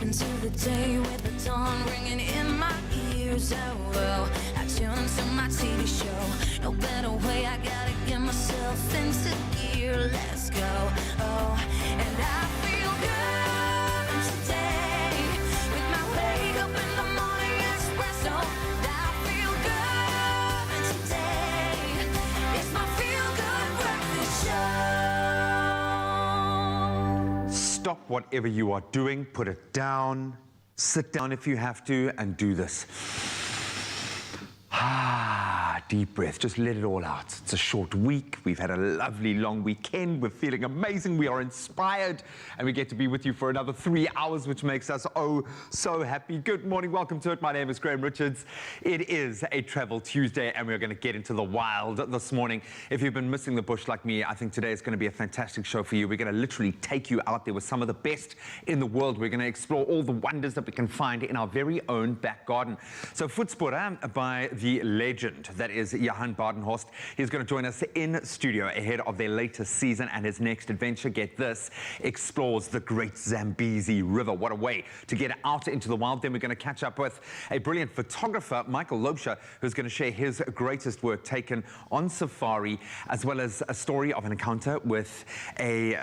into the day with the dawn ringing in my ears. Oh, well, I tune into my TV show. No better way, I gotta get myself into gear. Let's go. Oh, and I feel good today with my wake up in the morning espresso. And I feel good today. It's my feel good breakfast show. Stop whatever you are doing, put it down, sit down if you have to, and do this. Deep breath, just let it all out. It's a short week, we've had a lovely long weekend, we're feeling amazing, we are inspired, and we get to be with you for another 3 hours, which makes us oh so happy. Good morning, welcome to it. My name is Graham Richards. It is a Travel Tuesday, and we're going to get into the wild this morning. If you've been missing the bush like me, I think today is going to be a fantastic show for you. We're going to literally take you out there with some of the best in the world. We're going to explore all the wonders that we can find in our very own back garden. So Voetspore by the legend that is Johan Badenhorst. He's going to join us in studio ahead of their latest season, and his next adventure, get this, explores the great Zambezi River. What a way to get out into the wild. Then we're going to catch up with a brilliant photographer, Michael Lobsher, who's going to share his greatest work taken on safari, as well as a story of an encounter with a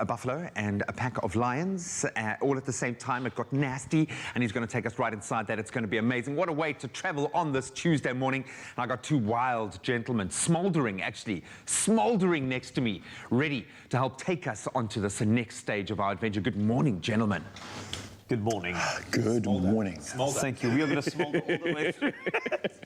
buffalo and a pack of lions, all at the same time. It got nasty, and he's going to take us right inside that. It's going to be amazing. What a way to travel on this Tuesday morning. And I got two wild gentlemen, smoldering next to me, ready to help take us onto this next stage of our adventure. Good morning, gentlemen. Good morning. Good morning. Thank you. We are going to smolder all the way through.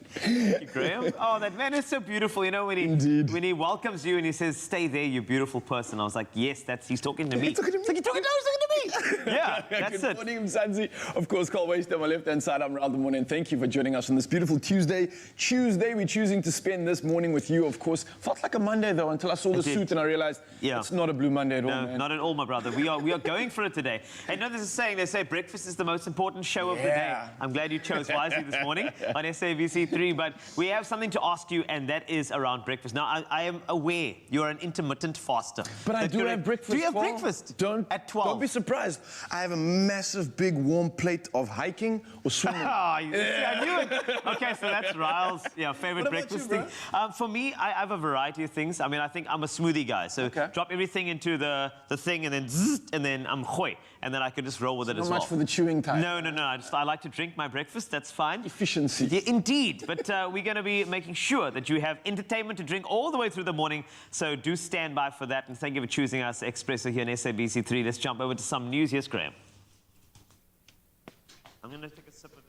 Thank you, Graham. Oh, that man is so beautiful. You know, when he welcomes you and he says, "Stay there, you beautiful person," I was like, yes, he's talking to me. He's talking to me. He's talking to me. Yeah, that's Good morning, Mzansi. Of course, Carl Waste on my left-hand side. I'm Raul Morning. Thank you for joining us on this beautiful Tuesday. We're choosing to spend this morning with you, of course. Felt like a Monday, though, until I saw the suit and I realized it's not a blue Monday at all, man. Not at all, my brother. We are going for it today. And there's a saying, they say breakfast is the most important show of the day. I'm glad you chose wisely this morning on SABC3, but we have something to ask you, and that is around breakfast. Now, I am aware you're an intermittent faster. But I do have breakfast. Do you have breakfast? At 12? Don't be surprised. I have a massive, big, warm plate of hiking or swimming. I knew it. Okay, so that's Ryle's favorite breakfast thing. For me, I have a variety of things. I mean, I think I'm a smoothie guy. So drop everything into the thing, and then zzz, and then I'm khoy. And then I could just roll with it as well. Not much for the chewing time. No. I like to drink my breakfast. That's fine. Efficiency. Yeah, indeed. But we're going to be making sure that you have entertainment to drink all the way through the morning. So do stand by for that. And thank you for choosing us, Expresso, here in SABC3. Let's jump over to some news. Yes, Graham. I'm going to take a sip of it.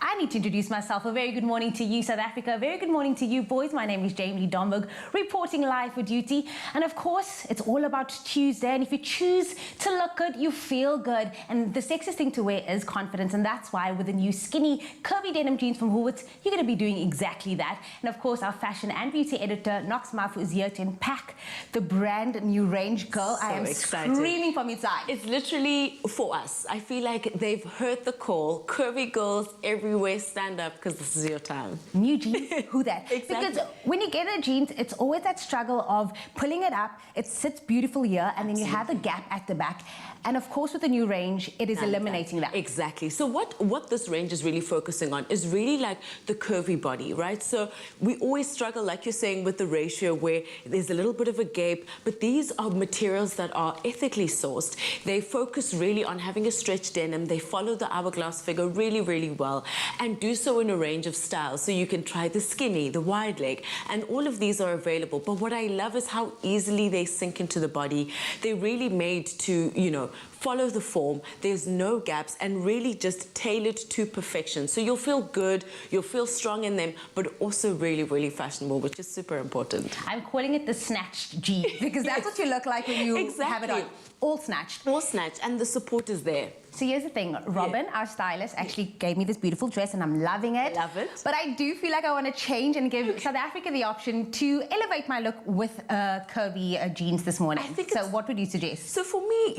I need to introduce myself. A very good morning to you, South Africa. A very good morning to you, boys. My name is Jamie Domberg, reporting live for duty. And of course, it's all about Tuesday. And if you choose to look good, you feel good. And the sexiest thing to wear is confidence. And that's why with the new skinny, curvy denim jeans from Horwitz, you're going to be doing exactly that. And of course, our fashion and beauty editor, Knox Mafu, is here to unpack the brand new range. Girl, I am excited. Screaming from inside. It's literally for us. I feel like they've heard the call. Curvy girls everywhere, stand up, because this is your time. New jeans, who that? Exactly. Because when you get a jeans, it's always that struggle of pulling it up. It sits beautiful here, and then you have the gap at the back. And of course, with the new range, it is eliminating that. Exactly. So what this range is really focusing on is really like the curvy body, right? So we always struggle, like you're saying, with the ratio where there's a little bit of a gape, but these are materials that are ethically sourced. They focus really on having a stretched denim. They follow the hourglass figure really, really well, and do so in a range of styles. So you can try the skinny, the wide leg, and all of these are available. But what I love is how easily they sink into the body. They're really made to, follow the form. There's no gaps, and really just tailored to perfection. So you'll feel good, you'll feel strong in them, but also really, really fashionable, which is super important. I'm calling it the snatched G, because that's what you look like when you have it on. All snatched. All snatched, and the support is there. So here's the thing, Robin, our stylist, actually gave me this beautiful dress, and I'm loving it. Love it. But I do feel like I want to change and give South Africa the option to elevate my look with curvy jeans this morning. So what would you suggest? So for me,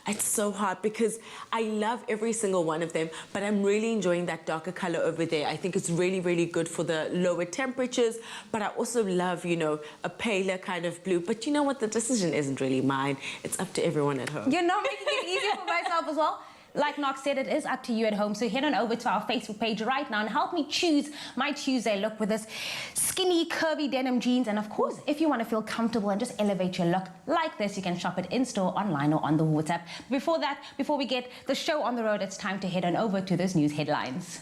It's so hard because I love every single one of them, but I'm really enjoying that darker color over there. I think it's really, really good for the lower temperatures, but I also love, you know, a paler kind of blue. But you know what? The decision isn't really mine. It's up to everyone at home. You're not making it easier for myself as well. Like Knox said, it is up to you at home. So head on over to our Facebook page right now and help me choose my Tuesday look with this skinny, curvy denim jeans. And of course, if you want to feel comfortable and just elevate your look like this, you can shop it in-store, online, or on the Horwitz app. Before we get the show on the road, it's time to head on over to those news headlines.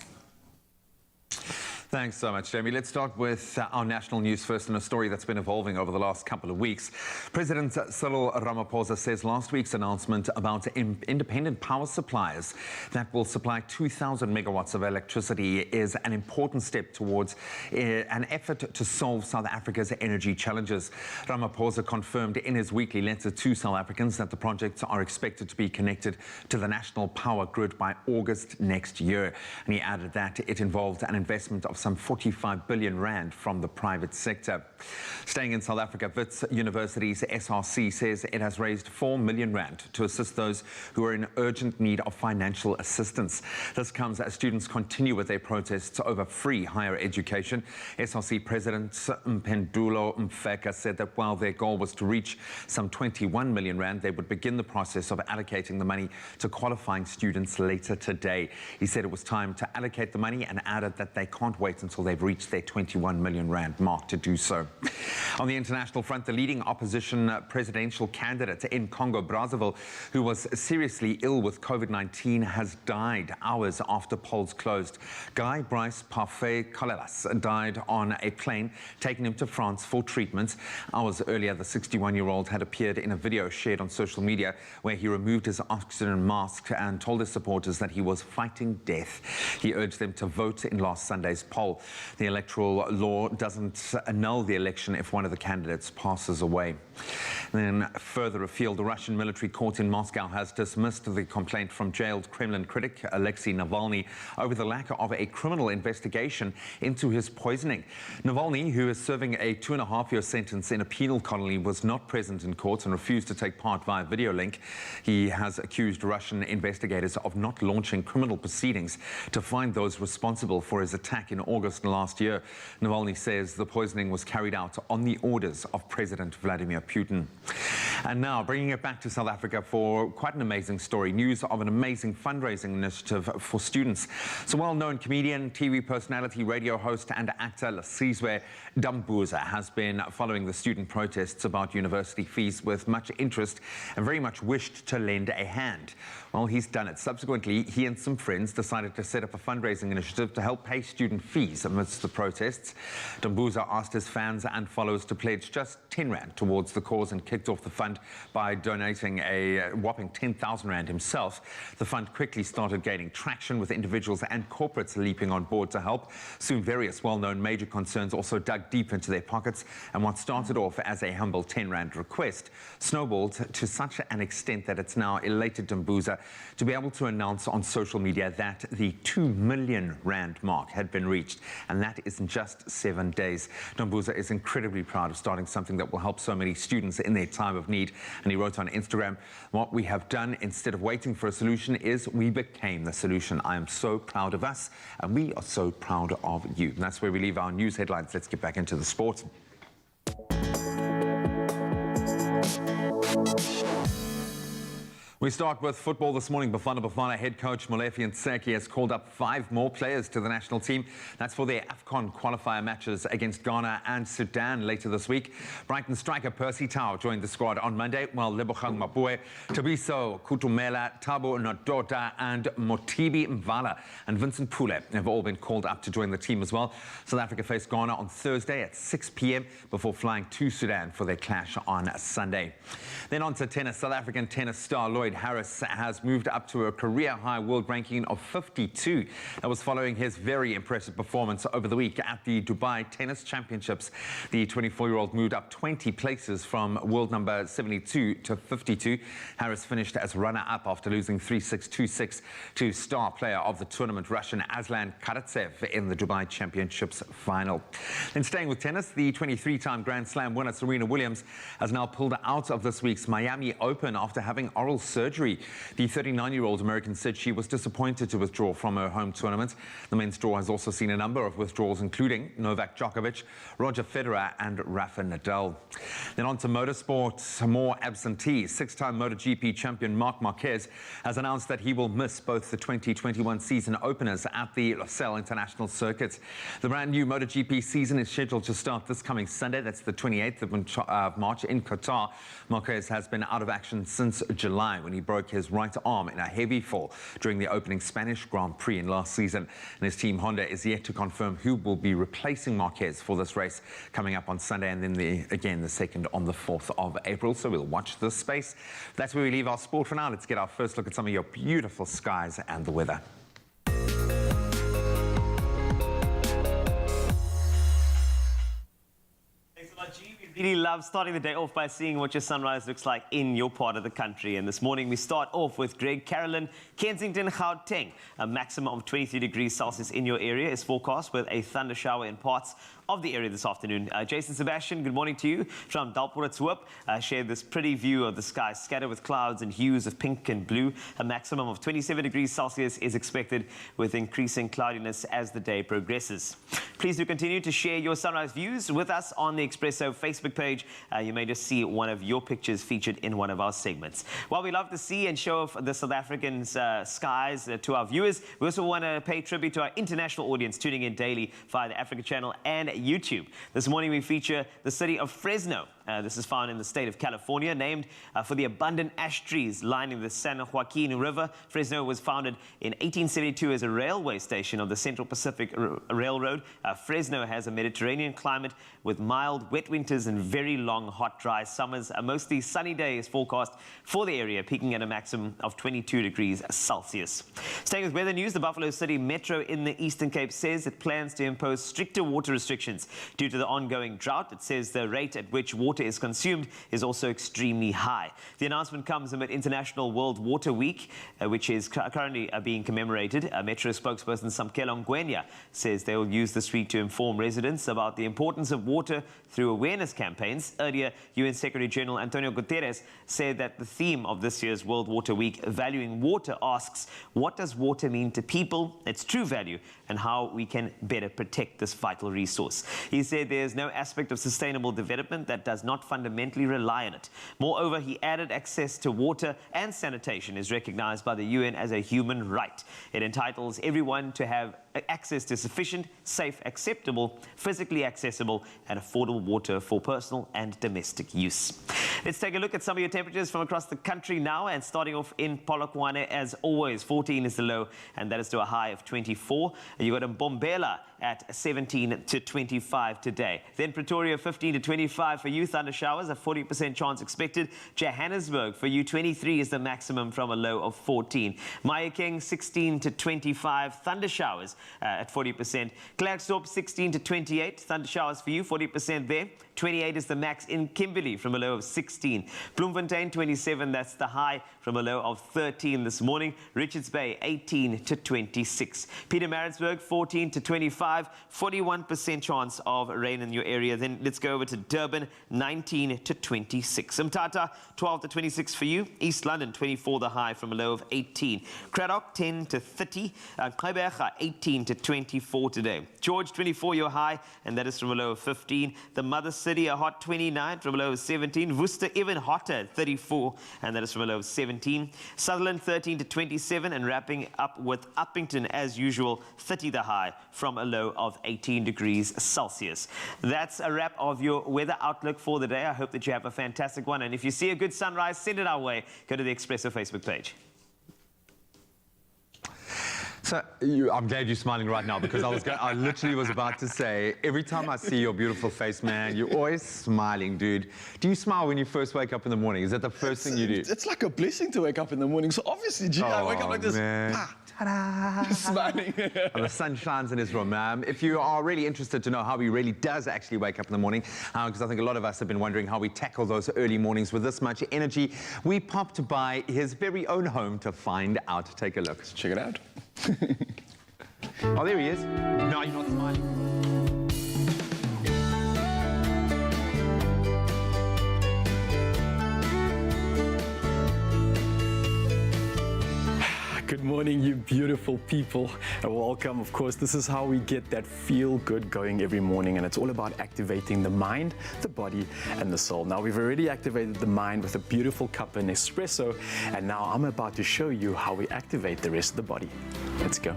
Thanks so much, Jamie. Let's start with our national news first, and a story that's been evolving over the last couple of weeks. President Cyril Ramaphosa says last week's announcement about independent power suppliers that will supply 2,000 megawatts of electricity is an important step towards an effort to solve South Africa's energy challenges. Ramaphosa confirmed in his weekly letter to South Africans that the projects are expected to be connected to the national power grid by August next year. And he added that it involved an investment of some 45 billion rand from the private sector. Staying in South Africa, Wits University's SRC says it has raised 4 million rand to assist those who are in urgent need of financial assistance. This comes as students continue with their protests over free higher education. SRC President Mpendulo Mfeka said that while their goal was to reach some 21 million rand, they would begin the process of allocating the money to qualifying students later today. He said it was time to allocate the money and added that they can't wait until they've reached their 21 million rand mark to do so. On the international front, the leading opposition presidential candidate in Congo-Brazzaville, who was seriously ill with COVID-19, has died hours after polls closed. Guy Bryce Parfait Colelas died on a plane taking him to France for treatment. Hours earlier, the 61-year-old had appeared in a video shared on social media where he removed his oxygen mask and told his supporters that he was fighting death. He urged them to vote in last Sunday's poll. The electoral law doesn't annul the election if one of the candidates passes away. Then further afield, the Russian military court in Moscow has dismissed the complaint from jailed Kremlin critic Alexei Navalny over the lack of a criminal investigation into his poisoning. Navalny, who is serving a 2.5-year sentence in a penal colony, was not present in court and refused to take part via video link. He has accused Russian investigators of not launching criminal proceedings to find those responsible for his attack in August last year. Navalny says the poisoning was carried out on the orders of President Vladimir Putin. And now, bringing it back to South Africa for quite an amazing story. News of an amazing fundraising initiative for students. So well-known comedian, TV personality, radio host and actor Lesizwe Dambuza has been following the student protests about university fees with much interest and very much wished to lend a hand. Well, he's done it. Subsequently, he and some friends decided to set up a fundraising initiative to help pay student fees amidst the protests. Dambuza asked his fans and followers to pledge just 10 rand towards the cause and kicked off the fund by donating a whopping 10,000 rand himself. The fund quickly started gaining traction with individuals and corporates leaping on board to help. Soon, various well-known major concerns also dug deep into their pockets, and what started off as a humble 10 rand request snowballed to such an extent that it's now elated Dambuza to be able to announce on social media that the 2 million rand mark had been reached, and that is in just 7 days. Dambuza is incredibly proud of starting something that will help so many students in their time of need, and he wrote on Instagram, "What we have done instead of waiting for a solution is we became the solution. I am so proud of us, and we are so proud of you." And that's where we leave our news headlines. Let's get back into the sport. We start with football this morning. Bafana head coach Molefi Nseki has called up 5 more players to the national team. That's for their AFCON qualifier matches against Ghana and Sudan later this week. Brighton striker Percy Tau joined the squad on Monday, while Lebogang Mapue, Tabiso Kutumela, Tabo Nodota and Motibi Mvala and Vincent Pule have all been called up to join the team as well. South Africa face Ghana on Thursday at 6 p.m. before flying to Sudan for their clash on Sunday. Then on to tennis. South African tennis star Lloyd Harris has moved up to a career-high world ranking of 52. That was following his very impressive performance over the week at the Dubai Tennis Championships. The 24-year-old moved up 20 places from world number 72 to 52. Harris finished as runner-up after losing 3-6, 2-6 to star player of the tournament, Russian Aslan Karatsev, in the Dubai Championships final. Then staying with tennis, the 23-time Grand Slam winner Serena Williams has now pulled out of this week's Miami Open after having oral surgery surgery. The 39-year-old American said she was disappointed to withdraw from her home tournament. The men's draw has also seen a number of withdrawals, including Novak Djokovic, Roger Federer and Rafa Nadal. Then on to motorsport, more absentees. Six-time MotoGP champion Marc Marquez has announced that he will miss both the 2021 season openers at the Losail International Circuit. The brand new MotoGP season is scheduled to start this coming Sunday. That's the 28th of March in Qatar. Marquez has been out of action since July when he broke his right arm in a heavy fall during the opening Spanish Grand Prix in last season. And his team Honda is yet to confirm who will be replacing Marquez for this race coming up on Sunday, and then again the second on the 4th of April. So we'll watch this space. That's where we leave our sport for now. Let's get our first look at some of your beautiful skies and the weather. We really love starting the day off by seeing what your sunrise looks like in your part of the country. And this morning we start off with Greg Carolyn, Kensington, Gauteng. A maximum of 23 degrees Celsius in your area is forecast with a thunder shower in parts of the area this afternoon. Jason Sebastian, good morning to you from Dalpoort's shared this pretty view of the sky scattered with clouds and hues of pink and blue. A maximum of 27 degrees Celsius is expected with increasing cloudiness as the day progresses. Please do continue to share your sunrise views with us on the Expresso Facebook page. You may just see one of your pictures featured in one of our segments. While we love to see and show off the South African skies to our viewers, we also want to pay tribute to our international audience tuning in daily via the Africa Channel and YouTube. This morning we feature the city of Fresno. This is found in the state of California, named for the abundant ash trees lining the San Joaquin River. Fresno was founded in 1872 as a railway station of the Central Pacific Railroad. Fresno has a Mediterranean climate with mild, wet winters and very long, hot, dry summers. A mostly sunny day is forecast for the area, peaking at a maximum of 22 degrees Celsius. Staying with weather news, the Buffalo City Metro in the Eastern Cape says it plans to impose stricter water restrictions due to the ongoing drought. It says the rate at which water is consumed is also extremely high. The announcement comes amid International World Water Week, which is currently being commemorated. Metro spokesperson Samkelo Ngwenya says they will use this week to inform residents about the importance of water through awareness campaigns. Earlier, UN Secretary General Antonio Guterres said that the theme of this year's World Water Week, Valuing Water, asks, what does water mean to people, its true value, and how we can better protect this vital resource. He said there's no aspect of sustainable development that does not fundamentally rely on it. Moreover, he added access to water and sanitation is recognized by the UN as a human right. It entitles everyone to have access to sufficient, safe, acceptable, physically accessible and affordable water for personal and domestic use. Let's take a look at some of your temperatures from across the country now, and starting off in Polokwane as always. 14 is the low and that is to a high of 24. You got Mbombela at 17 to 25 today. Then Pretoria 15 to 25 for you, thunder showers, a 40% chance expected. Johannesburg for you 23 is the maximum from a low of 14. Mahikeng 16 to 25, thunder showers at 40%. Klerksdorp 16 to 28, thunder showers for you, 40% there. 28 is the max in Kimberley from a low of 16. Bloemfontein 27, that's the high from a low of 13 this morning. Richards Bay 18 to 26. Pietermaritzburg 14 to 25, 41% chance of rain in your area. Then let's go over to Durban, 19 to 26. Mthatha 12 to 26 for you. East London 24 the high from a low of 18. Cradock 10 to 30. Gqeberha 18 to 24 today. George 24 your high and that is from a low of 15. The Mother City a hot 29 from a low of 17. Worcester even hotter 34 and that is from a low of 17. Sutherland 13 to 27 and wrapping up with Uppington as usual 30 the high from a low of 18 degrees Celsius. That's a wrap of your weather outlook for the day. I hope that you have a fantastic one, and if you see a good sunrise, send it our way. Go to the Expresso Facebook page. So I'm glad you're smiling right now, because I literally was about to say, every time I see your beautiful face, man, you're always smiling, dude. Do you smile when you first wake up in the morning? Is that the first thing you do? It's like a blessing to wake up in the morning. So obviously, I wake up like this. Ta-da! Smiling. The sun shines in his room. If you are really interested to know how he really does actually wake up in the morning, because I think a lot of us have been wondering how we tackle those early mornings with this much energy, we popped by his very own home to find out. Take a look. Let's check it out. Oh, there he is. No, you're not smiling. morning, you beautiful people, and welcome. Of course, this is how we get that feel good going every morning, and it's all about activating the mind, the body, and the soul. Now, we've already activated the mind with a beautiful cup of Expresso, and now I'm about to show you how we activate the rest of the body. Let's go.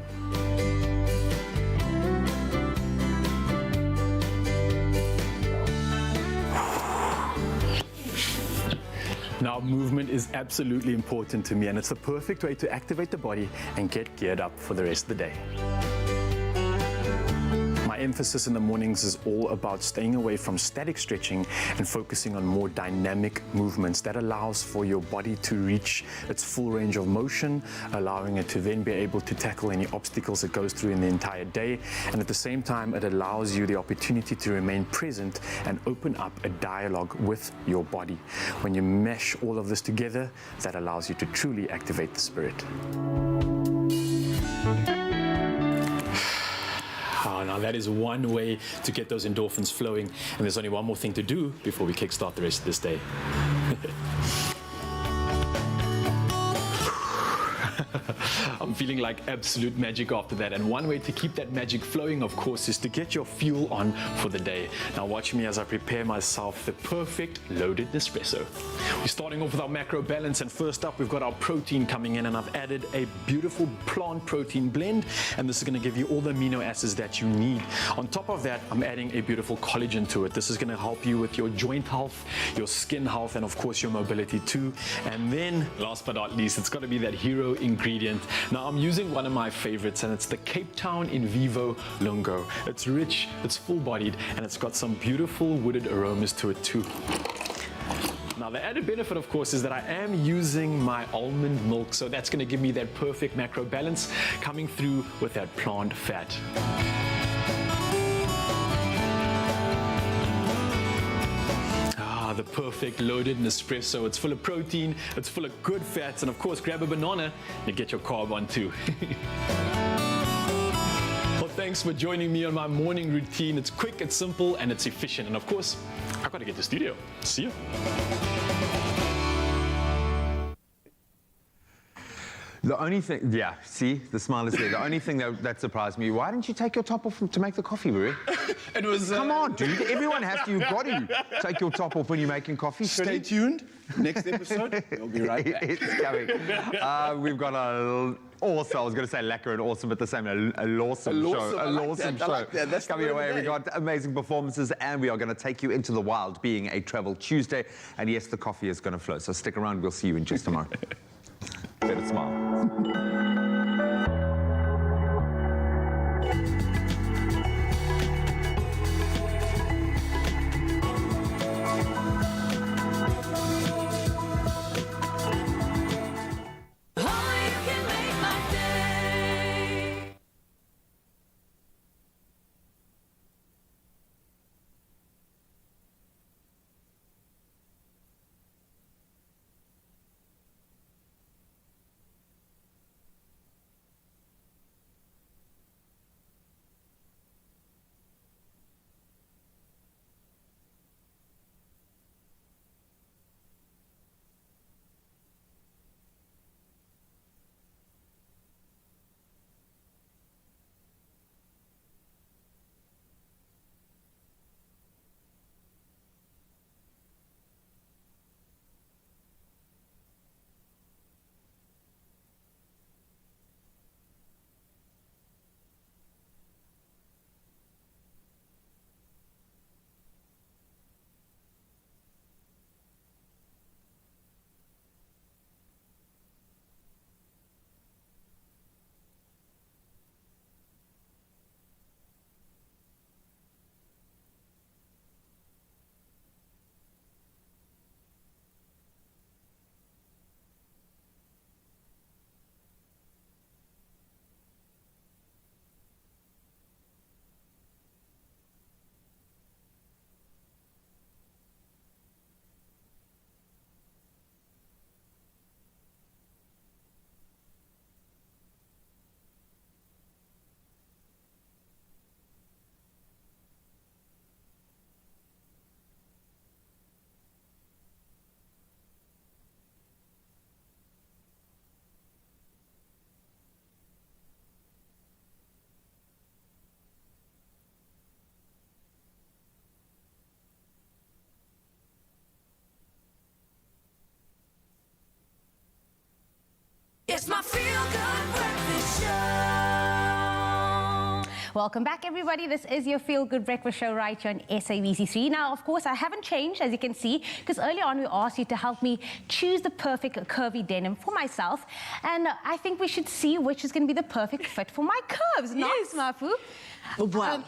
Now, movement is absolutely important to me, and it's the perfect way to activate the body and get geared up for the rest of the day. My emphasis in the mornings is all about staying away from static stretching and focusing on more dynamic movements. That allows for your body to reach its full range of motion, allowing it to then be able to tackle any obstacles it goes through in the entire day. And at the same time, it allows you the opportunity to remain present and open up a dialogue with your body. When you mesh all of this together, that allows you to truly activate the spirit. Oh, now that is one way to get those endorphins flowing, and there's only one more thing to do before we kickstart the rest of this day. I'm feeling like absolute magic after that, and one way to keep that magic flowing, of course, is to get your fuel on for the day. Now watch me as I prepare myself the perfect loaded Expresso. We're starting off with our macro balance, and first up we've got our protein coming in, and I've added a beautiful plant protein blend, and this is going to give you all the amino acids that you need. On top of that, I'm adding a beautiful collagen to it. This is going to help you with your joint health, your skin health, and of course your mobility too. And then last but not least, it's got to be that hero ingredient. Now I'm using one of my favorites, and it's the Cape Town In Vivo Lungo. It's rich, it's full-bodied, and it's got some beautiful wooded aromas to it too. Now the added benefit, of course, is that I am using my almond milk, so that's going to give me that perfect macro balance coming through with that plant fat. The perfect loaded Expresso. It's full of protein, it's full of good fats, and of course grab a banana and get your carb on too. Well, thanks for joining me on my morning routine. It's quick, it's simple, and it's efficient. And of course, I've got to get to the studio. See you. The only thing, yeah, see, the smile is there. The only thing that surprised me, why didn't you take your top off to make the coffee, Rui? It was... Come on, dude. Everyone has to. You've got to take your top off when you're making coffee. Stay tuned. Next episode, we'll be right back. It's coming. We've got also, I was going to say lekker and awesome, but the same, a lawsome show. A lawsome show. Like that. That's coming away. We got amazing performances, and we are going to take you into the wild, being a Travel Tuesday. And yes, the coffee is going to flow. So stick around. We'll see you in just tomorrow. Better smile. Welcome back, everybody. This is your Feel Good Breakfast Show right here on SABC3. Now, of course, I haven't changed, as you can see, because earlier on we asked you to help me choose the perfect curvy denim for myself. And I think we should see which is going to be the perfect fit for my curves. Yes. Not Smafu. Wow.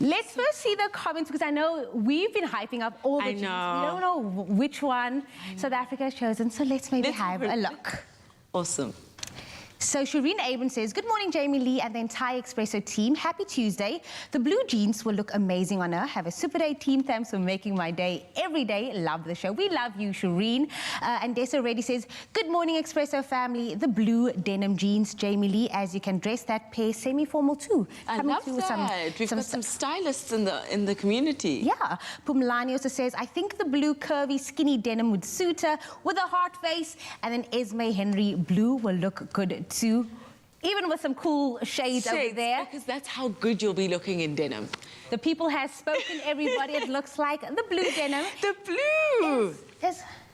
Let's first see the comments, because I know we've been hyping up all the jeans. We don't know which one South Africa has chosen, so let's maybe have a look. Awesome. So Shireen Abram says, good morning, Jamie Lee and the entire Expresso team. Happy Tuesday. The blue jeans will look amazing on her. Have a super day, team. Thanks for making my day every day. Love the show. We love you, Shireen. And Dessa Reddy says, good morning, Expresso family. The blue denim jeans, Jamie Lee, as you can dress that pair semi-formal too. I love that. We've got some stylists in the community. Yeah. Pumlani also says, I think the blue curvy skinny denim would suit her with a heart face. And then Esme Henry, blue will look good too, even with some cool shades over there. Because that's how good you'll be looking in denim. The people has spoken, everybody. It looks like the blue denim. The blue!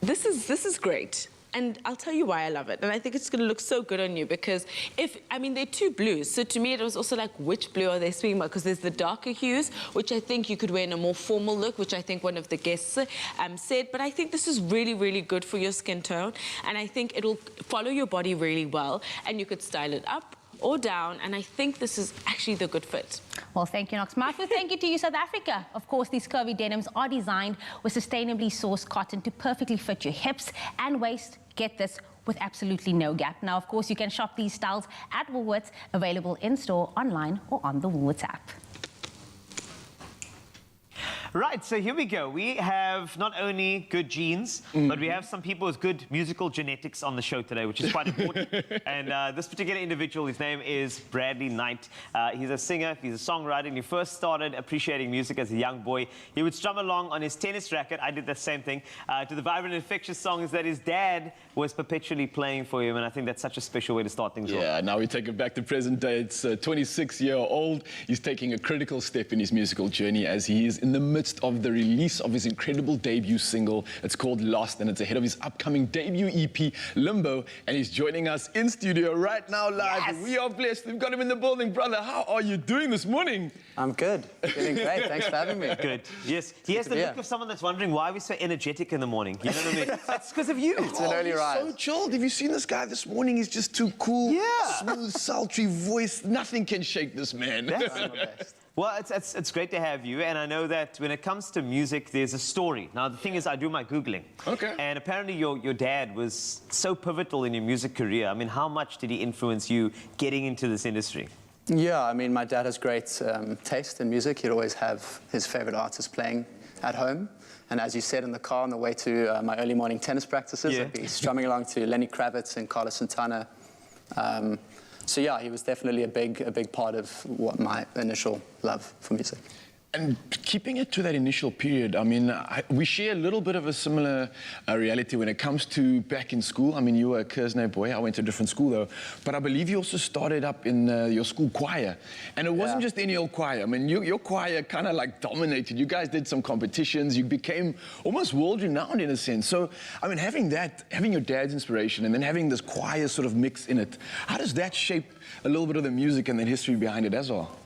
This is great. And I'll tell you why I love it. And I think it's going to look so good on you because they're two blues. So to me, it was also like, which blue are they speaking about? Because there's the darker hues, which I think you could wear in a more formal look, which I think one of the guests said. But I think this is really, really good for your skin tone. And I think it'll follow your body really well. And you could style it up or down, and I think this is actually the good fit. Well, thank you, Nox Mafu. Thank you to you, South Africa. Of course, these curvy denims are designed with sustainably sourced cotton to perfectly fit your hips and waist. Get this, with absolutely no gap. Now, of course, you can shop these styles at Woolworths, available in-store, online, or on the Woolworths app. Right, so here we go. We have not only good genes, but we have some people with good musical genetics on the show today, which is quite important. And this particular individual, his name is Bradley Knight. He's a singer, he's a songwriter, and he first started appreciating music as a young boy. He would strum along on his tennis racket, I did the same thing, to the vibrant, infectious songs that his dad was perpetually playing for him, and I think that's such a special way to start things off. Yeah, now we take it back to present day. It's 26-year-old. He's taking a critical step in his musical journey as he is in the midst of the release of his incredible debut single. It's called Lost, and it's ahead of his upcoming debut EP, Limbo, and he's joining us in studio right now live. Yes. We are blessed. We've got him in the building. Brother, how are you doing this morning? I'm good. Feeling great. Thanks for having me. Good. Yes. He has the look of someone that's wondering why we're so energetic in the morning. You know what I mean? That's because of you. It's an early rise. So chilled. Have you seen this guy this morning? He's just too cool. Yeah. Smooth, sultry voice. Nothing can shake this man. I'm the best. Well, it's great to have you, and I know that when it comes to music, there's a story. Now, the thing is, I do my Googling. Okay. And apparently your dad was so pivotal in your music career. I mean, how much did he influence you getting into this industry? Yeah, I mean, my dad has great taste in music. He'd always have his favorite artists playing at home. And as you said, in the car on the way to my early morning tennis practices, I'd be strumming along to Lenny Kravitz and Carlos Santana. So yeah, he was definitely a big part of what my initial love for music. And keeping it to that initial period, I mean, we share a little bit of a similar reality when it comes to back in school. I mean, you were a Kersney boy. I went to a different school, though. But I believe you also started up in your school choir. And it wasn't just any old choir. I mean, your choir kind of like dominated. You guys did some competitions. You became almost world-renowned in a sense. So, I mean, having your dad's inspiration and then having this choir sort of mix in it, how does that shape a little bit of the music and the history behind it as well?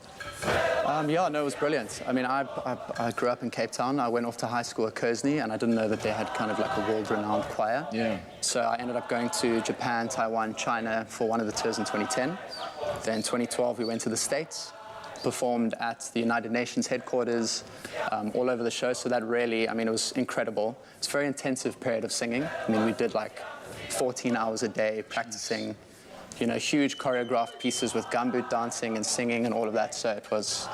Yeah, no, it was brilliant. I mean, I grew up in Cape Town. I went off to high school at Kersney, and I didn't know that they had kind of like a world-renowned choir. Yeah. So I ended up going to Japan, Taiwan, China for one of the tours in 2010. Then 2012, we went to the States, performed at the United Nations headquarters, all over the show. So that really, I mean, it was incredible. It's a very intensive period of singing. I mean, we did like 14 hours a day practicing. You know, huge choreographed pieces with gumboot dancing and singing and all of that. So it was,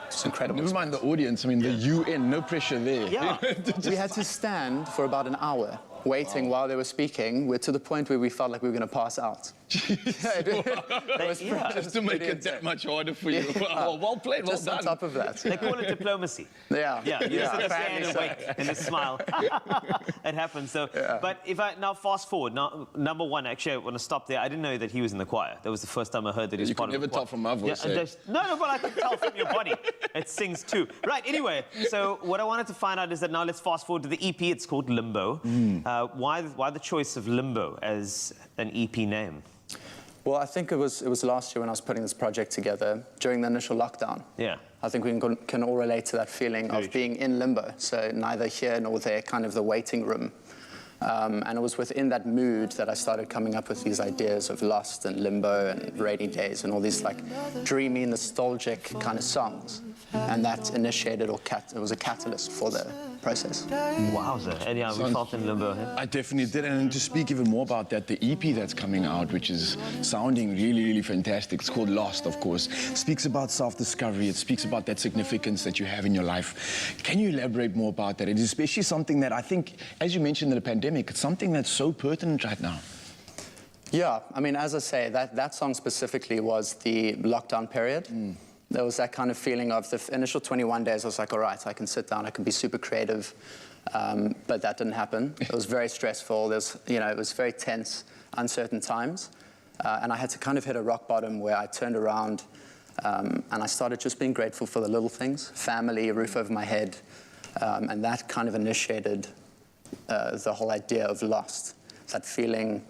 it's incredible. Never mind the audience. I mean, the UN, no pressure there. Yeah. We had to stand for about an hour waiting while they were speaking. We're to the point where we felt like we were going to pass out. Just to make it that much harder for you. Well played, well Just done. on top of that. They call it diplomacy. Yeah. Yeah, you just stand and wait and just smile. It happens. So, but if I now fast forward, now number one, actually, I want to stop there. I didn't know that he was in the choir. That was the first time I heard that he was part of the choir. You can never tell from my voice. No, but I can tell from your body. It sings too. Right. Anyway, so what I wanted to find out is that now let's fast forward to the EP. It's called Limbo. Why the choice of Limbo as an EP name? Well, I think it was last year when I was putting this project together during the initial lockdown. Yeah. I think we can all relate to that feeling of being in limbo, so neither here nor there, kind of the waiting room. And it was within that mood that I started coming up with these ideas of Lost and Limbo and Rainy Days and all these like dreamy, nostalgic kind of songs. And that initiated it was a catalyst for the process. Wowza. And yeah, we felt in limbo. Huh? I definitely did. And to speak even more about that, the EP that's coming out, which is sounding really, really fantastic. It's called Lost, of course. It speaks about self-discovery. It speaks about that significance that you have in your life. Can you elaborate more about that? It is especially something that I think, as you mentioned in the pandemic, it's something that's so pertinent right now. Yeah, I mean, as I say, that song specifically was the lockdown period. There was that kind of feeling of the initial 21 days. I was like, all right, I can sit down, I can be super creative. But that didn't happen. It was very stressful. It was very tense, uncertain times. And I had to kind of hit a rock bottom where I turned around and I started just being grateful for the little things, family, a roof over my head. And that kind of initiated the whole idea of Lost, that feeling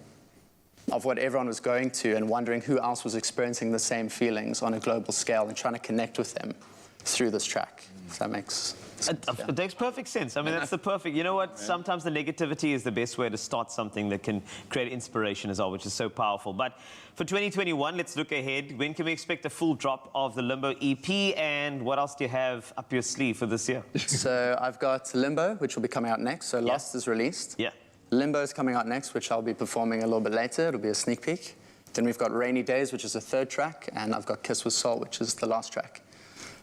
of what everyone was going to and wondering who else was experiencing the same feelings on a global scale and trying to connect with them through this track, if that makes sense. It makes perfect sense. I mean, that's the perfect... You know what? Sometimes the negativity is the best way to start something that can create inspiration as well, which is so powerful. But for 2021, let's look ahead. When can we expect a full drop of the Limbo EP? And what else do you have up your sleeve for this year? So I've got Limbo, which will be coming out next. So Lost is released. Yeah. Limbo is coming out next, which I'll be performing a little bit later. It'll be a sneak peek. Then we've got Rainy Days, which is the third track, and I've got Kiss with Soul, which is the last track.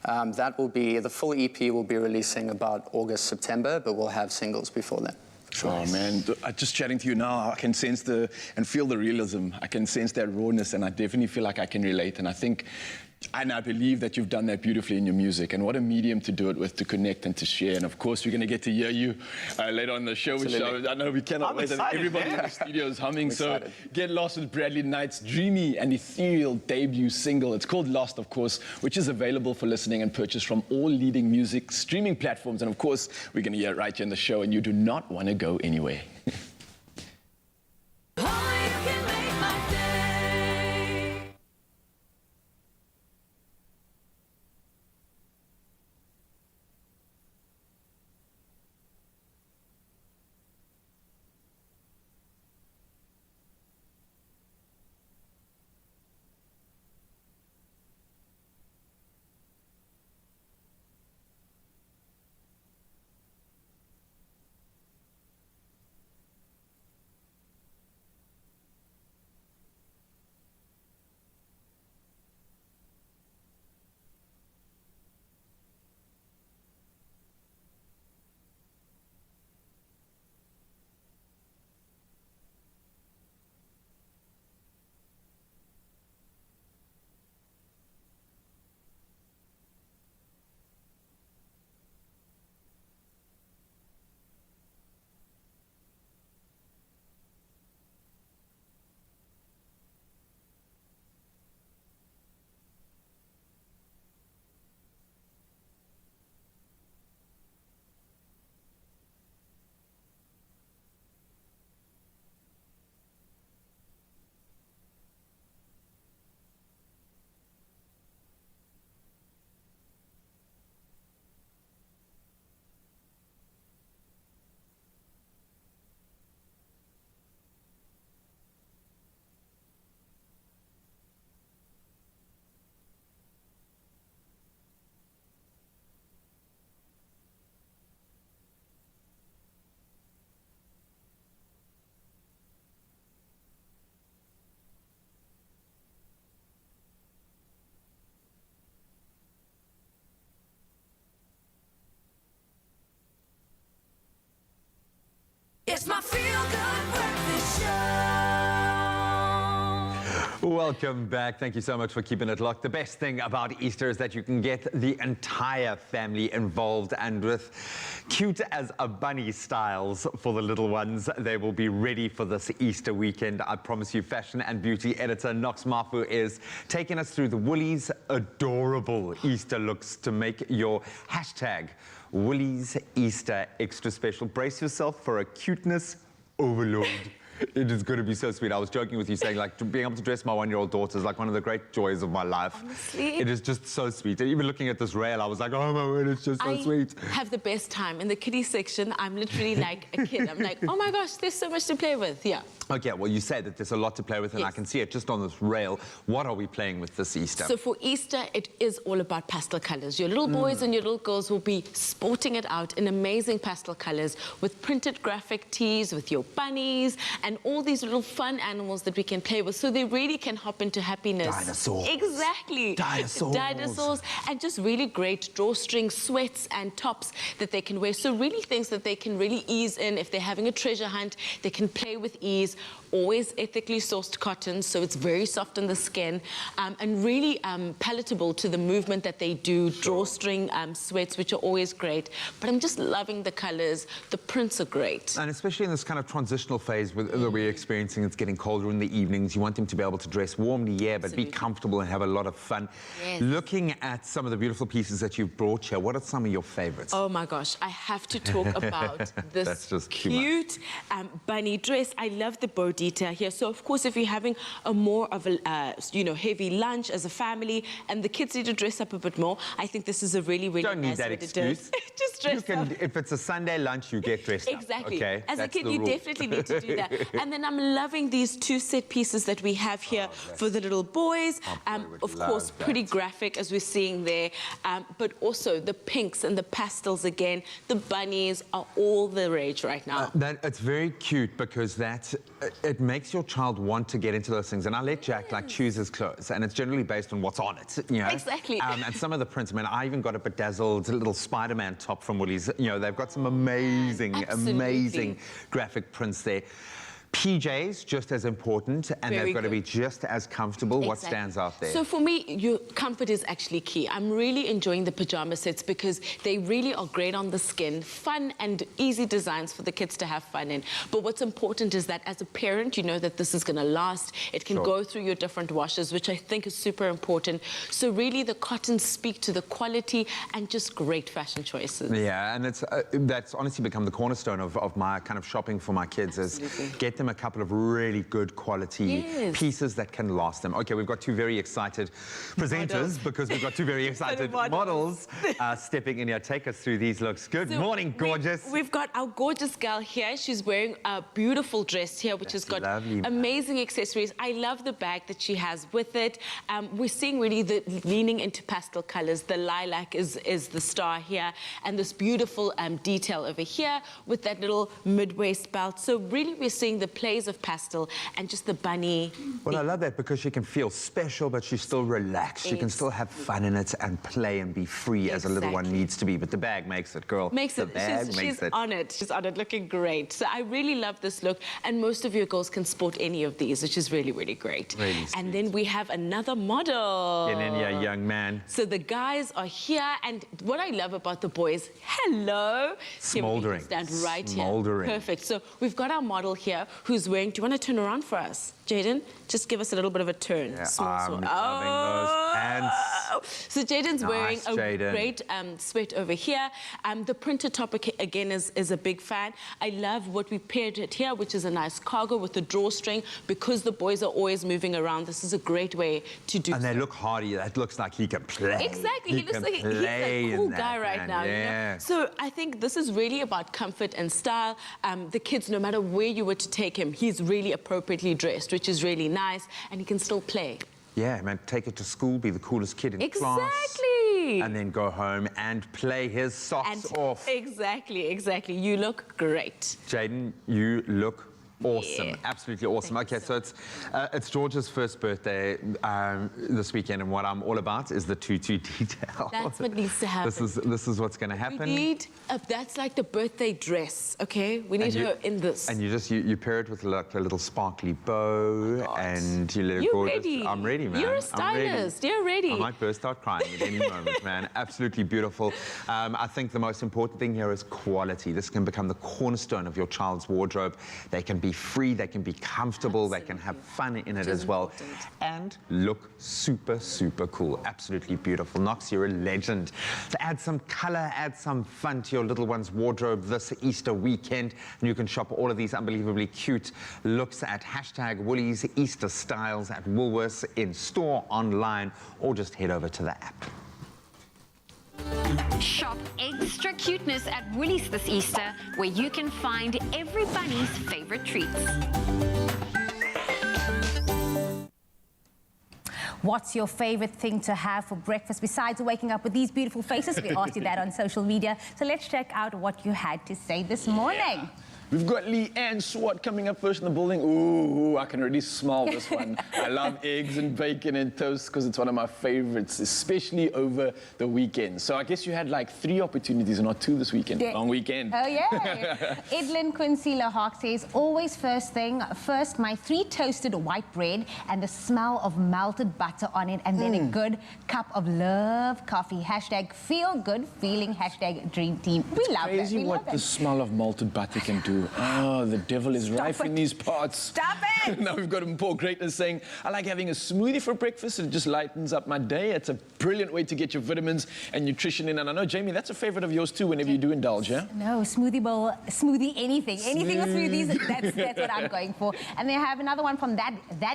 That will be, the full EP will be releasing about August, September, but we'll have singles before then. Sure. Oh, man. Just chatting to you now, I can sense and feel the realism. I can sense that rawness, and I definitely feel like I can relate. And I think, and I believe that you've done that beautifully in your music. And what a medium to do it with, to connect and to share. And of course, we're going to get to hear you later on the show. I know we cannot wait. Everybody in the studio is humming. So get lost with Bradley Knight's dreamy and ethereal debut single. It's called Lost, of course, which is available for listening and purchase from all leading music streaming platforms. And of course, we're going to hear it right here in the show. And you do not want to go anywhere. It's my feel-good breakfast show. Welcome back. Thank you so much for keeping it locked. The best thing about Easter is that you can get the entire family involved, and with cute as a bunny styles for the little ones, they will be ready for this Easter weekend. I promise you. Fashion and beauty editor Knox Mafu is taking us through the Woolies adorable Easter looks to make your hashtag Woolies Easter extra special. Brace yourself for a cuteness overload. It is going to be so sweet. I was joking with you saying, like, being able to dress my one-year-old daughter is like one of the great joys of my life. Honestly. It is just so sweet. And even looking at this rail, I was like, oh my word, it's just so sweet. I have the best time. In the kiddie section, I'm literally like a kid. I'm like, oh my gosh, there's so much to play with. Yeah. Okay, well, you say that there's a lot to play with, and Yes. I can see it just on this rail. What are we playing with this Easter? So for Easter, it is all about pastel colors. Your little boys and your little girls will be sporting it out in amazing pastel colors with printed graphic tees, with your bunnies, and all these little fun animals that we can play with. So they really can hop into happiness. Dinosaurs. Exactly. Dinosaurs. Dinosaurs, and just really great drawstring sweats and tops that they can wear. So really things that they can really ease in. If they're having a treasure hunt, they can play with ease. Always ethically sourced cotton, so it's very soft on the skin, and really palatable to the movement that they do. Drawstring sweats, which are always great. But I'm just loving the colors. The prints are great. And especially in this kind of transitional phase that we're experiencing, it's getting colder in the evenings. You want them to be able to dress warmly, yeah, but be comfortable and have a lot of fun. Yes. Looking at some of the beautiful pieces that you've brought here, what are some of your favorites? Oh my gosh, I have to talk about this That's just cute bunny dress. I love the bow detail here. So of course, if you're having a more of a heavy lunch as a family, and the kids need to dress up a bit more, I think this is a really, really Don't need nice that way to excuse. do it. Just dress up. If it's a Sunday lunch, you get dressed up. Exactly. Okay, As a that's kid, the you rule. definitely need to do that. And then I'm loving these two set pieces that we have here for the little boys. would Of love course, that. pretty graphic as we're seeing there. But also the pinks and the pastels again. The bunnies are all the rage right now. It's very cute because it makes your child want to get into those things. And I let Jack like choose his clothes, and it's generally based on what's on it. You know? Exactly. And some of the prints. I mean, I even got a bedazzled little Spider-Man top from Woolies. You know, they've got some amazing, Absolutely. amazing graphic prints there. PJs, just as important, and Very they've got to good. be just as comfortable. What Exactly. stands out there? So for me, your comfort is actually key. I'm really enjoying the pajama sets because they really are great on the skin, fun and easy designs for the kids to have fun in. But what's important is that as a parent, you know that this is going to last. It can go through your different washes, which I think is super important. So really the cottons speak to the quality and just great fashion choices. Yeah, and that's honestly become the cornerstone of my kind of shopping for my kids. Absolutely. Is get them a couple of really good quality pieces that can last them. Okay, we've got two very excited presenters because we've got two very excited models stepping in here. Take us through these looks. Good morning, gorgeous. We've got our gorgeous girl here. She's wearing a beautiful dress here, which has got lovely, man. amazing accessories. I love the bag that she has with it. We're seeing really the leaning into pastel colors. The lilac is the star here, and this beautiful detail over here with that little mid-waist belt. So really we're seeing the plays of pastel and just the bunny. Well, I love that because she can feel special, but she's still relaxed. She can still have fun in it and play and be free as a little one Exactly. needs to be. But the bag makes it, girl. Makes The it. bag She's makes it. on it. She's on it, looking great. So I really love this look, and most of your girls can sport any of these, which is really, really great. Really and then we have another model. Get in here, young man. So the guys are here, and what I love about the boys, hello. Smouldering. Here we can stand right Smouldering. here. Perfect. So we've got our model here who's wearing, do you want to turn around for us, Jaden? Just give us a little bit of a turn. Yeah, Small, I'm small. loving those pants. So Jaden's wearing a Jaden. great sweat over here. The printed top again is a big fan. I love what we paired it here, which is a nice cargo with a drawstring. Because the boys are always moving around, this is a great way to do. And they look hardy. That looks like he can play. Exactly, he looks can like he's play a cool in that, guy right man. now. Yeah. You know? So I think this is really about comfort and style. The kids, no matter where you were to take him, he's really appropriately dressed, which is really nice, and he can still play. Yeah, man, take it to school, be the coolest kid in class. Exactly. And then go home and play his socks off. Exactly. You look great. Jaden, you look awesome. Yeah. Absolutely awesome. Thank you Okay, so it's George's first birthday this weekend, and what I'm all about is the tutu detail. That's what needs to happen. This is what's going to happen. We need that's like the birthday dress, okay? We need her in this. And you pair it with like a little sparkly bow, and you let it You're gorgeous. ready. I'm ready, man. You're a I'm ready. stylist. You're ready. I might burst out crying at any moment, man. Absolutely beautiful. I think the most important thing here is quality. This can become the cornerstone of your child's wardrobe. They can be free, they can be comfortable, they can have fun in it as well, and look super, super cool. Absolutely beautiful. Knox, you're a legend. To add some color, add some fun to your little one's wardrobe this Easter weekend, and you can shop all of these unbelievably cute looks at #Woolies Easter Styles at Woolworths, in store, online, or just head over to the app. Shop extra cuteness at Woolies this Easter, where you can find every bunny's favorite treats. What's your favorite thing to have for breakfast besides waking up with these beautiful faces? We asked you that on social media. So let's check out what you had to say this morning. We've got Leanne Swart coming up first in the building. Ooh, I can already smell this one. I love eggs and bacon and toast because it's one of my favorites, especially over the weekend. So I guess you had like 3 opportunities and not 2 this weekend. Long weekend. Oh, yeah. Edlin Quincy Lahawk says, always first, my 3 toasted white bread and the smell of melted butter on it, and then a good cup of love coffee. #feel good feeling, #dream team. We love it. Crazy what the smell of malted butter can do. Oh, the devil is rife in these parts. Stop it! Now we've got Paul Greatness saying, I like having a smoothie for breakfast. It just lightens up my day. It's a brilliant way to get your vitamins and nutrition in. And I know, Jamie, that's a favorite of yours too whenever you do indulge, yeah? No, smoothie bowl, smoothie, anything. Anything with smoothies, that's what I'm going for. And they have another one from that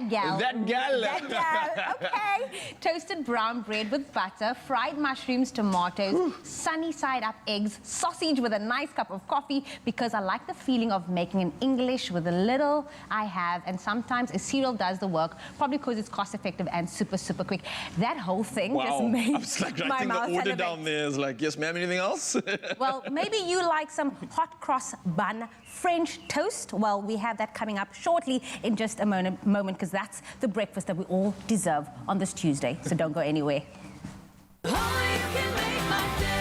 gal. That gal. That gal, okay. Toasted brown bread with butter, fried mushrooms, tomatoes, sunny side up eggs, sausage with a nice cup of coffee, because I like the feeling of making an English with a little I have, and sometimes a cereal does the work, probably because it's cost effective and super, super quick. That whole thing just made I was like my writing mouth the order salivate. down there. It's like, yes, ma'am, anything else? Well, maybe you like some hot cross bun French toast. Well, we have that coming up shortly in just a moment, because that's the breakfast that we all deserve on this Tuesday. So don't go anywhere. Only you can make my day.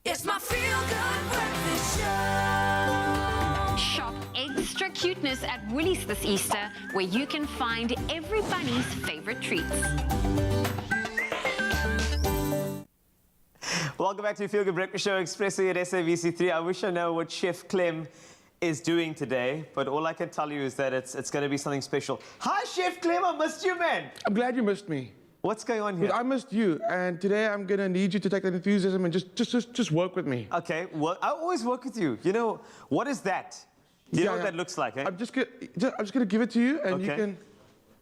It's my feel-good breakfast show. Shop extra cuteness at Woolies this Easter, where you can find every bunny's favorite treats. Welcome back to Feel Good Breakfast Show, Expresso at SABC3. I wish I know what Chef Clem is doing today, but all I can tell you is that it's going to be something special. Hi, Chef Clem, I missed you, man. I'm glad you missed me. What's going on here? I missed you, and today I'm gonna need you to take that enthusiasm and just work with me. Okay, well, I always work with you. You know, what is that? Do you know what that looks like, eh? I'm just gonna give it to you, and you can.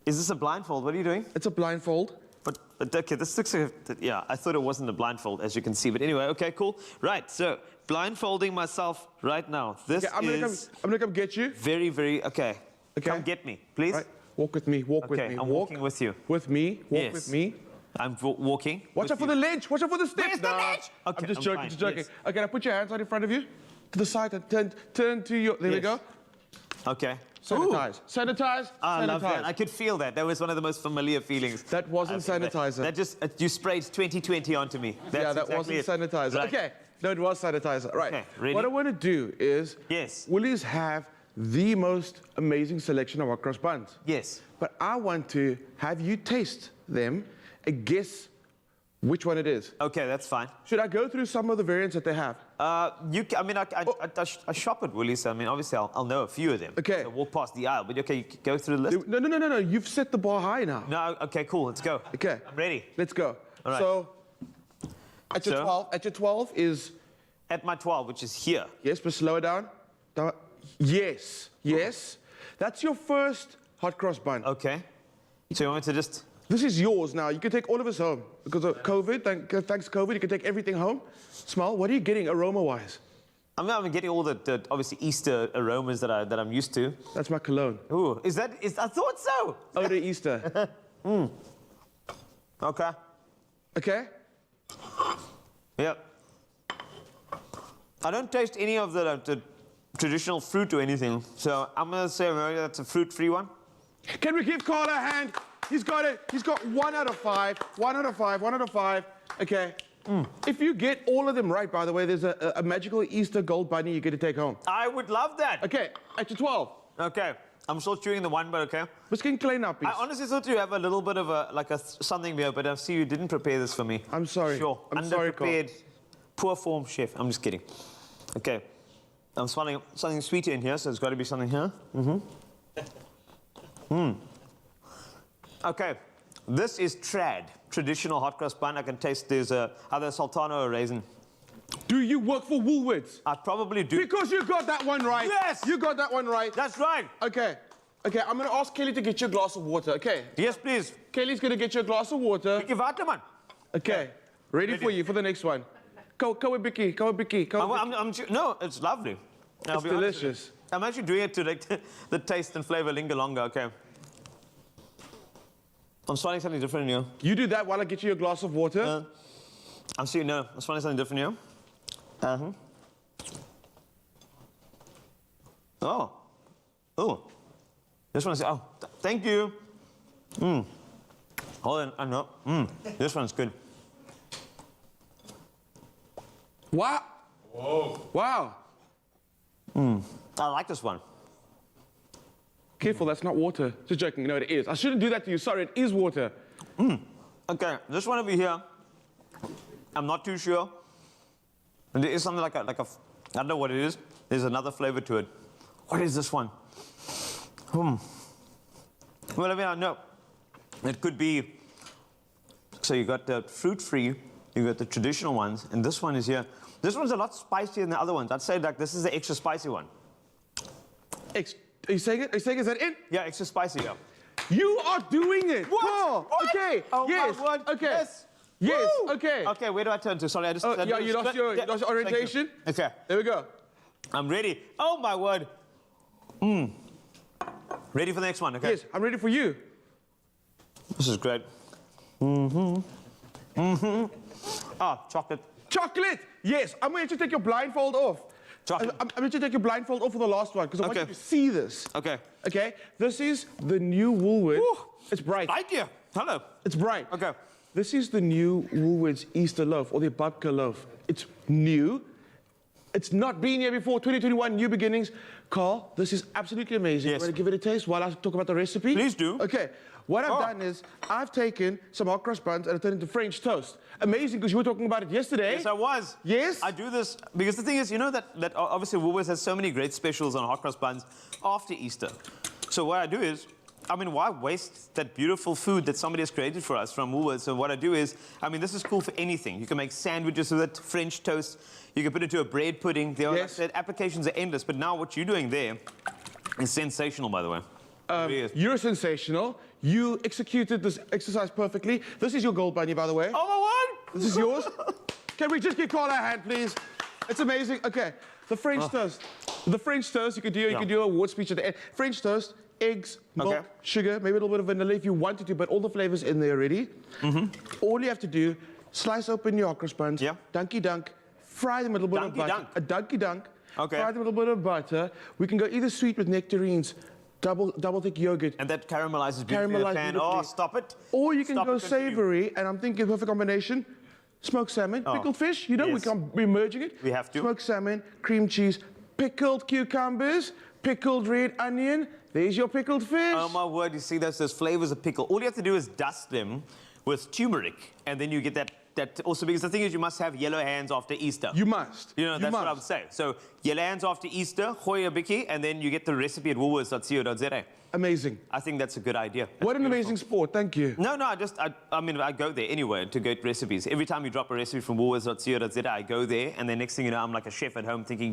Is this a blindfold? What are you doing? It's a blindfold. But okay, this looks like yeah, I thought it wasn't a blindfold, as you can see. But anyway, okay, cool. Right, so blindfolding myself right now. This I'm gonna come get you. Very, very, okay. Come get me, please. Right. Walk with me, walk with me. Okay, I'm walking with you. With me, walk with me. I'm walking. Watch out for the ledge, watch out for the steps. Where's the ledge? Okay, I'm just joking, fine. just joking. Yes. Okay, now put your hands right in front of you, to the side, and turn to your, there we go. Okay. Sanitize, sanitize, I love that. sanitize. I could feel that. That was one of the most familiar feelings. That wasn't sanitizer. That just, you sprayed 2020 onto me. That's Yeah, that exactly wasn't sanitizer. Right. Okay, no, it was sanitizer. Right. Okay, ready? What I want to do is, Yes. Woolies have the most amazing selection of hot cross buns. Yes. But I want to have you taste them and guess which one it is. Okay, that's fine. Should I go through some of the variants that they have? I shop at Woolies, so I mean, obviously, I'll know a few of them. Okay. So walk past the aisle, but okay, you go through the list. No. You've set the bar high now. No, okay, cool. Let's go. Okay. I'm ready. Let's go. All right. So, at your 12 is... At my 12, which is here. Yes, but slow it down. Yes. That's your first hot cross bun. Okay. So you want me to just... This is yours now. You can take all of us home. Because of COVID, thanks COVID, you can take everything home. Smell, what are you getting aroma-wise? I'm getting all the obviously Easter aromas that I'm used to. That's my cologne. Ooh, I thought so. Oh, the Easter. Okay. Okay? Yep. I don't taste any of the traditional fruit or anything, so I'm gonna say maybe that's a fruit-free one. Can we give Carl a hand? He's got it. He's got 1 out of 5. 1 out of 5. 1 out of 5. Okay. If you get all of them right, by the way, there's a magical Easter gold bunny you get to take home. I would love that. Okay, at your 12. Okay. I'm still chewing the one, but okay. Misschien klein nappies. I honestly thought you have a little bit of something here, but I see you didn't prepare this for me. I'm sorry. Sure. I'm sorry, Carl. Underprepared, poor form chef. I'm just kidding. Okay. I'm smelling something sweeter in here, so there's got to be something here. Okay. This is trad, traditional hot cross bun. I can taste there's either sultana or raisin. Do you work for Woolworths? I probably do. Because you got that one right. Yes! You got that one right. That's right. Okay. Okay, I'm going to ask Kelly to get you a glass of water, okay? Yes, please. Kelly's going to get you a glass of water. Give water, man. Okay. Ready for you for the next one. Go with Bicky. No, it's lovely. It's delicious. I'm actually doing it to like the taste and flavor linger longer. Okay. I'm smelling something different in here. You do that while I get you a glass of water. I'm smelling something different here. Oh. This one is, thank you. Hold on, I know. This one's good. Wow. Whoa. Wow. I like this one. Careful, that's not water. Just joking. No, it is. I shouldn't do that to you. Sorry, it is water. Okay, this one over here, I'm not too sure. And there is something like a, I don't know what it is. There's another flavor to it. What is this one? Well, I mean, I know. It could be, so you got the fruit-free, you got the traditional ones, and this one is here. This one's a lot spicier than the other ones. I'd say like this is the extra spicy one. Are you saying it? Are you saying is that it? Yeah, extra spicy, yeah. You are doing it. What? Carl. What? Okay. Oh, yes. my word. Okay. Yes. Yes. Woo! Okay. Okay, where do I turn to? Sorry, I just... yeah, you lost your orientation? Okay. There we go. I'm ready. Oh, my word. Ready for the next one, okay? Yes, I'm ready for you. This is great. Chocolate. Chocolate. Yes, I'm going to take your blindfold off. Chocolate. I'm going to take your blindfold off for the last one because I want you to see this. Okay. Okay. This is the new Woolworths. Ooh. It's bright. Idea. Hello. It's bright. Okay. This is the new Woolworths Easter loaf or the babka loaf. It's new. It's not been here before. 2021, new beginnings. Carl, this is absolutely amazing. Yes. I'm going to give it a taste while I talk about the recipe. Please do. Okay. What I've done is I've taken some hot cross buns and I turned it into French toast. Amazing, because you were talking about it yesterday. Yes, I was. Yes? I do this because the thing is, you know that obviously Woolworths has so many great specials on hot cross buns after Easter. So what I do is, I mean, why waste that beautiful food that somebody has created for us from Woolworths? So what I do is, I mean, this is cool for anything. You can make sandwiches with it, French toast. You can put it into a bread pudding. There are applications are endless. But now what you're doing there is sensational, by the way. You're sensational. You executed this exercise perfectly. This is your gold bunny, by the way. Oh, my word! This is yours. Can we just give Carl a hand, please? It's amazing. Okay, the French toast. The French toast, you could do a award speech at the end. French toast, eggs, milk, sugar, maybe a little bit of vanilla if you wanted to, but all the flavors in there already. All you have to do, slice open your hot cross buns, dunky dunk, fry them with a little bit of butter. A dunky dunk. Okay. Fry them with a little bit of butter. We can go either sweet with nectarines, double thick yogurt. And that caramelizes beautifully in the pan. Oh, stop it. Or you can go savory, and I'm thinking perfect combination. Smoked salmon, pickled fish, you know, we can't be merging it. We have to. Smoked salmon, cream cheese, pickled cucumbers, pickled red onion. There's your pickled fish. Oh my word, you see those flavors of pickle. All you have to do is dust them with turmeric, and then you get that also, because the thing is you must have yellow hands after Easter. You must. You know, that's what I would say. So yellow hands after Easter, gooi 'n bietjie, and then you get the recipe at woolworths.co.za. Amazing. I think that's a good idea. That's What an beautiful. amazing sport. Thank you. No, I mean, I go there anyway to get recipes. Every time you drop a recipe from woolworths.co.za, I go there, and then next thing you know, I'm like a chef at home thinking,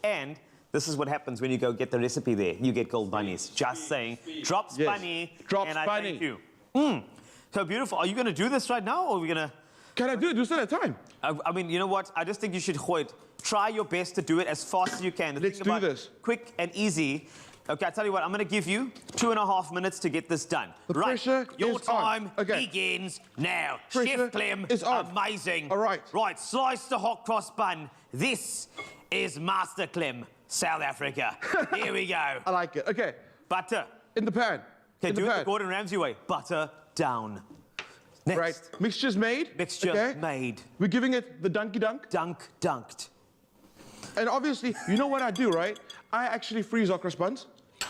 and this is what happens when you go get the recipe there. You get gold bunnies. Just saying. Drops Yes. bunny. Drops and I bunny. thank you. So beautiful. Are you going to do this right now, or are we going to... Can I do it? Do still have time. I mean, you know what? I just think you should gooi it. Try your best to do it as fast as you can. The Let's thing do about this. Quick and easy. Okay, I tell you what, I'm going to give you 2.5 minutes to get this done. The pressure your is on. time Okay. begins now. Pressure Chef Clem, is on. amazing. All right. Right, slice the hot cross bun. This is Master Clem, South Africa. Here we go. I like it. Okay. Butter. In the pan. Okay, In the do it pan. the Gordon Ramsay way. Butter down. Next. Right. Mixture's made. Mixture okay. made. We're giving it the dunky dunk. Dunked. And obviously, you know what I do, right? I actually freeze okra buns.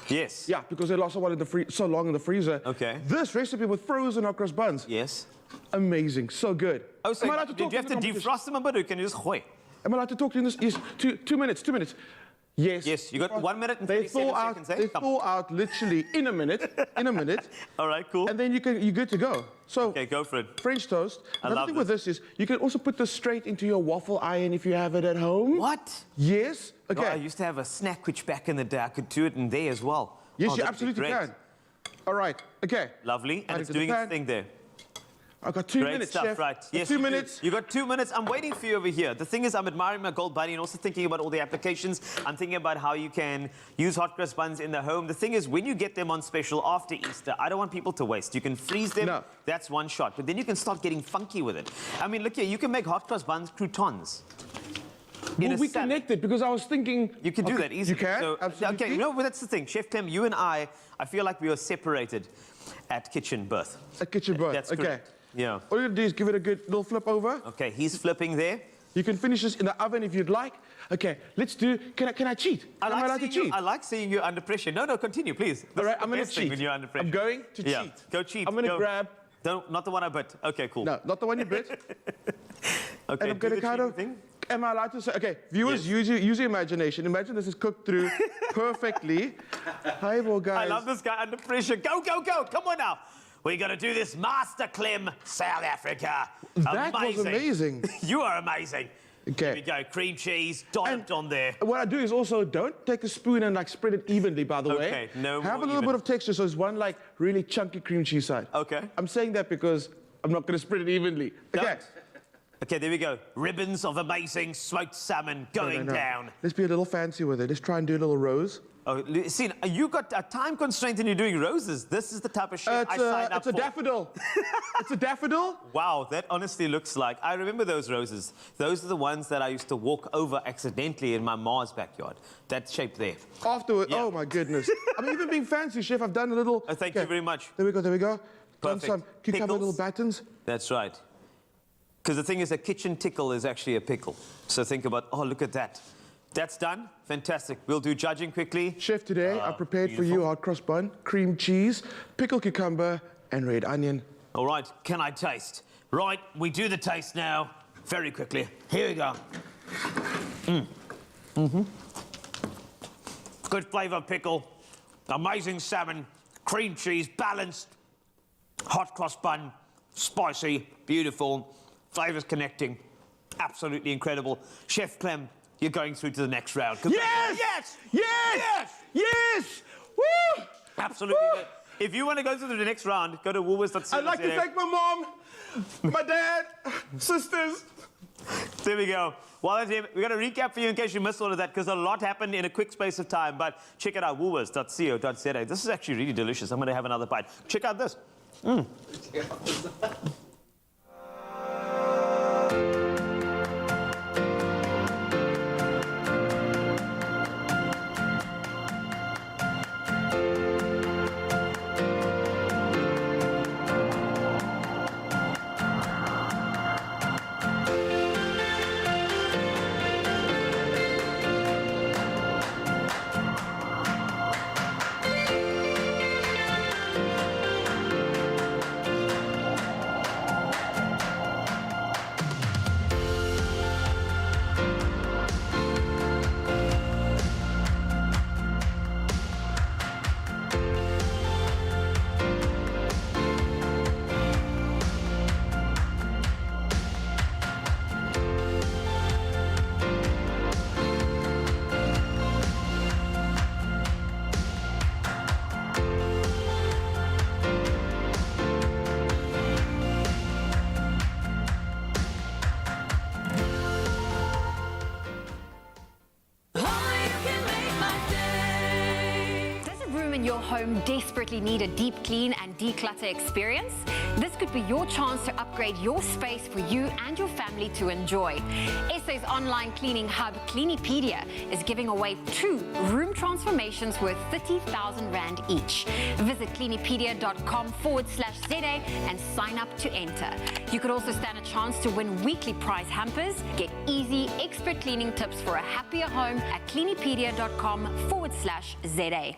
Yes. Yeah, because they last so long in the freezer. Okay. This recipe with frozen okra buns. Yes. Amazing. So good. Oh, so Am I allowed to did talk you have to in the competition? defrost them a bit, or can you just gooi? Am I allowed to talk to you in this? Yes. 2 minutes. 2 minutes. Yes. Yes, you got 1 minute and They 37 thaw out. seconds, eh? They Come. thaw out literally in a minute. In a minute. All right, cool. And then you're good to go. So Okay, go for it. French toast. I Another love thing with this is you can also put this straight into your waffle iron if you have it at home. What? Yes. Okay. Oh, I used to have a snack which back in the day I could do it in there as well. Yes, Oh, you that'd be absolutely great. can. All right. Okay. Lovely, Add and it it's to the doing its pan. thing there. I've got 2 Great minutes, stuff, chef. right? Yes, 2 you do. minutes. You got 2 minutes. I'm waiting for you over here. The thing is, I'm admiring my gold bunny and also thinking about all the applications. I'm thinking about how you can use hot cross buns in the home. The thing is, when you get them on special after Easter, I don't want people to waste. You can freeze them. No. That's one shot. But then you can start getting funky with it. I mean, look here. You can make hot cross buns croutons. In Well, a we salad. connected because I was thinking... You can do Okay, that easily. You can? So, Absolutely. Okay, you know, that's the thing. Chef Clem, you and I feel like we are separated at kitchen birth. A kitchen bird. That's okay. correct. Yeah. All you do is give it a good little flip over. Okay, he's flipping there. You can finish this in the oven if you'd like. Okay, let's do... Can I cheat? Am I allowed to cheat? I like seeing you under pressure. No, continue, please. All right, That's I'm the going to best thing cheat. when you're under pressure. I'm going to Yeah, cheat. go cheat. I'm going to Go. grab... Don't, not the one I bit. Okay, cool. No, not the one you bit. Okay, And I'm going to kind of... Thing. Am I allowed to say... Okay, viewers, Yes. use your imagination. Imagine this is cooked through perfectly. Hi, well, guys. I love this guy under pressure. Go, go, go. Come on now. We got to do this. Master Clem, South Africa. That was amazing. You are amazing. Okay. Here we go. Cream cheese, dolloped on there. What I do is also don't take a spoon and like spread it evenly, by the way. Okay, no Have more a little even. bit of texture so it's one like really chunky cream cheese side. Okay. I'm saying that because I'm not going to spread it evenly. Okay. Don't. Okay, there we go. Ribbons of amazing smoked salmon going No. down. Let's be a little fancy with it. Let's try and do a little rose. Oh, see, you got a time constraint and you're doing roses. This is the type of chef I signed up It's a for. daffodil. It's a daffodil. Wow, that honestly looks like... I remember those roses. Those are the ones that I used to walk over accidentally in my ma's backyard. That shape there. Afterward, Yeah. oh my goodness. I'm even being fancy, chef. I've done a little... Oh, thank you very much. There we go, there we go. Done Perfect. some cucumber Pickles? little battens. That's right. Because the thing is, a kitchen tickle is actually a pickle. So think about, oh, look at that. That's done. Fantastic. We'll do judging quickly. Chef, today I prepared for you beautiful. hot cross bun, cream cheese, pickled cucumber, and red onion. All right, can I taste? Right, we do the taste now. Very quickly. Here we go. Good flavour pickle. Amazing salmon. Cream cheese, balanced. Hot cross bun. Spicy, beautiful. Flavours connecting. Absolutely incredible. Chef Clem, you're going through to the next round. Yes! Yes! Yes! Yes! Woo! Absolutely. Woo! If you want to go through the next round, go to woolworths.co.za. I'd like to thank my mom, my dad, sisters. There we go. While that's here, we're going to recap for you in case you missed all of that, because a lot happened in a quick space of time. But check it out, woolworths.co.za. This is actually really delicious. I'm going to have another bite. Check out this. in your home desperately need a deep clean and declutter experience? This could be your chance to upgrade your space for you and your family to enjoy. SA's online cleaning hub, Cleanipedia, is giving away 2 room transformations worth 30,000 Rand each. Visit cleanipedia.com/ZA and sign up to enter. You could also stand a chance to win weekly prize hampers. Get easy, expert cleaning tips for a happier home at cleanipedia.com/ZA.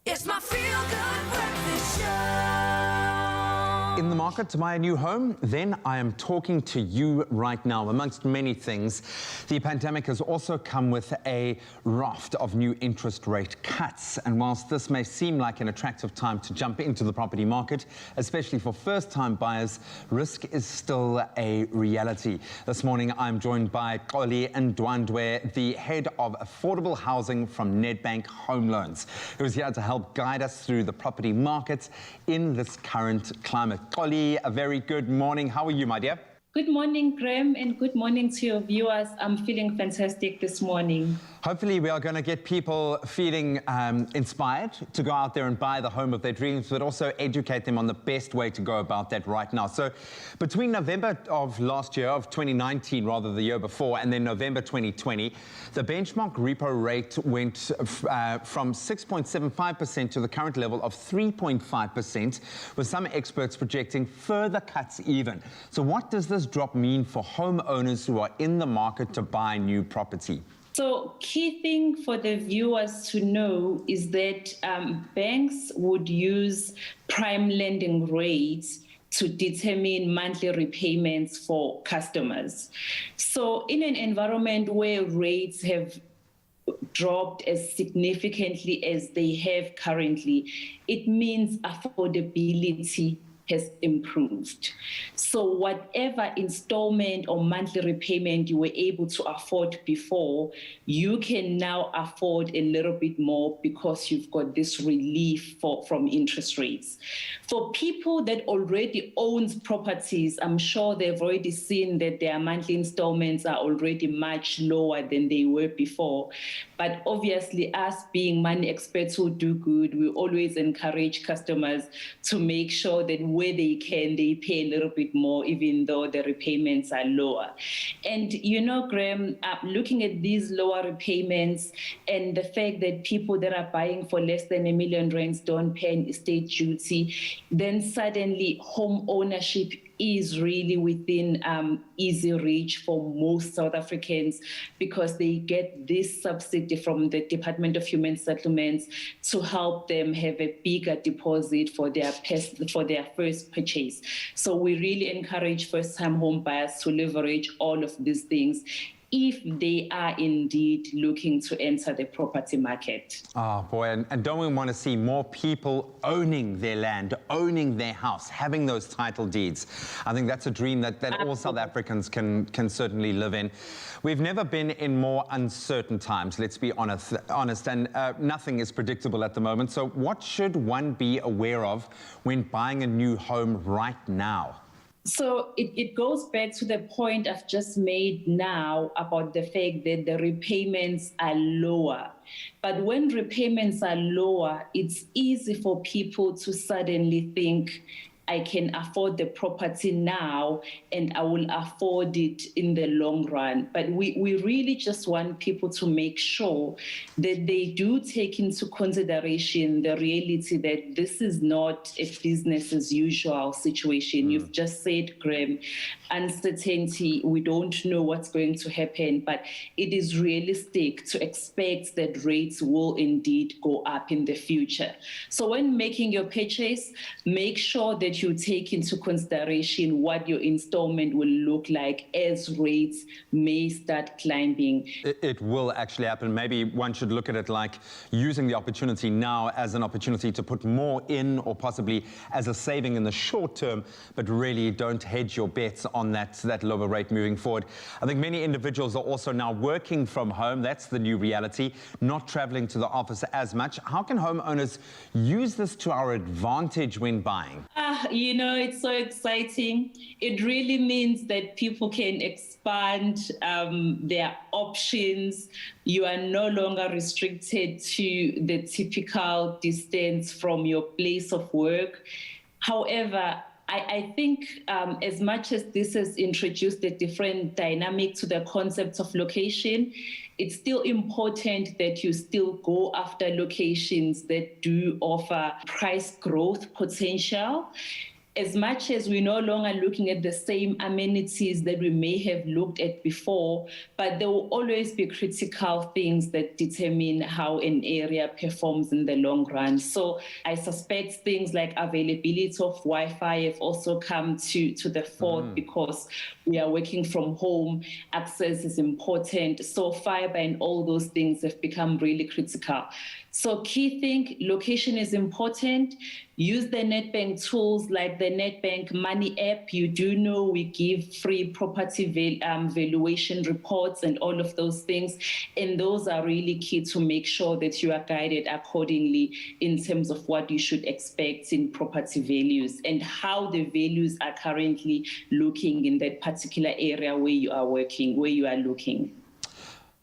It's my feel-good breakfast show. In the market to buy a new home? Then I am talking to you right now. Amongst many things, the pandemic has also come with a raft of new interest rate cuts. And whilst this may seem like an attractive time to jump into the property market, especially for first-time buyers, risk is still a reality. This morning, I'm joined by Xoli Ndwandwe, the head of affordable housing from Nedbank Home Loans, who's here to help guide us through the property market in this current climate. Xoli, a very good morning. How are you, my dear? Good morning, Graham, and good morning to your viewers. I'm feeling fantastic this morning. Hopefully we are going to get people feeling inspired to go out there and buy the home of their dreams, but also educate them on the best way to go about that right now. So between November of last year, of 2019, rather the year before, and then November 2020, the benchmark repo rate went from 6.75% to the current level of 3.5%, with some experts projecting further cuts even. So what does this drop mean for homeowners who are in the market to buy new property? So key thing for the viewers to know is that banks would use prime lending rates to determine monthly repayments for customers. So in an environment where rates have dropped as significantly as they have currently, it means affordability has improved. So whatever installment or monthly repayment you were able to afford before, you can now afford a little bit more because you've got this relief from interest rates. For people that already owns properties, I'm sure they've already seen that their monthly installments are already much lower than they were before. But obviously, us being money experts who do good, we always encourage customers to make sure that where they can, they pay a little bit more, even though the repayments are lower. And you know, Graham, looking at these lower repayments and the fact that people that are buying for less than R1 million don't pay an estate duty, then suddenly home ownership is really within easy reach for most South Africans because they get this subsidy from the Department of Human Settlements to help them have a bigger deposit for their first purchase. So we really encourage first-time home buyers to leverage all of these things if they are indeed looking to enter the property market. Oh boy, and don't we want to see more people owning their land, owning their house, having those title deeds? I think that's a dream that all South Africans can certainly live in. We've never been in more uncertain times, let's be honest, and nothing is predictable at the moment. So what should one be aware of when buying a new home right now? So it goes back to the point I've just made now about the fact that the repayments are lower. But when repayments are lower, it's easy for people to suddenly think, I can afford the property now and I will afford it in the long run. But we really just want people to make sure that they do take into consideration the reality that this is not a business as usual situation. You've just said, Graham, uncertainty, we don't know what's going to happen, but it is realistic to expect that rates will indeed go up in the future. So when making your purchase, make sure that you take into consideration what your installment will look like as rates may start climbing. It will actually happen. Maybe one should look at it like using the opportunity now as an opportunity to put more in, or possibly as a saving in the short term, but really don't hedge your bets on that lower rate moving forward. I think many individuals are also now working from home. That's the new reality, not traveling to the office as much. How can homeowners use this to our advantage when buying? You know, it's so exciting. It really means that people can expand their options. You are no longer restricted to the typical distance from your place of work. However, I think as much as this has introduced a different dynamic to the concept of location, it's still important that you still go after locations that do offer price growth potential. As much as we're no longer looking at the same amenities that we may have looked at before, but there will always be critical things that determine how an area performs in the long run. So I suspect things like availability of Wi-Fi have also come to the fore because we are working from home. Access is important. So fiber and all those things have become really critical. So key thing, location is important. Use the Nedbank tools like the Nedbank Money app. You do know we give free property valuation reports and all of those things. And those are really key to make sure that you are guided accordingly in terms of what you should expect in property values and how the values are currently looking in that particular area where you are working, where you are looking.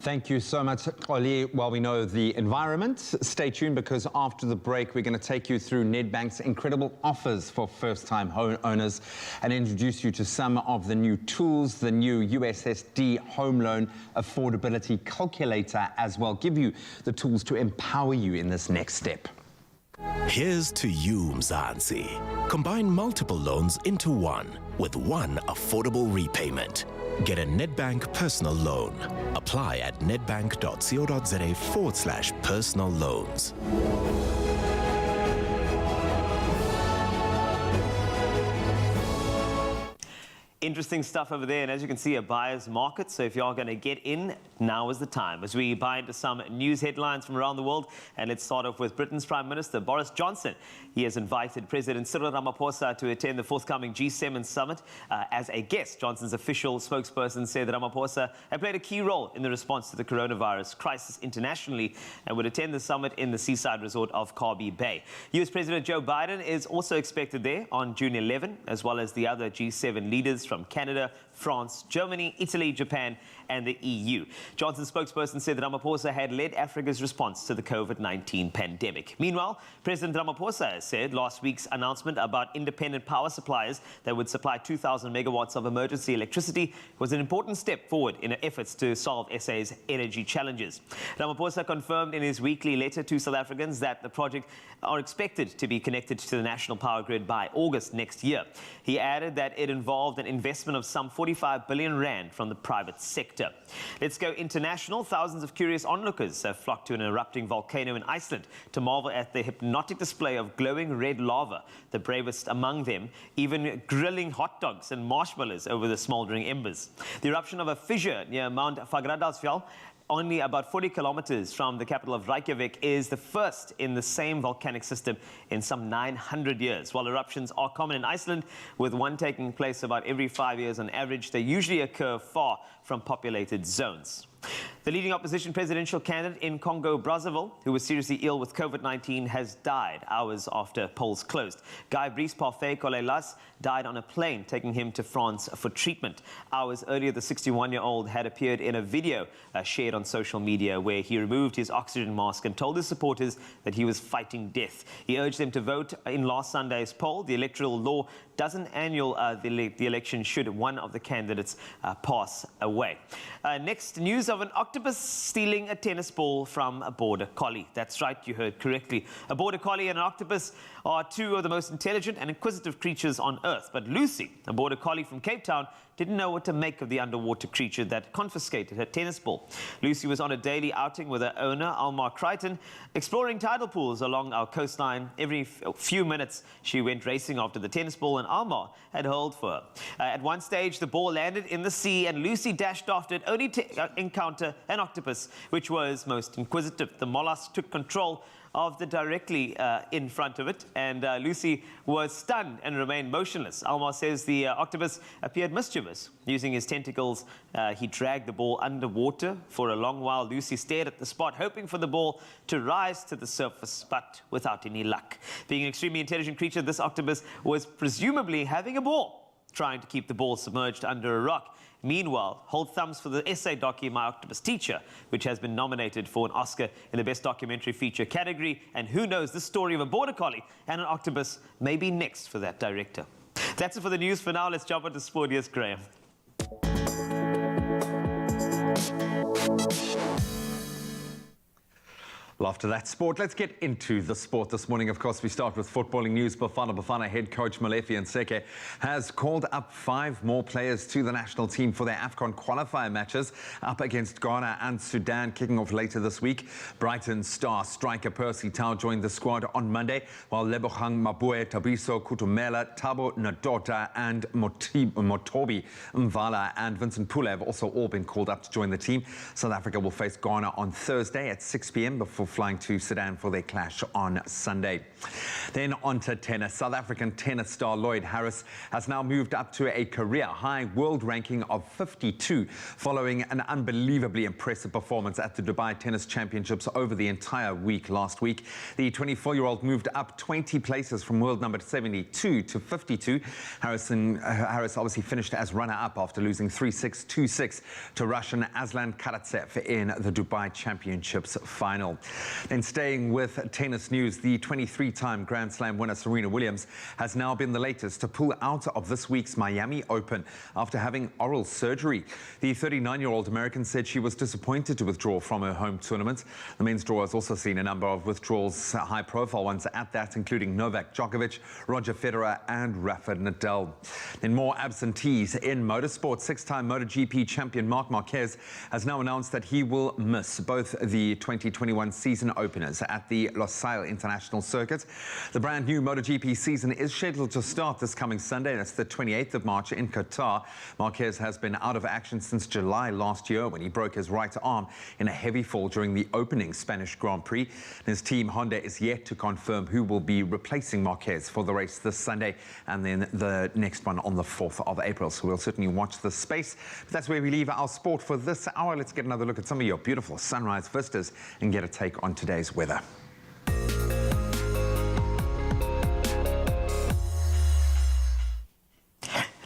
Thank you so much, Oli. While we know the environment, stay tuned, because after the break, we're going to take you through Nedbank's incredible offers for first-time home owners and introduce you to some of the new tools, the new USSD home loan affordability calculator as well. Give you the tools to empower you in this next step. Here's to you, Mzansi. Combine multiple loans into one with one affordable repayment. Get a Nedbank personal loan. Apply at nedbank.co.za/personal loans. Interesting stuff over there, and as you can see, a buyer's market. So if you are going to get in, now is the time. As we buy into some news headlines from around the world, and let's start off with Britain's Prime Minister Boris Johnson. He has invited President Cyril Ramaphosa to attend the forthcoming G7 summit as a guest. Johnson's official spokesperson said that Ramaphosa had played a key role in the response to the coronavirus crisis internationally and would attend the summit in the seaside resort of Karbi Bay. US President Joe Biden is also expected there on June 11, as well as the other G7 leaders from Canada, France, Germany, Italy, Japan, and the EU. Johnson's spokesperson said that Ramaphosa had led Africa's response to the COVID-19 pandemic. Meanwhile, President Ramaphosa said last week's announcement about independent power suppliers that would supply 2,000 megawatts of emergency electricity was an important step forward in efforts to solve SA's energy challenges. Ramaphosa confirmed in his weekly letter to South Africans that the project are expected to be connected to the national power grid by August next year. He added that it involved an investment of some 45 billion rand from the private sector. Let's go international. Thousands of curious onlookers have flocked to an erupting volcano in Iceland to marvel at the hypnotic display of glowing red lava, the bravest among them even grilling hot dogs and marshmallows over the smoldering embers. The eruption of a fissure near Mount Fagradalsfjall, only about 40 kilometers from the capital of Reykjavik, is the first in the same volcanic system in some 900 years. While eruptions are common in Iceland, with one taking place about every 5 years on average, they usually occur far from populated zones. The leading opposition presidential candidate in Congo, Brazzaville, who was seriously ill with COVID-19, has died hours after polls closed. Guy Brice Parfait Colelas died on a plane, taking him to France for treatment. Hours earlier, the 61-year-old had appeared in a video shared on social media where he removed his oxygen mask and told his supporters that he was fighting death. He urged them to vote in last Sunday's poll. The electoral law doesn't annul the election should one of the candidates pass away. Next, news of an octopus stealing a tennis ball from a border collie. That's right, you heard correctly. A border collie and an octopus are two of the most intelligent and inquisitive creatures on Earth. But Lucy, a border collie from Cape Town, didn't know what to make of the underwater creature that confiscated her tennis ball. Lucy was on a daily outing with her owner, Almar Crichton, exploring tidal pools along our coastline. Every few minutes, she went racing after the tennis ball, and Almar had hurled for her. At one stage, the ball landed in the sea, and Lucy dashed after it, only to encounter an octopus, which was most inquisitive. The mollusk took control of the directly in front of it, and Lucy was stunned and remained motionless. Almar says the octopus appeared mischievous. Using his tentacles, he dragged the ball underwater. For a long while, Lucy stared at the spot, hoping for the ball to rise to the surface, but without any luck. Being an extremely intelligent creature, this octopus was presumably having a ball, trying to keep the ball submerged under a rock. Meanwhile, hold thumbs for the essay docu My Octopus Teacher, which has been nominated for an Oscar in the Best Documentary Feature category. And who knows, the story of a border collie and an octopus may be next for that director. That's it for the news for now. Let's jump on to sport. Yes, Graham. Well, after that sport, let's get into the sport this morning. Of course, we start with footballing news. Bafana head coach Molefi Nseke has called up 5 more players to the national team for their AFCON qualifier matches up against Ghana and Sudan, kicking off later this week. Brighton star striker Percy Tau joined the squad on Monday, while Lebogang Mabue, Tabiso Kutumela, Tabo Nadota and Motobi Mvala and Vincent Pule have also all been called up to join the team. South Africa will face Ghana on Thursday at 6 p.m. before flying to Sudan for their clash on Sunday. Then on to tennis. South African tennis star Lloyd Harris has now moved up to a career-high world ranking of 52 following an unbelievably impressive performance at the Dubai Tennis Championships over the entire week last week. The 24-year-old moved up 20 places from world number 72 to 52. Harris obviously finished as runner-up after losing 3-6, 2-6 to Russian Aslan Karatsev in the Dubai Championships final. Then staying with tennis news, the 23-time Grand Slam winner Serena Williams has now been the latest to pull out of this week's Miami Open after having oral surgery. The 39-year-old American said she was disappointed to withdraw from her home tournament. The men's draw has also seen a number of withdrawals, high-profile ones at that, including Novak Djokovic, Roger Federer and Rafa Nadal. Then more absentees in motorsport. 6-time MotoGP champion Marc Marquez has now announced that he will miss both the 2021 season openers at the Losail International Circuit. The brand new MotoGP season is scheduled to start this coming Sunday. That's the 28th of March in Qatar. Marquez has been out of action since July last year when he broke his right arm in a heavy fall during the opening Spanish Grand Prix. His team Honda is yet to confirm who will be replacing Marquez for the race this Sunday and then the next one on the 4th of April. So we'll certainly watch this space. But that's where we leave our sport for this hour. Let's get another look at some of your beautiful sunrise vistas and get a take on today's weather.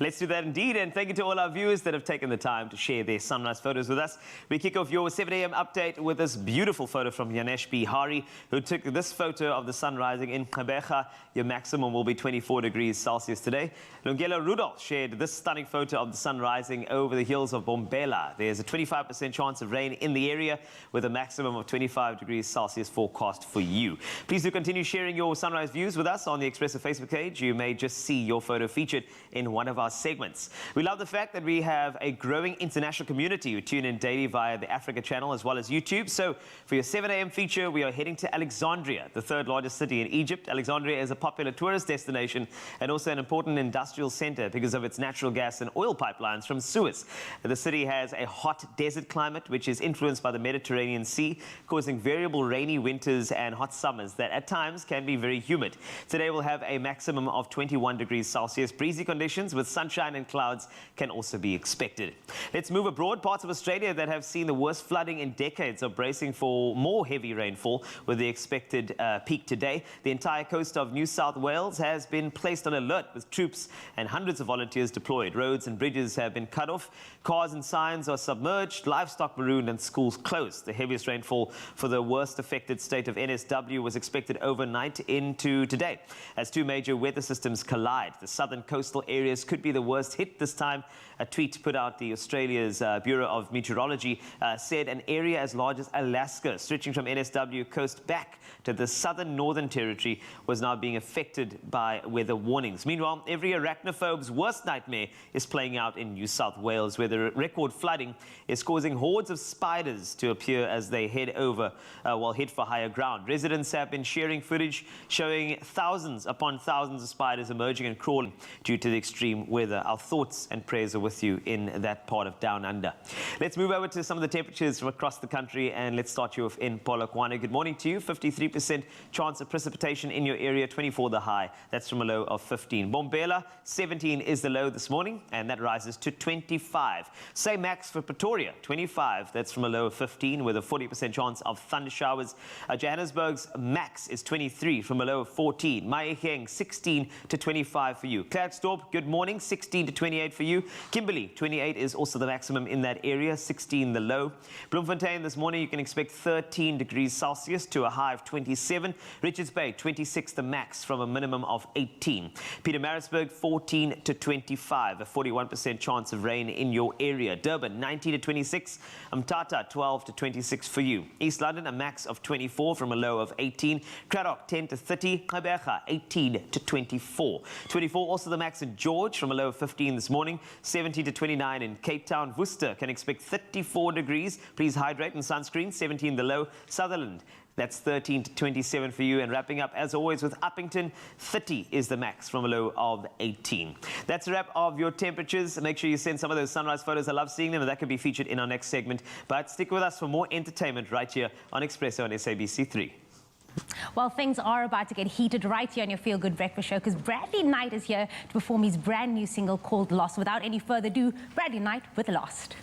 Let's do that indeed, and thank you to all our viewers that have taken the time to share their sunrise photos with us. We kick off your 7 a.m. update with this beautiful photo from Yanesh Bihari, who took this photo of the sun rising in Gqeberha. Your maximum will be 24 degrees Celsius today. Lungelo Rudolph shared this stunning photo of the sun rising over the hills of Bombela. There's a 25% chance of rain in the area with a maximum of 25 degrees Celsius forecast for you. Please do continue sharing your sunrise views with us on the Expresso Facebook page. You may just see your photo featured in one of our segments. We love the fact that we have a growing international community who tune in daily via the Africa channel as well as YouTube. So for your 7 a.m. feature, we are heading to Alexandria, the 3rd largest city in Egypt. Alexandria is a popular tourist destination and also an important industrial center because of its natural gas and oil pipelines from Suez. The city has a hot desert climate which is influenced by the Mediterranean Sea, causing variable rainy winters and hot summers that at times can be very humid. Today we'll have a maximum of 21 degrees Celsius, breezy conditions with sunshine and clouds can also be expected. Let's move abroad. Parts of Australia that have seen the worst flooding in decades are bracing for more heavy rainfall with the expected peak today. The entire coast of New South Wales has been placed on alert with troops and hundreds of volunteers deployed. Roads and bridges have been cut off, cars and signs are submerged, livestock marooned and schools closed. The heaviest rainfall for the worst affected state of NSW was expected overnight into today as two major weather systems collide. The southern coastal areas could be the worst hit this time. A tweet put out the Australia's Bureau of Meteorology said an area as large as Alaska, stretching from NSW coast back to the southern Northern Territory, was now being affected by weather warnings. Meanwhile, every arachnophobe's worst nightmare is playing out in New South Wales, where the record flooding is causing hordes of spiders to appear as they head for higher ground. Residents have been sharing footage showing thousands upon thousands of spiders emerging and crawling due to the extreme weather. Our thoughts and prayers are with you in that part of Down Under. Let's move over to some of the temperatures from across the country, and let's start you off in Polokwane. Good morning to you. 53% chance of precipitation in your area, 24 the high. That's from a low of 15. Bombela, 17 is the low this morning, and that rises to 25. Same max for Pretoria, 25. That's from a low of 15 with a 40% chance of thunder showers. Johannesburg's max is 23 from a low of 14. Maheng, 16 to 25 for you. Klerksdorp, good morning, 16 to 28 for you. Kimberley, 28 is also the maximum in that area, 16 the low. Bloemfontein this morning, you can expect 13 degrees Celsius to a high of 27. Richards Bay, 26 the max from a minimum of 18. Pietermaritzburg, 14 to 25, a 41% chance of rain in your area. Durban, 19 to 26. Mthatha, 12 to 26 for you. East London, a max of 24 from a low of 18. Cradock, 10 to 30. Gqeberha, 18 to 24. 24 also the max in George from a low of 15 this morning. 70 to 29 in Cape Town. Worcester can expect 34 degrees. Please hydrate and sunscreen. 17 the low. Sutherland, that's 13 to 27 for you. And wrapping up, as always, with Uppington, 30 is the max from a low of 18. That's a wrap of your temperatures. Make sure you send some of those sunrise photos. I love seeing them, and that could be featured in our next segment. But stick with us for more entertainment right here on Expresso on SABC3. Well, things are about to get heated right here on your Feel Good Breakfast Show, because Bradley Knight is here to perform his brand new single called Lost. Without any further ado, Bradley Knight with Lost.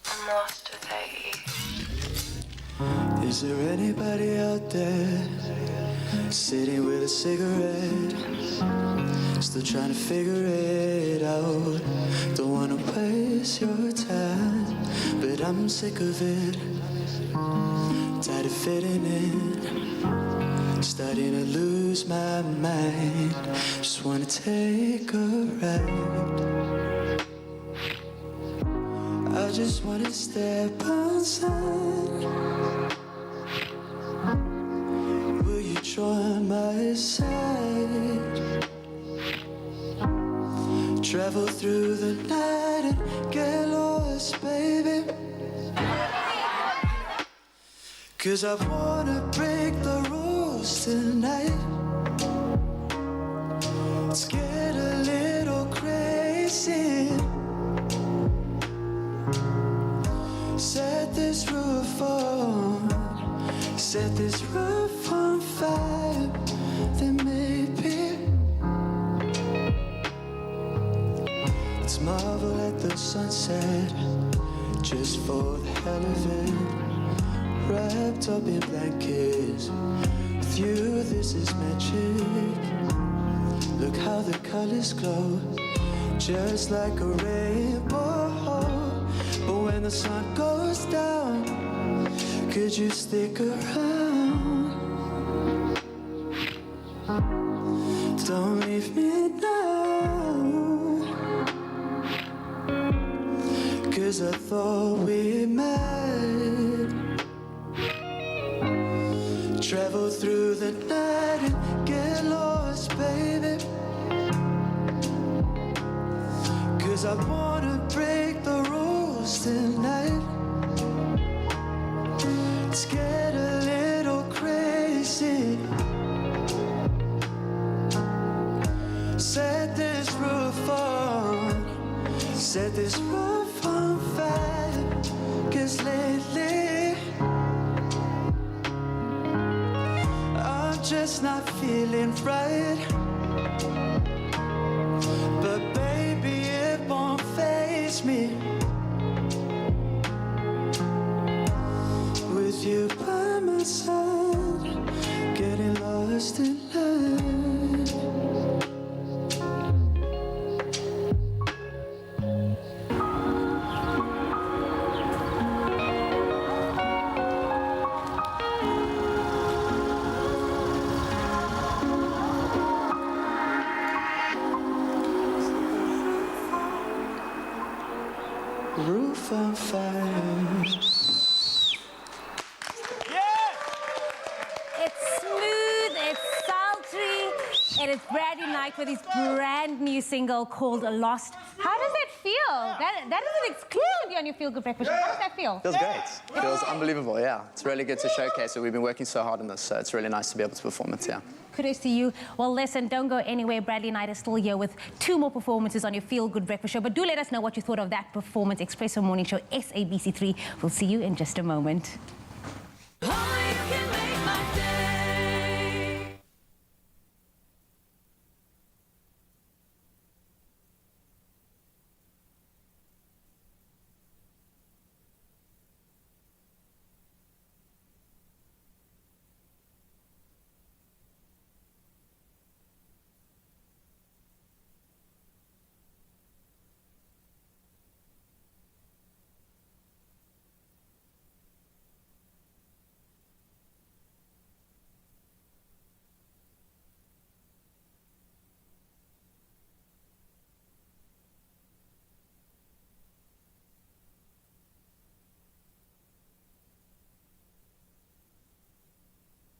I'm lost without you. Is there anybody out there sitting with a cigarette, still trying to figure it out? Don't want to waste your time, but I'm sick of it. Tired of fitting in, starting to lose my mind. Just wanna take a ride. I just wanna step outside. Will you join my side? Travel through the night and get lost, baby. 'Cause I wanna break the rules tonight. Let's get a little crazy. Set this roof on fire. Then maybe let's marvel at the sunset, just for the hell of it. Wrapped up in blankets, with you this is magic. Look how the colors glow, just like a rainbow. But when the sun goes down, could you stick around? Don't leave me now, 'cause I thought we might travel through the night and get lost, baby. 'Cause I wanna break the rules tonight. Let's get a little crazy. Set this roof on fire. 'Cause lately I'm just not feeling right. roof on fire. It's smooth, it's sultry, and it's Bradley Knight with his brand new single called Lost. How does that feel? That is an exclusivity on your Feel Good Breakfast Show. How does that feel? Feels great. Feels unbelievable, yeah. It's really good to showcase it. We've been working so hard on this, so it's really nice to be able to perform it, yeah. Kudos to you. Well, listen, don't go anywhere. Bradley Knight is still here with 2 more performances on your Feel Good Breakfast Show. But do let us know what you thought of that performance. Expresso Morning Show, SABC3. We'll see you in just a moment.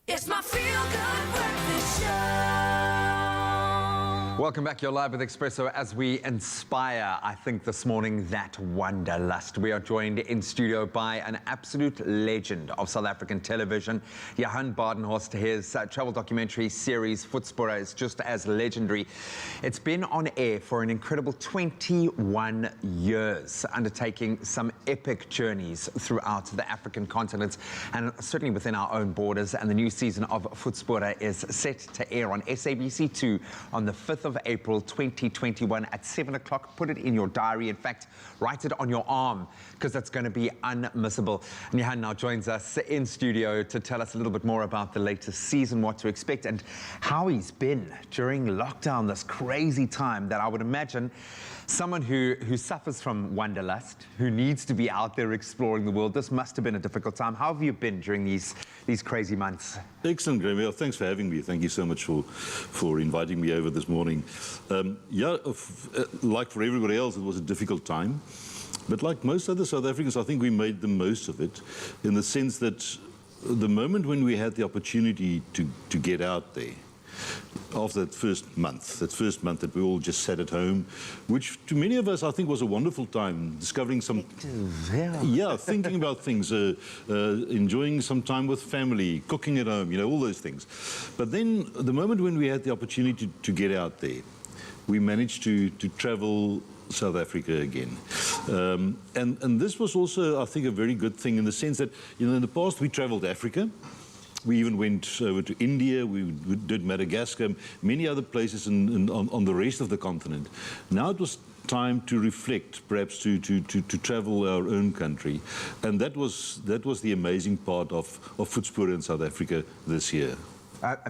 It's my Feel Good Breakfast Show. Welcome back. You're live with Expresso as we inspire, I think, this morning, that wanderlust. We are joined in studio by an absolute legend of South African television, Johan Badenhorst. His travel documentary series, Voetspore, is just as legendary. It's been on air for an incredible 21 years, undertaking some epic journeys throughout the African continent and certainly within our own borders. And the new season of Voetspore is set to air on SABC2 on the 5th of April 2021 at 7 o'clock. Put it in your diary. In fact, write it on your arm, because that's going to be unmissable. And Johan now joins us in studio to tell us a little bit more about the latest season, what to expect, and how he's been during lockdown, this crazy time that I would imagine someone who suffers from wanderlust, who needs to be out there exploring the world, this must have been a difficult time. How have you been during these crazy months? Excellent, Graham. Well, thanks for having me. Thank you so much for inviting me over this morning. Like for everybody else, it was a difficult time. But like most other South Africans, I think we made the most of it, in the sense that the moment when we had the opportunity to get out there, after that first month that we all just sat at home, which to many of us I think was a wonderful time, discovering some, thinking about things, enjoying some time with family, cooking at home, all those things. But then the moment when we had the opportunity to get out there, we managed to travel South Africa again. And this was also, I think, a very good thing, in the sense that, in the past we traveled Africa. We even went over to India, we did Madagascar, many other places on the rest of the continent. Now it was time to reflect, perhaps to travel our own country. And that was the amazing part of Voetspore in South Africa this year.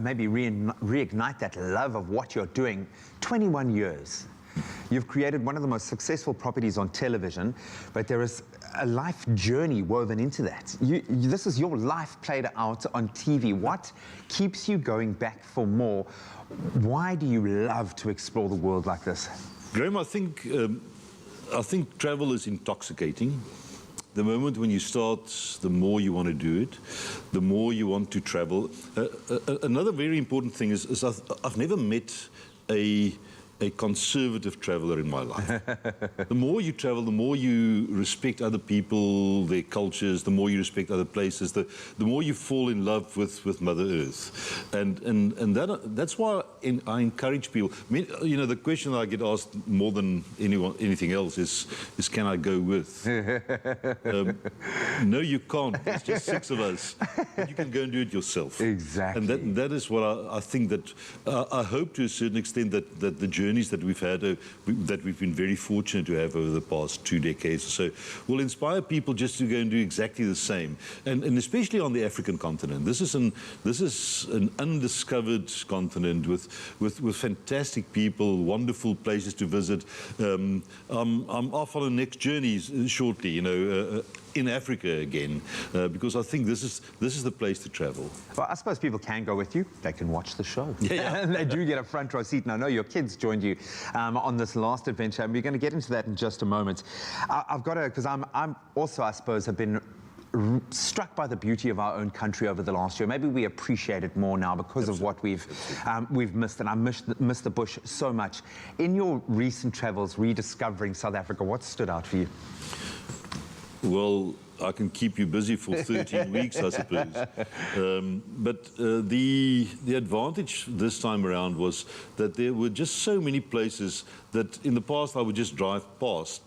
Maybe reignite that love of what you're doing. 21 years. You've created one of the most successful properties on television, but there is a life journey woven into that. This is your life played out on TV. What keeps you going back for more? Why do you love to explore the world like this? Graham, I think travel is intoxicating. The moment when you start, the more you want to do it, the more you want to travel. Another very important thing is I've never met a conservative traveler in my life. The more you travel, the more you respect other people, their cultures, the more you respect other places, the more you fall in love with Mother Earth. And that's why I encourage people. The question that I get asked more than anything else is can I go with? No, you can't. There's just 6 of us. But you can go and do it yourself. Exactly. And that is what I think that I hope to a certain extent that the journeys that we've had, that we've been very fortunate to have over the past 2 decades or so, will inspire people just to go and do exactly the same. And especially on the African continent. This is an undiscovered continent with fantastic people, wonderful places to visit. I'm off on the next journey shortly, in Africa again, because I think this is the place to travel. Well, I suppose people can go with you. They can watch the show. Yeah. And they do get a front row seat. And I know your kids joined you on this last adventure, and we're going to get into that in just a moment. I've got to, because I'm also, I suppose, have been struck by the beauty of our own country over the last year. Maybe we appreciate it more now because of what we've missed, and I miss the bush so much. In your recent travels, rediscovering South Africa, what stood out for you? Well, I can keep you busy for 13 weeks, I suppose. But the advantage this time around was that there were just so many places that in the past I would just drive past.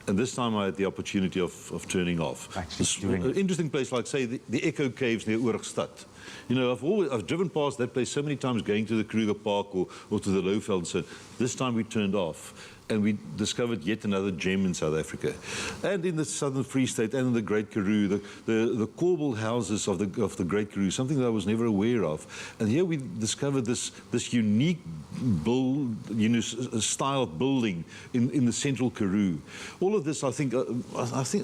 And this time I had the opportunity of turning off. An interesting place, like, say, the Echo Caves near Oorigstad. You know, I've driven past that place so many times going to the Kruger Park or to the Lowveld. So this time we turned off, and we discovered yet another gem in South Africa. And in the Southern Free State and in the Great Karoo, the corbel houses of the Great Karoo, something that I was never aware of. And here we discovered this unique style of building in the Central Karoo. All of this, I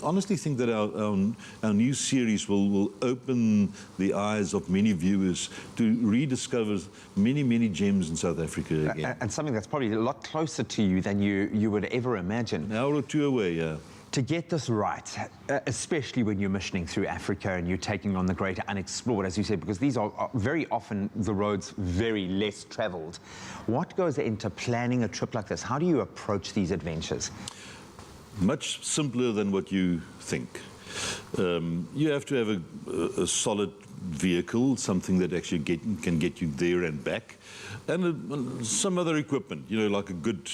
honestly think that our new series will open the eyes of many viewers to rediscover many gems in South Africa again. And something that's probably a lot closer to you than you would ever imagine. An hour or two away, yeah. To get this right, especially when you're missioning through Africa and you're taking on the great unexplored, as you said, because these are very often the roads very less traveled. What goes into planning a trip like this? How do you approach these adventures? Much simpler than what you think. You have to have a solid vehicle, something that actually can get you there and back, and some other equipment, you know, like a good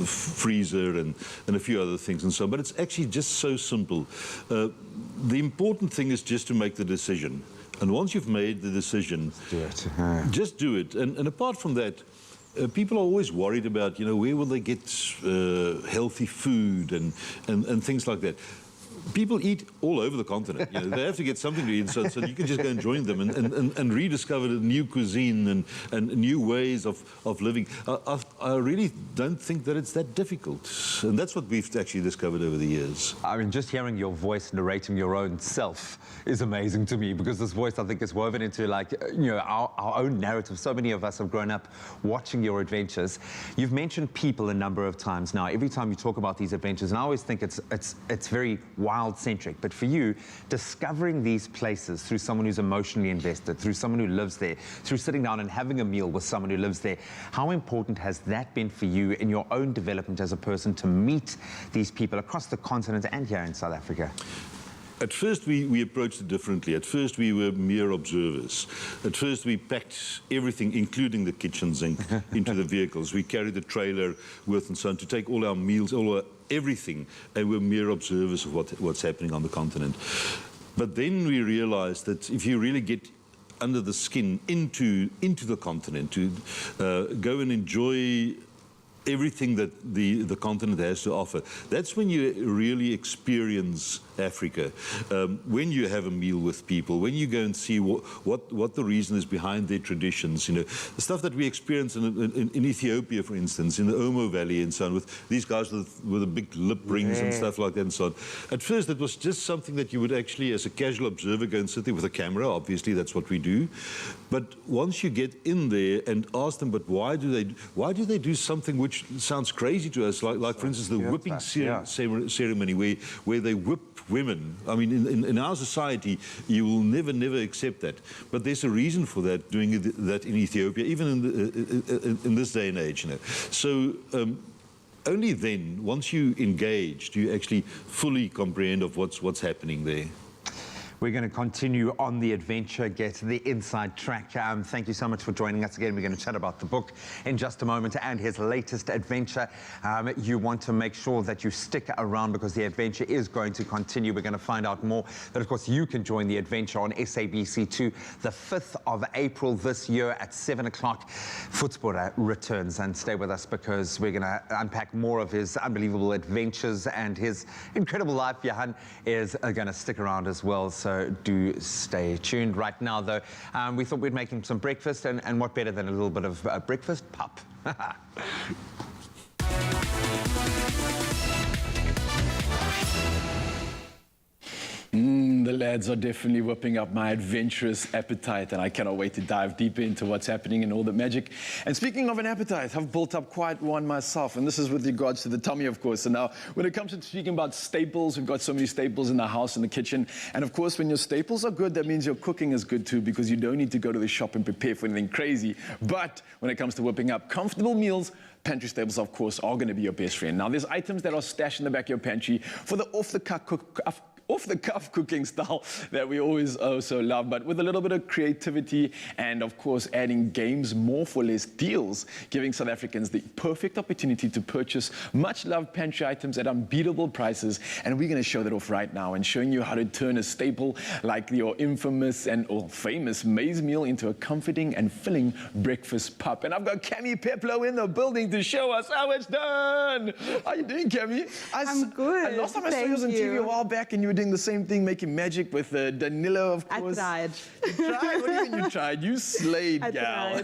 freezer and a few other things and so on. But it's actually just so simple. The important thing is just to make the decision. And once you've made the decision, just do it. And apart from that, people are always worried about, you know, where will they get healthy food and things like that. People eat all over the continent. You know, they have to get something to eat, so you can just go and join them and rediscover new cuisine and new ways of living. I really don't think that it's that difficult. And that's what we've actually discovered over the years. I mean, just hearing your voice narrating your own self is amazing to me, because this voice, I think, is woven into, like, you know, our own narrative. So many of us have grown up watching your adventures. You've mentioned people a number of times now. Every time you talk about these adventures, and I always think it's very wild-centric, but for you, discovering these places through someone who's emotionally invested, through someone who lives there, through sitting down and having a meal with someone who lives there, how important has that been for you in your own development as a person to meet these people across the continent and here in South Africa? At first, we approached it differently. At first, we were mere observers. At first, we packed everything, including the kitchen sink, into the vehicles. We carried the trailer with and so on to take all our meals, everything, and we're mere observers of what's happening on the continent. But then we realized that if you really get under the skin into the continent, to go and enjoy everything that the continent has to offer, that's when you really experience Africa. When you have a meal with people, when you go and see what the reason is behind their traditions, you know, the stuff that we experience in Ethiopia, for instance, in the Omo Valley and so on, with these guys with the big lip rings and stuff like that and so on. At first, it was just something that you would actually, as a casual observer, go and sit there with a camera. Obviously, that's what we do. But once you get in there and ask them, but why do they do something which sounds crazy to us, like for instance, the whipping ceremony, where they whip women. I mean, in our society, you will never accept that. But there's a reason for that, doing that in Ethiopia, even in this day and age. You know. So only then, once you engage, do you actually fully comprehend of what's happening there. We're going to continue on the adventure, get the inside track. Thank you so much for joining us again. We're going to chat about the book in just a moment and his latest adventure. You want to make sure that you stick around, because the adventure is going to continue. We're going to find out more. That, of course, you can join the adventure on SABC2 the 5th of April this year at 7 o'clock. Footsport returns, and stay with us, because we're going to unpack more of his unbelievable adventures, and his incredible life. Johan is going to stick around as well. So do stay tuned. Right now, though, we thought we'd make him some breakfast, and what better than a little bit of breakfast pop. lads are definitely whipping up my adventurous appetite, and I cannot wait to dive deeper into what's happening and all the magic. And speaking of an appetite, I've built up quite one myself, and this is with regards to the tummy, of course. And now, when it comes to speaking about staples, we've got so many staples in the house, in the kitchen. And of course, when your staples are good, that means your cooking is good too, because you don't need to go to the shop and prepare for anything crazy. But when it comes to whipping up comfortable meals, pantry staples, of course, are going to be your best friend. Now, there's items that are stashed in the back of your pantry for the off-the-cuff cooking style that we always so love, but with a little bit of creativity and, of course, adding games more for less deals, giving South Africans the perfect opportunity to purchase much-loved pantry items at unbeatable prices. And we're going to show that off right now and showing you how to turn a staple like your infamous or famous maize meal into a comforting and filling breakfast pup. And I've got Cami Peplo in the building to show us how it's done. How are you doing, Cami? I'm good. Last time I saw you was on TV a while back, and you were doing the same thing, making magic with Danilo, of course. I tried. You tried? What do you mean you tried? You slayed, gal.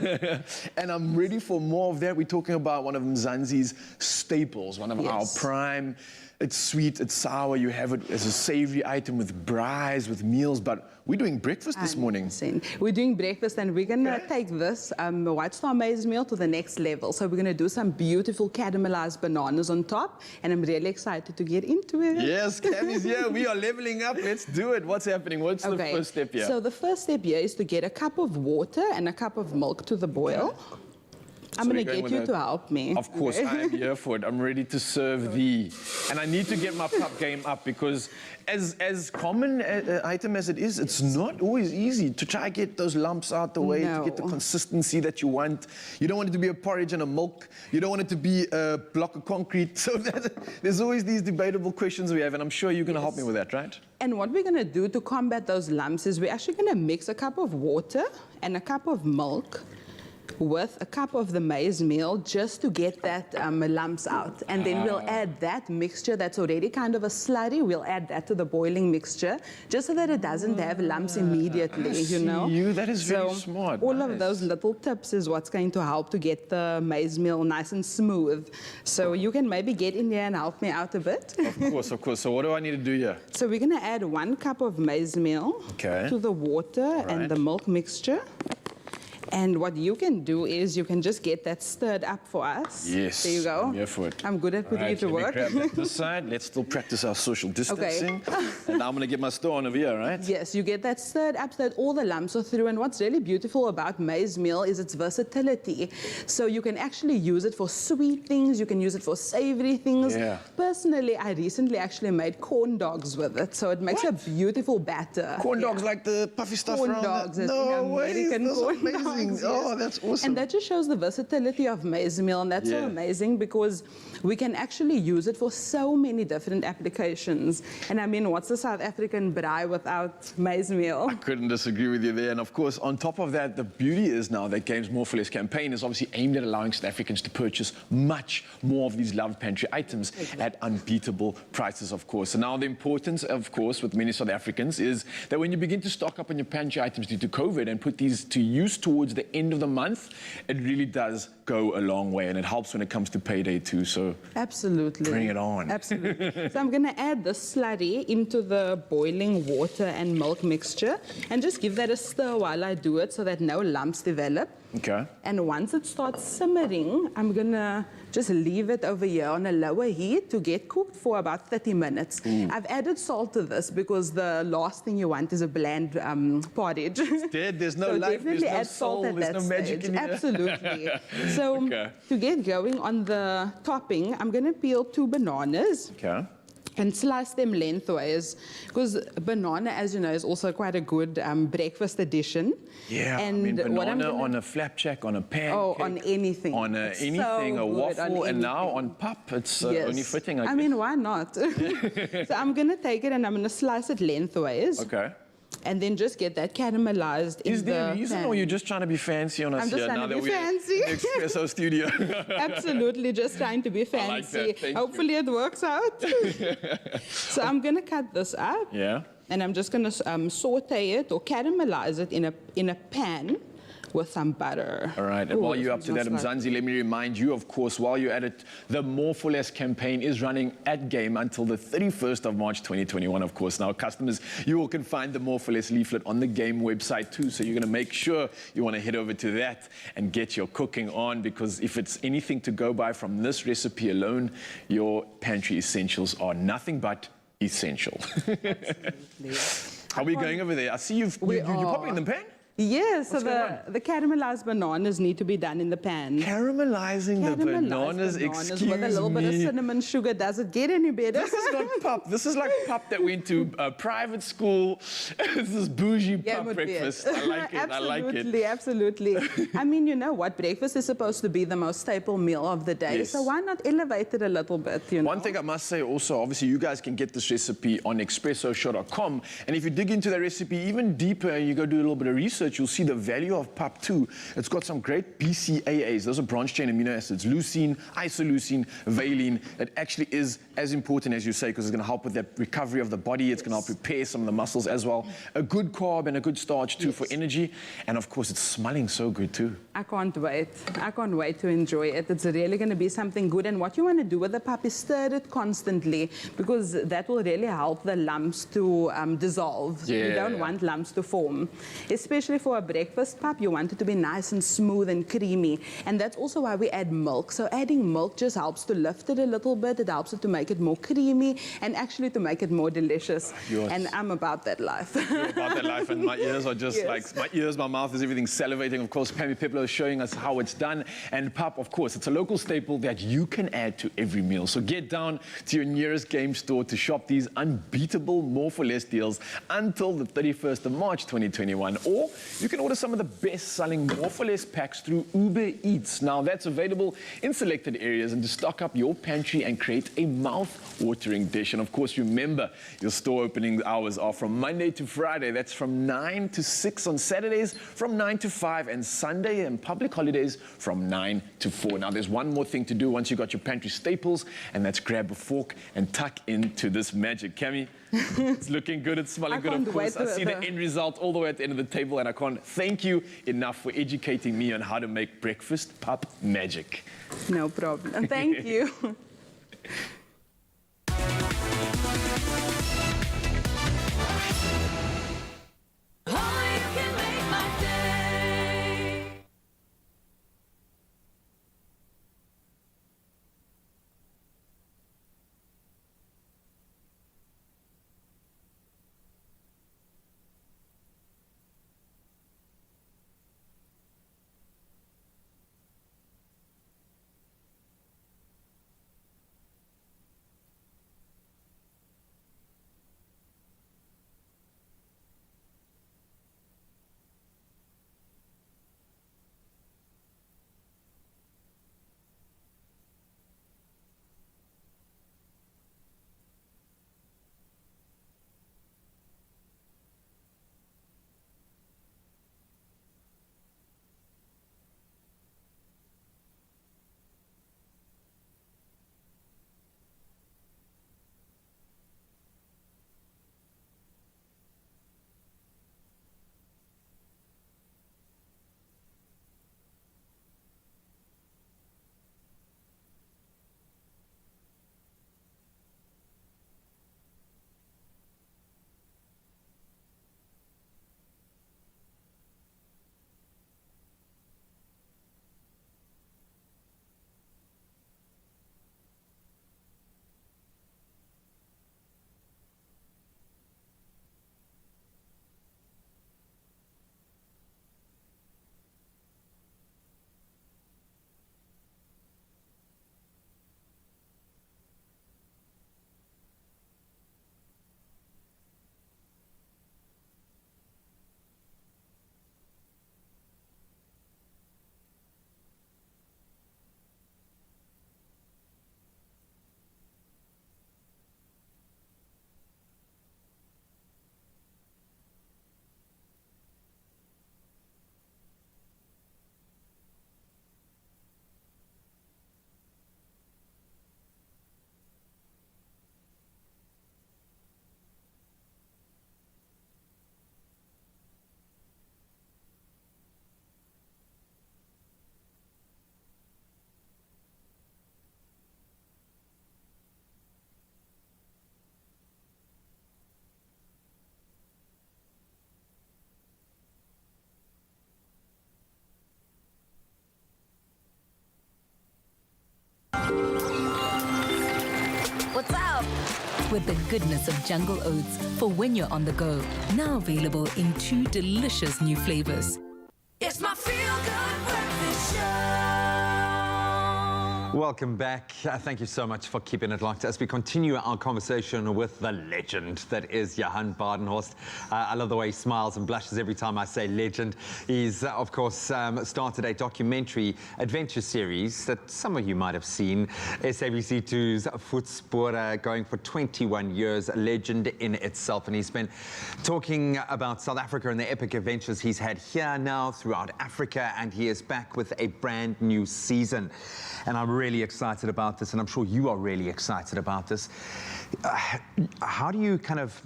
And I'm ready for more of that. We're talking about one of Mzansi's staples, one of our prime. It's sweet, it's sour. You have it as a savory item with braais, with meals, but we're doing breakfast this morning. We're doing breakfast, and we're going to take this White Star maize meal to the next level. So we're going to do some beautiful caramelized bananas on top, and I'm really excited to get into it. Yes, Cami's here. We are leveling up. Let's do it. What's happening? What's the first step here? So the first step here is to get a cup of water and a cup of milk to the boil. I'm going to get you to help me. Of course, I am here for it. I'm ready to serve thee. And I need to get my pup game up, because as common an item as it is, it's not always easy to try to get those lumps out the way, to get the consistency that you want. You don't want it to be a porridge and a milk. You don't want it to be a block of concrete. So there's always these debatable questions we have, and I'm sure you're going to help me with that, right? And what we're going to do to combat those lumps is we're actually going to mix a cup of water and a cup of milk with a cup of the maize meal, just to get that lumps out. And then we'll add that mixture that's already kind of a slurry. We'll add that to the boiling mixture, just so that it doesn't have lumps immediately, you know? That is very smart. All of those little tips is what's going to help to get the maize meal nice and smooth. So you can maybe get in there and help me out a bit. Of course, of course. So what do I need to do here? So we're going to add 1 cup of maize meal to the water and the milk mixture. And what you can do is you can just get that stirred up for us. Yes. There you go. I'm here for it. I'm good at putting it to work. Let me grab that this side. Let's still practice our social distancing. And now I'm going to get my stir on over here, right? Yes, you get that stirred up so that all the lumps are through. And what's really beautiful about maize meal is its versatility. So you can actually use it for sweet things. You can use it for savory things. Yeah. Personally, I recently actually made corn dogs with it. So it makes a beautiful batter. Corn dogs like the puffy stuff corn around dogs. No way. American corn amazing. dogs. Yes. Oh, that's awesome. And that just shows the versatility of maize meal, and that's so amazing, because we can actually use it for so many different applications. And I mean, what's a South African braai without maize meal? I couldn't disagree with you there. And of course, on top of that, the beauty is now that Games More for Less campaign is obviously aimed at allowing South Africans to purchase much more of these loved pantry items at unbeatable prices, of course. And now the importance, of course, with many South Africans is that when you begin to stock up on your pantry items due to COVID and put these to use towards the end of the month, it really does go a long way, and it helps when it comes to payday too. So absolutely, bring it on. Absolutely. So I'm going to add the slurry into the boiling water and milk mixture, and just give that a stir while I do it, so that no lumps develop. Okay. And once it starts simmering, I'm going to just leave it over here on a lower heat to get cooked for about 30 minutes. I've added salt to this because the last thing you want is a bland porridge. It's dead. There's no so life. Definitely there's no add soul. salt at there's that no magic stage. in here. Absolutely. So to get going on the topping, I'm going to peel 2 bananas. Okay. And slice them lengthways, because banana, as you know, is also quite a good breakfast addition. Yeah, and I mean, banana on a flapjack, on a pancake. Oh, on anything. On anything, a waffle, and now on pup. It's only fitting, I guess. I mean, why not? So I'm going to take it and I'm going to slice it lengthways. Okay. And then just get that caramelized in the Is there a reason, pan. or you're just trying to be fancy on us I'm here just now trying that to be we're fancy. in the Expresso studio? Absolutely, just trying to be fancy. I like that. Thank Hopefully it works out. So I'm going to cut this up. Yeah. And I'm just going to saute it or caramelize it in a pan with some butter. All right, and while you're up to that, Mzansi, let me remind you, of course, while you're at it, the More for Less campaign is running at Game until the 31st of March 2021, of course. Now, customers, you all can find the More for Less leaflet on the Game website too, so you're going to make sure you want to head over to that and get your cooking on, because if it's anything to go by from this recipe alone, your pantry essentials are nothing but essential. Absolutely. Are we going over there? I see you're popping in the pan? Yes, so the caramelized bananas need to be done in the pan. Caramelizing the bananas, excuse with a little bit of cinnamon sugar. Does it get any better? This is not pop. This is like pop that went to private school. This is bougie pop breakfast. I like it. Absolutely, absolutely. I mean, you know what? Breakfast is supposed to be the most staple meal of the day. Yes. So why not elevate it a little bit, you know? One thing I must say also, obviously, you guys can get this recipe on expressoshow.com. And if you dig into the recipe even deeper and you go do a little bit of research, you'll see the value of PUP 2. It's got some great BCAAs. Those are branched-chain amino acids. Leucine, isoleucine, valine. It actually is as important as you say, because it's going to help with the recovery of the body. It's going to help repair some of the muscles as well. A good carb and a good starch too for energy. And of course, it's smelling so good too. I can't wait. I can't wait to enjoy it. It's really going to be something good. And what you want to do with the PUP is stir it constantly, because that will really help the lumps to dissolve. Yeah. You don't want lumps to form. Especially for a breakfast PUP, you want it to be nice and smooth and creamy. And that's also why we add milk. So adding milk just helps to lift it a little bit. It helps it to make it more creamy and actually to make it more delicious. And I'm about that life. You're about that life, and my ears are just like, my ears, my mouth is everything salivating. Of course, Pammy Peplo is showing us how it's done. And PUP, of course, it's a local staple that you can add to every meal. So get down to your nearest Game store to shop these unbeatable More for Less deals until the 31st of March 2021. Or you can order some of the best-selling More for Less packs through Uber Eats. Now, that's available in selected areas, and to stock up your pantry and create a mouth-watering dish. And of course, remember, your store opening hours are from Monday to Friday. That's from 9 to 6 on Saturdays, from 9 to 5, and Sunday and public holidays from 9 to 4. Now, there's one more thing to do once you got your pantry staples, and that's grab a fork and tuck into this magic. Cammy, it's looking good, it's smelling good, of course. I see the end result all the way at the end of the table, and I can't thank you enough for educating me on how to make breakfast PUP magic. No problem. Thank you. with the goodness of jungle oats for when you're on the go. Now available in 2 delicious new flavors. It's my feel-good breakfast show. Welcome back. Thank you so much for keeping it locked as we continue our conversation with the legend that is Johan Badenhorst. I love the way he smiles and blushes every time I say legend. He's, of course, started a documentary adventure series that some of you might have seen. SABC2's Voetspore, going for 21 years, a legend in itself. And he's been talking about South Africa and the epic adventures he's had here now throughout Africa, and he is back with a brand new season. And I'm really excited about this, and I'm sure you are really excited about this. How do you kind of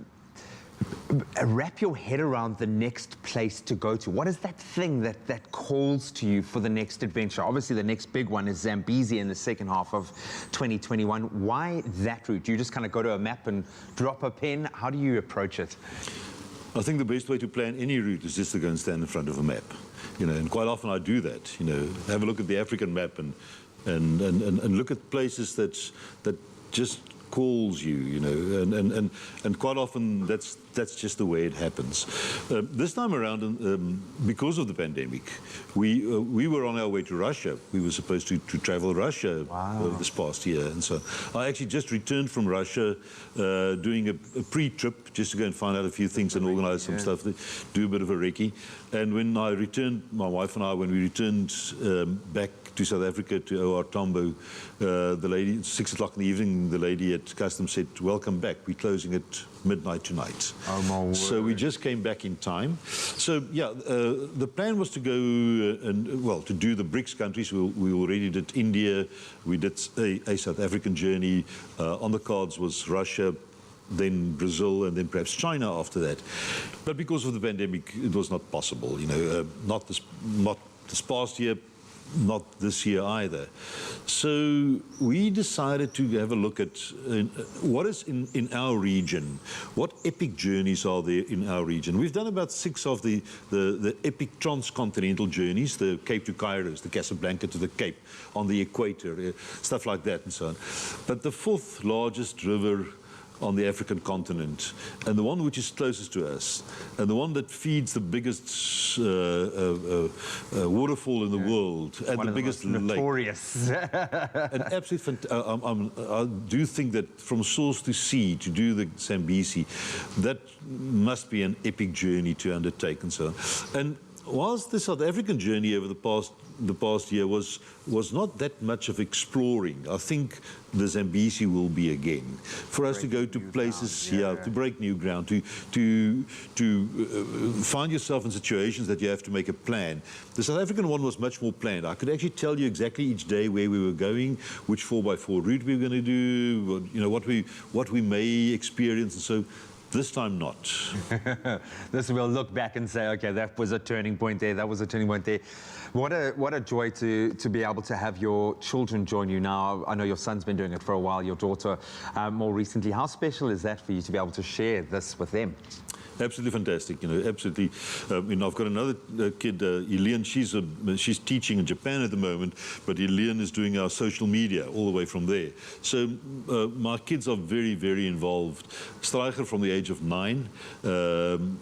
wrap your head around the next place to go to? What is that thing that calls to you for the next adventure? Obviously, the next big one is Zambezi in the second half of 2021. Why that route? Do you just kind of go to a map and drop a pin? How do you approach it? I think the best way to plan any route is just to go and stand in front of a map. You know, and quite often I do that. You know, have a look at the African map and look at places that just calls you, you know, and quite often that's just the way it happens. This time around, because of the pandemic, we were on our way to Russia. We were supposed to travel Russia this past year, and so I actually just returned from Russia, doing a pre-trip just to go and find out a few things and organize some stuff, do a bit of a recce. And when I returned, my wife and I, when we returned back to South Africa, to OR Tambo, the lady, 6 o'clock in the evening, the lady at Customs said, "Welcome back. We're closing at midnight tonight." Oh, my word. So we just came back in time. So, yeah, the plan was to go to do the BRICS countries. We already did India. We did a South African journey. On the cards was Russia, then Brazil, and then perhaps China after that. But because of the pandemic, it was not possible, you know, not this past year, not this year either. So we decided to have a look at what is in our region, what epic journeys are there in our region. We've done about 6 of the epic transcontinental journeys, the Cape to Cairo, the Casablanca to the Cape, on the equator, stuff like that and so on. But the 4th largest river on the African continent, and the one which is closest to us, and the one that feeds the biggest waterfall in the world, and the biggest lake. Notorious. An absolute I do think that from source to sea, to do the Zambezi, that must be an epic journey to undertake and so on. And whilst the South African journey over the past year was not that much of exploring, I think the Zambezi will be again. For us to go to places here, to break new ground, to find yourself in situations that you have to make a plan. The South African one was much more planned. I could actually tell you exactly each day where we were going, which 4x4 route we were going to do, you know, what we may experience, and so. This time not. This we'll look back and say, okay, that was a turning point there, that was a turning point there. What a joy to be able to have your children join you now. I know your son's been doing it for a while, your daughter more recently. How special is that for you to be able to share this with them? Absolutely fantastic, you know, absolutely. You know, I've got another kid, Elian, she's teaching in Japan at the moment, but Elian is doing our social media all the way from there. So my kids are very, very involved. Stryger from the age of 9,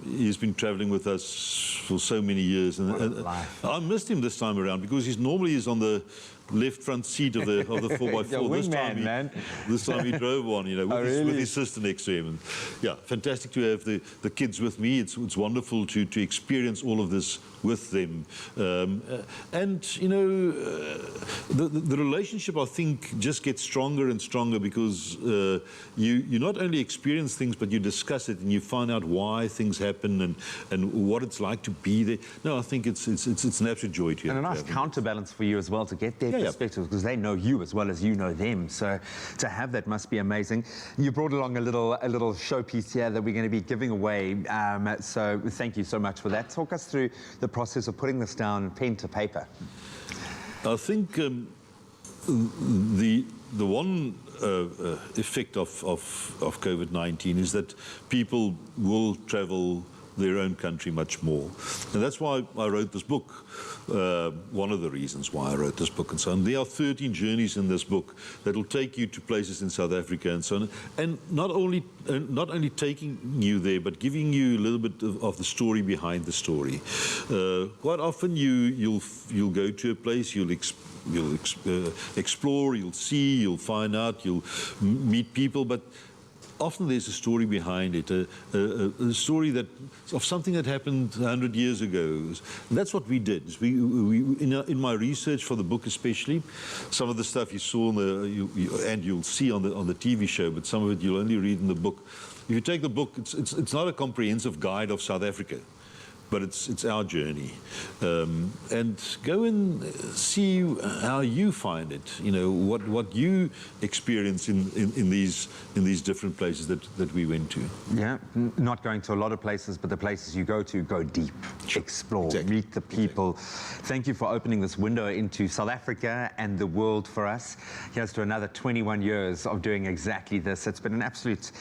he's been traveling with us for so many years. And I missed him this time around because he's normally on the left front seat of the 4x4. This time he drove one, you know, with his sister next to him. And, yeah, fantastic to have the kids with me. It's wonderful to experience all of this with them. And, you know, the relationship, I think, just gets stronger and stronger because you not only experience things, but you discuss it and you find out why things happen and what it's like to be there. No, I think it's an absolute joy to you. And a nice counterbalance for you as well to get their perspectives because they know you as well as you know them. So to have that must be amazing. You brought along a little showpiece here that we're going to be giving away. So thank you so much for that. Talk us through the process of putting this down pen to paper. I think the one effect of COVID-19 is that people will travel their own country much more. And that's why I wrote this book, one of the reasons why I wrote this book and so on. There are 13 journeys in this book that will take you to places in South Africa and so on. And not only taking you there, but giving you a little bit of the story behind the story. Quite often you'll go to a place, you'll explore, you'll see, you'll find out, you'll meet people, but often there's a story behind it, a story of something that happened 100 years ago. And that's what we did. In my research for the book especially, some of the stuff you saw and you'll see on the TV show, but some of it you'll only read in the book. If you take the book, it's not a comprehensive guide of South Africa, but it's our journey. And go and see how you find it, what you experience in these different places that we went to. Yeah, not going to a lot of places, but the places you go to, go deep, explore, meet the people. Thank you for opening this window into South Africa and the world for us. Here's to another 21 years of doing exactly this. It's been an absolute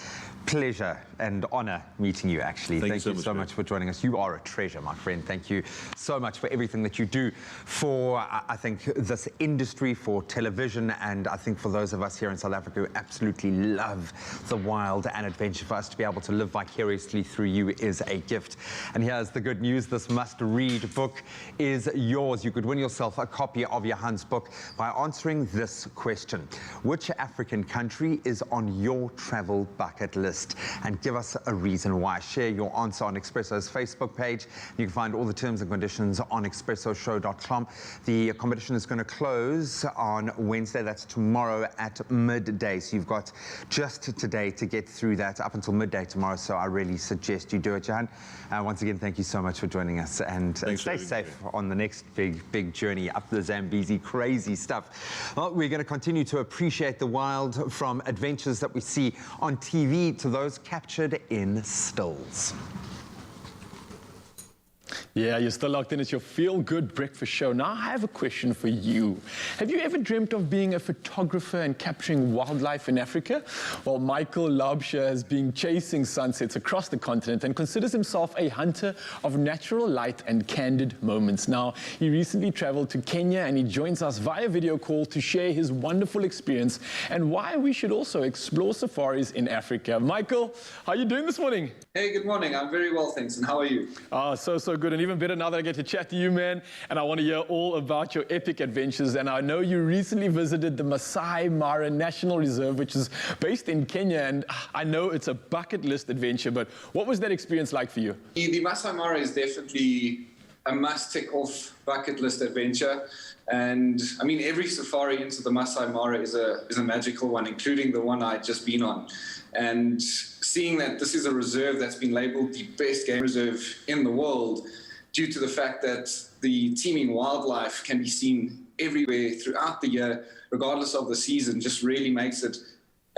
pleasure and honor meeting you, actually. Thank you so much for joining us. You are a treasure, my friend. Thank you so much for everything that you do for, I think, this industry, for television, and I think for those of us here in South Africa who absolutely love the wild and adventure. For us to be able to live vicariously through you is a gift. And here's the good news. This must-read book is yours. You could win yourself a copy of Johan's book by answering this question. Which African country is on your travel bucket list? And give us a reason why. Share your answer on Expresso's Facebook page. You can find all the terms and conditions on expressoshow.com. The competition is going to close on Wednesday. That's tomorrow at midday. So you've got just today to get through that, up until midday tomorrow. So I really suggest you do it, Johan. Once again, thank you so much for joining us, and stay safe on the next big journey up the Zambezi. Crazy stuff. Well, we're going to continue to appreciate the wild, from adventures that we see on TV to those captured in stills. Yeah, you're still locked in. It's your feel-good breakfast show. Now, I have a question for you. Have you ever dreamt of being a photographer and capturing wildlife in Africa? Well, Michael Laubscher has been chasing sunsets across the continent and considers himself a hunter of natural light and candid moments. Now, he recently traveled to Kenya, and he joins us via video call to share his wonderful experience and why we should also explore safaris in Africa. Michael, how are you doing this morning? Hey, good morning. I'm very well, thanks. And how are you? So good. And even better now that I get to chat to you, man. And I want to hear all about your epic adventures. And I know you recently visited the Masai Mara National Reserve, which is based in Kenya. And I know it's a bucket list adventure, but what was that experience like for you? The Masai Mara is definitely a must tick off bucket list adventure. And I mean, every safari into the Masai Mara is a magical one, including the one I'd just been on. And seeing that this is a reserve that's been labeled the best game reserve in the world, due to the fact that the teeming wildlife can be seen everywhere throughout the year, regardless of the season, just really makes it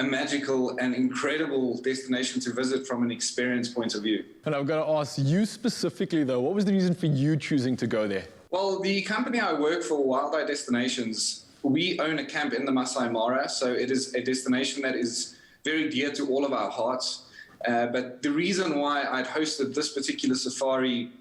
a magical and incredible destination to visit from an experience point of view. And I've got to ask you specifically, though, what was the reason for you choosing to go there? Well, the company I work for, Wild Eye Destinations, we own a camp in the Masai Mara, so it is a destination that is very dear to all of our hearts. But the reason why I'd hosted this particular safari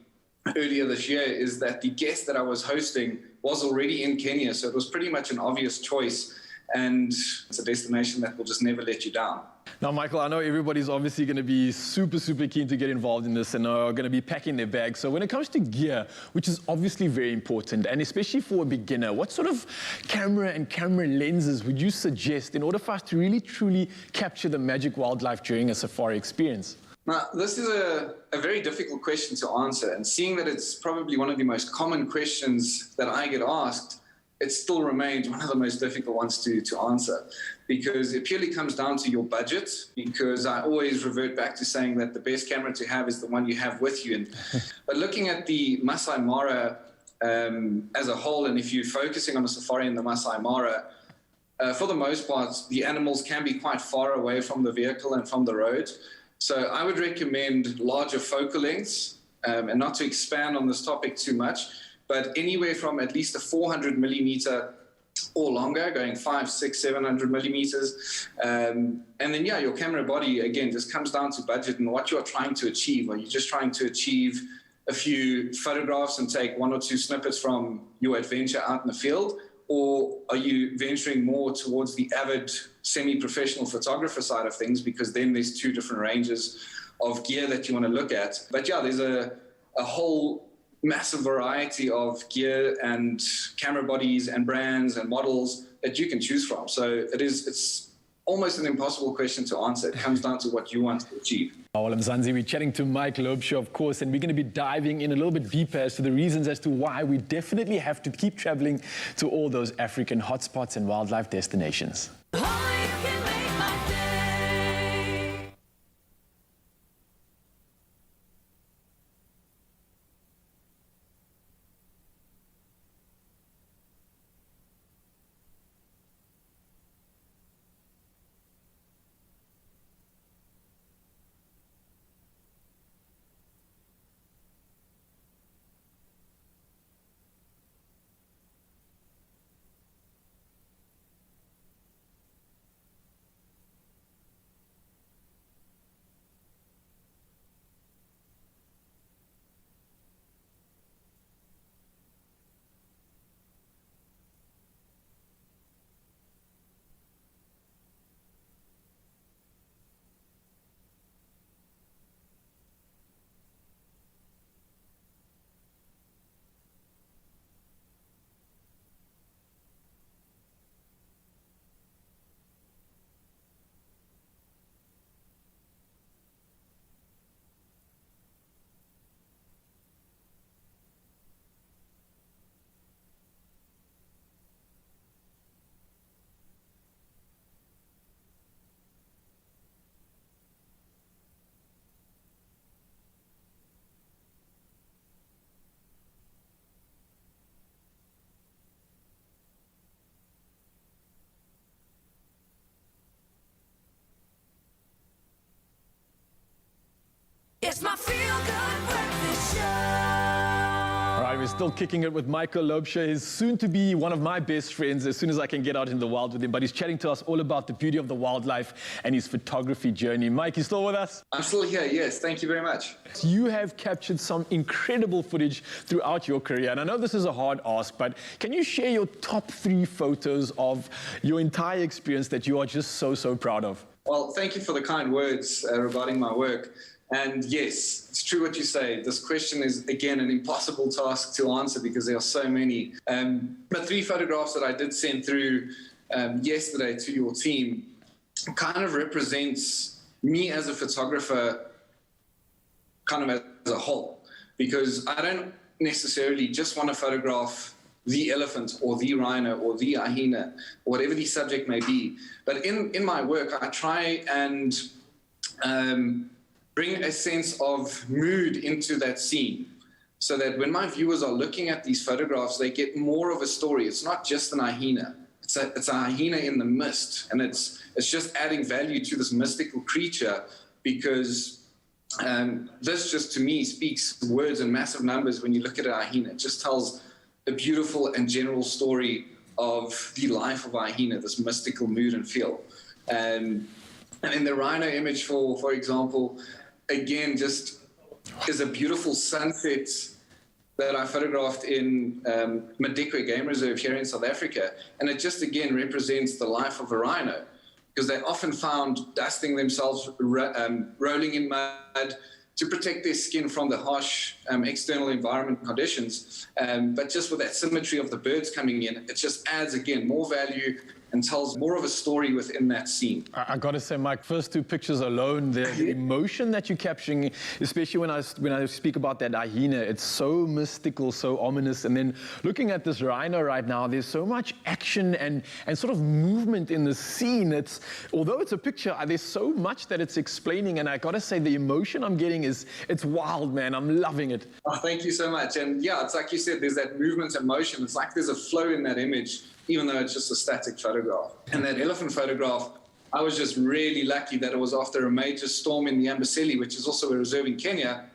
earlier this year is that the guest that I was hosting was already in Kenya, so it was pretty much an obvious choice, and it's a destination that will just never let you down. Now, Michael, I know everybody's obviously going to be super keen to get involved in this and are going to be packing their bags. So when it comes to gear, which is obviously very important, and especially for a beginner, what sort of camera and camera lenses would you suggest in order for us to really truly capture the magic wildlife during a safari experience? Now, this is a very difficult question to answer, and seeing that it's probably one of the most common questions that I get asked, it still remains one of the most difficult ones to answer, because it purely comes down to your budget, because I always revert back to saying that the best camera to have is the one you have with you. But looking at the Masai Mara as a whole, and if you're focusing on a safari in the Masai Mara, for the most part, the animals can be quite far away from the vehicle and from the road. So I would recommend larger focal lengths, and not to expand on this topic too much, but anywhere from at least a 400 millimeter or longer, going 500, 600, 700 millimeters. And then, yeah, your camera body, again, just comes down to budget and what you're trying to achieve. Are you just trying to achieve a few photographs and take 1 or 2 snippets from your adventure out in the field? Or are you venturing more towards the avid semi-professional photographer side of things? Because then there's 2 different ranges of gear that you want to look at. But yeah, there's a whole massive variety of gear and camera bodies and brands and models that you can choose from. So it's almost an impossible question to answer. It comes down to what you want to achieve. Well, Mzansi, we're chatting to Mike Loubser, of course, and we're going to be diving in a little bit deeper as to the reasons as to why we definitely have to keep traveling to all those African hotspots and wildlife destinations. It's my feel-good breakfast show. All right, we're still kicking it with Michael Loubser. He's soon to be one of my best friends as soon as I can get out in the wild with him. But he's chatting to us all about the beauty of the wildlife and his photography journey. Mike, you still with us? I'm still here, yes. Thank you very much. You have captured some incredible footage throughout your career. And I know this is a hard ask, but can you share your top 3 photos of your entire experience that you are just so, so proud of? Well, thank you for the kind words regarding my work. And yes, it's true what you say. This question is, again, an impossible task to answer because there are so many. But 3 photographs that I did send through yesterday to your team kind of represents me as a photographer kind of as a whole. Because I don't necessarily just want to photograph the elephant or the rhino or the hyena, whatever the subject may be. But in my work, I try and bring a sense of mood into that scene so that when my viewers are looking at these photographs, they get more of a story. It's not just an hyena. It's a hyena in the mist, and it's just adding value to this mystical creature because this just, to me, speaks words in massive numbers when you look at a hyena. It just tells a beautiful and general story of the life of a hyena, this mystical mood and feel. And in the rhino image, for example, again, just is a beautiful sunset that I photographed in Madikwe Game Reserve here in South Africa. And it just, again, represents the life of a rhino because they're often found dusting themselves, rolling in mud to protect their skin from the harsh external environment conditions. But just with that symmetry of the birds coming in, it just adds, again, more value and tells more of a story within that scene. I got to say, Mike, first 2 pictures alone, the emotion that you're capturing, especially when I speak about that hyena, it's so mystical, so ominous. And then looking at this rhino right now, there's so much action and sort of movement in the scene. Although it's a picture, there's so much that it's explaining. And I got to say, the emotion I'm getting it's wild, man. I'm loving it. Oh, thank you so much. And yeah, it's like you said, there's that movement and motion. It's like there's a flow in that image, even though it's just a static photograph. And that elephant photograph, I was just really lucky that it was after a major storm in the Amboseli, which is also a reserve in Kenya.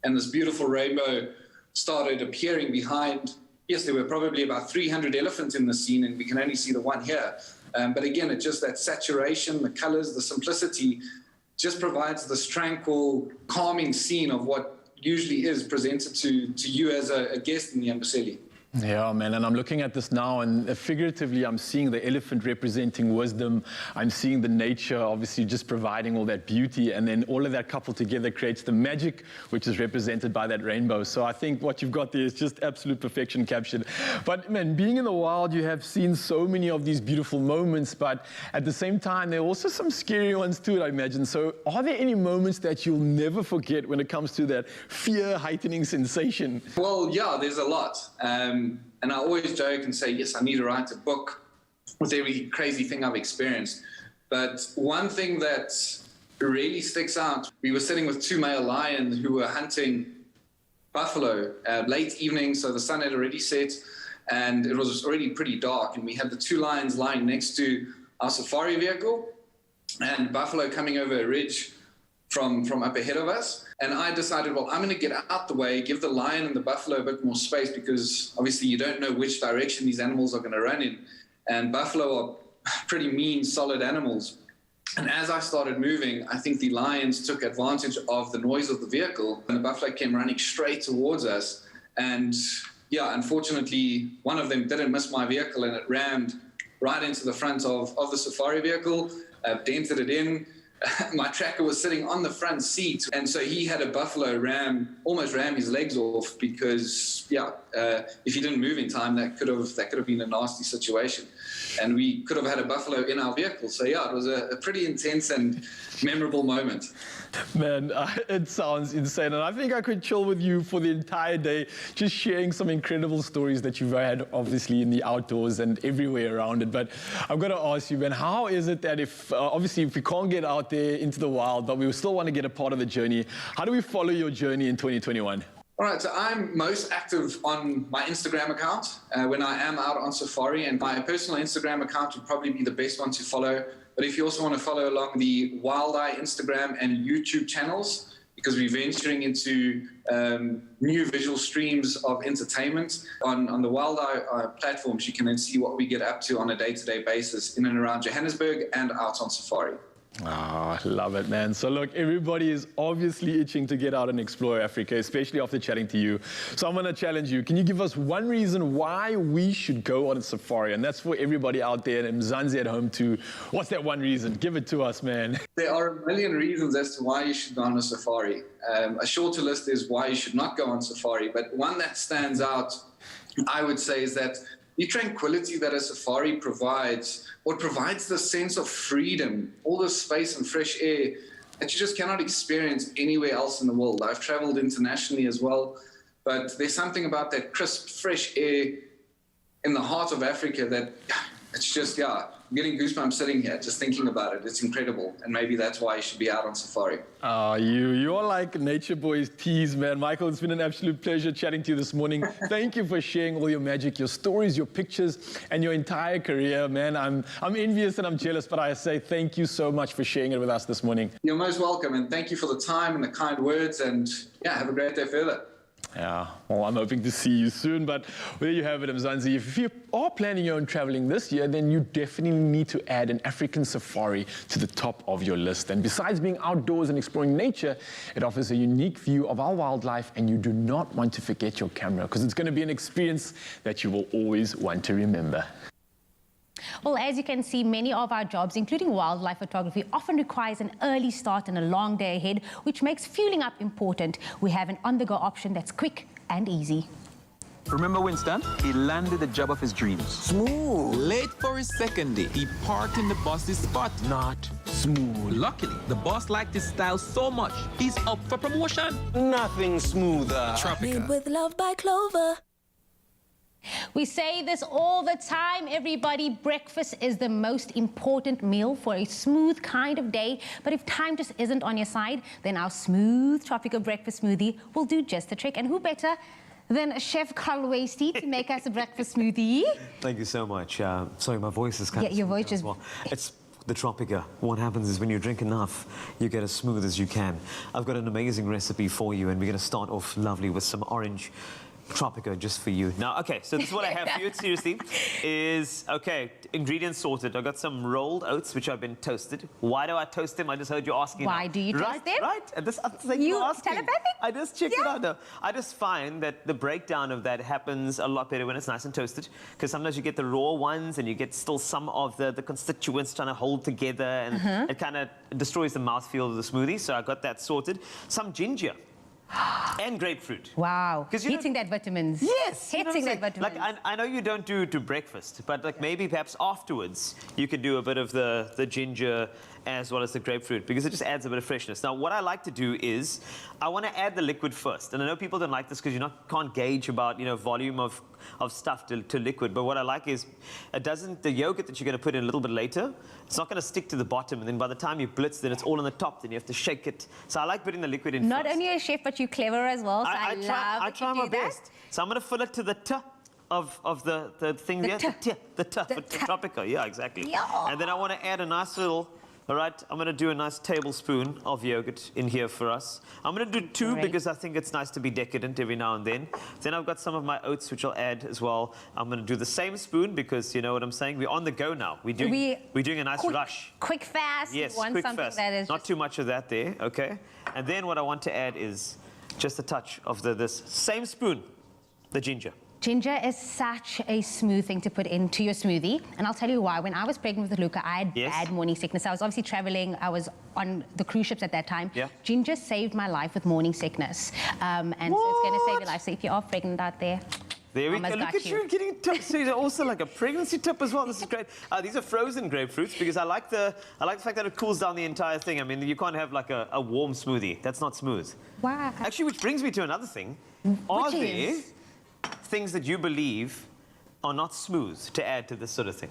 And this beautiful rainbow started appearing behind yes, there were probably about 300 elephants in the scene, and we can only see the one here. But again, it's just that saturation, the colors, the simplicity just provides this tranquil, calming scene of what usually is presented to you as a guest in the Amboseli. Yeah, man, and I'm looking at this now, and figuratively, I'm seeing the elephant representing wisdom. I'm seeing the nature, obviously, just providing all that beauty, and then all of that coupled together creates the magic, which is represented by that rainbow. So I think what you've got there is just absolute perfection captured. But, man, being in the wild, you have seen so many of these beautiful moments, but at the same time, there are also some scary ones too, I imagine. So are there any moments that you'll never forget when it comes to that fear-heightening sensation? Well, yeah, there's a lot. And I always joke and say, yes, I need to write a book with every crazy thing I've experienced. But one thing that really sticks out, we were sitting with 2 male lions who were hunting buffalo late evening, so the sun had already set, and it was already pretty dark, and we had the 2 lions lying next to our safari vehicle, and buffalo coming over a ridge from up ahead of us. And I decided, well, I'm going to get out the way, give the lion and the buffalo a bit more space, because obviously you don't know which direction these animals are going to run in. And buffalo are pretty mean, solid animals. And as I started moving, I think the lions took advantage of the noise of the vehicle, and the buffalo came running straight towards us. And yeah, unfortunately, one of them didn't miss my vehicle, and it rammed right into the front of the safari vehicle, dented it in. My tracker was sitting on the front seat, and so he had a buffalo almost ram his legs off, because if he didn't move in time, that could have been a nasty situation, and we could have had a buffalo in our vehicle. So yeah, it was a pretty intense and memorable moment. Man, it sounds insane, and I think I could chill with you for the entire day, just sharing some incredible stories that you've had, obviously, in the outdoors and everywhere around it. But I've got to ask you, man, how is it that if we can't get out there into the wild, but we still want to get a part of the journey, how do we follow your journey in 2021? All right, so I'm most active on my Instagram account when I am out on safari, and my personal Instagram account would probably be the best one to follow. But if you also want to follow along the Wild Eye Instagram and YouTube channels, because we're venturing into new visual streams of entertainment on the Wild Eye platforms, you can then see what we get up to on a day-to-day basis in and around Johannesburg and out on safari. Oh, I love it, man. So look, everybody is obviously itching to get out and explore Africa, especially after chatting to you. So I'm going to challenge you. Can you give us one reason why we should go on a safari? And that's for everybody out there and Mzansi at home too. What's that one reason? Give it to us, man. There are a million reasons as to why you should go on a safari. A shorter list is why you should not go on safari. But one that stands out, I would say, is that the tranquility that a safari provides, what provides the sense of freedom, all the space and fresh air that you just cannot experience anywhere else in the world. I've traveled internationally as well, but there's something about that crisp, fresh air in the heart of Africa that it's just, I'm getting goosebumps sitting here just thinking about it. It's incredible, and maybe that's why you should be out on safari. You're like Nature Boy's tease, man. Michael, it's been an absolute pleasure chatting to you this morning. Thank you for sharing all your magic, your stories, your pictures, and your entire career, man. I'm envious and I'm jealous, but I say thank you so much for sharing it with us this morning. You're most welcome, and thank you for the time and the kind words, and have a great day further. Yeah, well, I'm hoping to see you soon, but there you have it, Mzansi. If you are planning your own traveling this year, then you definitely need to add an African safari to the top of your list. And besides being outdoors and exploring nature, it offers a unique view of our wildlife, and you do not want to forget your camera, because it's going to be an experience that you will always want to remember. Well, as you can see, many of our jobs, including wildlife photography, often requires an early start and a long day ahead, which makes fueling up important. We have an on-the-go option that's quick and easy. Remember Winston? He landed the job of his dreams. Smooth. Late for his second day. He parked in the boss's spot. Not smooth. Luckily, the boss liked his style so much, he's up for promotion. Nothing smoother. Tropica. Made with love by Clover. We say this all the time, everybody. Breakfast is the most important meal for a smooth kind of day. But if time just isn't on your side, then our smooth tropical breakfast smoothie will do just the trick. And who better than Chef Horwitz to make us a breakfast smoothie? Thank you so much. Sorry, my voice is kind of... your voice is... Well. It's the Tropica. What happens is when you drink enough, you get as smooth as you can. I've got an amazing recipe for you, and we're going to start off lovely with some orange Tropico, just for you. Now, okay, so this is what I have for you, seriously, is, okay, ingredients sorted. I've got some rolled oats, which have been toasted. Why do I toast them? I just heard you asking. Why do you toast them? Right, and this thing you asking. telepathic? I just checked it out. No, I just find that the breakdown of that happens a lot better when it's nice and toasted, because sometimes you get the raw ones and you get still some of the constituents trying to hold together, and it kind of destroys the mouthfeel of the smoothie. So I got that sorted. Some ginger. And grapefruit. Wow. Hitting that vitamins. Yes. Hitting that vitamins. Like, I know you don't do breakfast, but like maybe perhaps afterwards you could do a bit of the ginger as well as the grapefruit, because it just adds a bit of freshness. Now, what I like to do is I want to add the liquid first. And I know people don't like this because you can't gauge about, volume of stuff to liquid. But what I like is the yogurt that you're going to put in a little bit later, it's not going to stick to the bottom. And then by the time you blitz, then it's all on the top. Then you have to shake it. So I like putting the liquid in Not first. only a chef, but you're clever as well. So I try my best. So I'm going to fill it to the of the thing there. The Tropico. Yeah, exactly. Yeah. And then I want to add a nice little... All right, I'm going to do a nice tablespoon of yogurt in here for us. I'm going to do 2 because I think it's nice to be decadent every now and then. Then I've got some of my oats, which I'll add as well. I'm going to do the same spoon because you know what I'm saying? We're on the go now. We're doing a nice rush. Quick fast. Yes, you want quick something fast. That is Not too much of that there, okay? And then what I want to add is just a touch of this same spoon, the ginger. Ginger is such a smooth thing to put into your smoothie. And I'll tell you why. When I was pregnant with Luca, I had bad morning sickness. I was obviously traveling. I was on the cruise ships at that time. Yeah. Ginger saved my life with morning sickness. And so it's going to save your life. So if you are pregnant out there, there we go. Look at you getting tips. So also like a pregnancy tip as well. This is great. These are frozen grapefruits because I like the fact that it cools down the entire thing. I mean, you can't have like a warm smoothie. That's not smooth. Wow. Actually, which brings me to another thing. Are there things that you believe are not smooth to add to this sort of thing?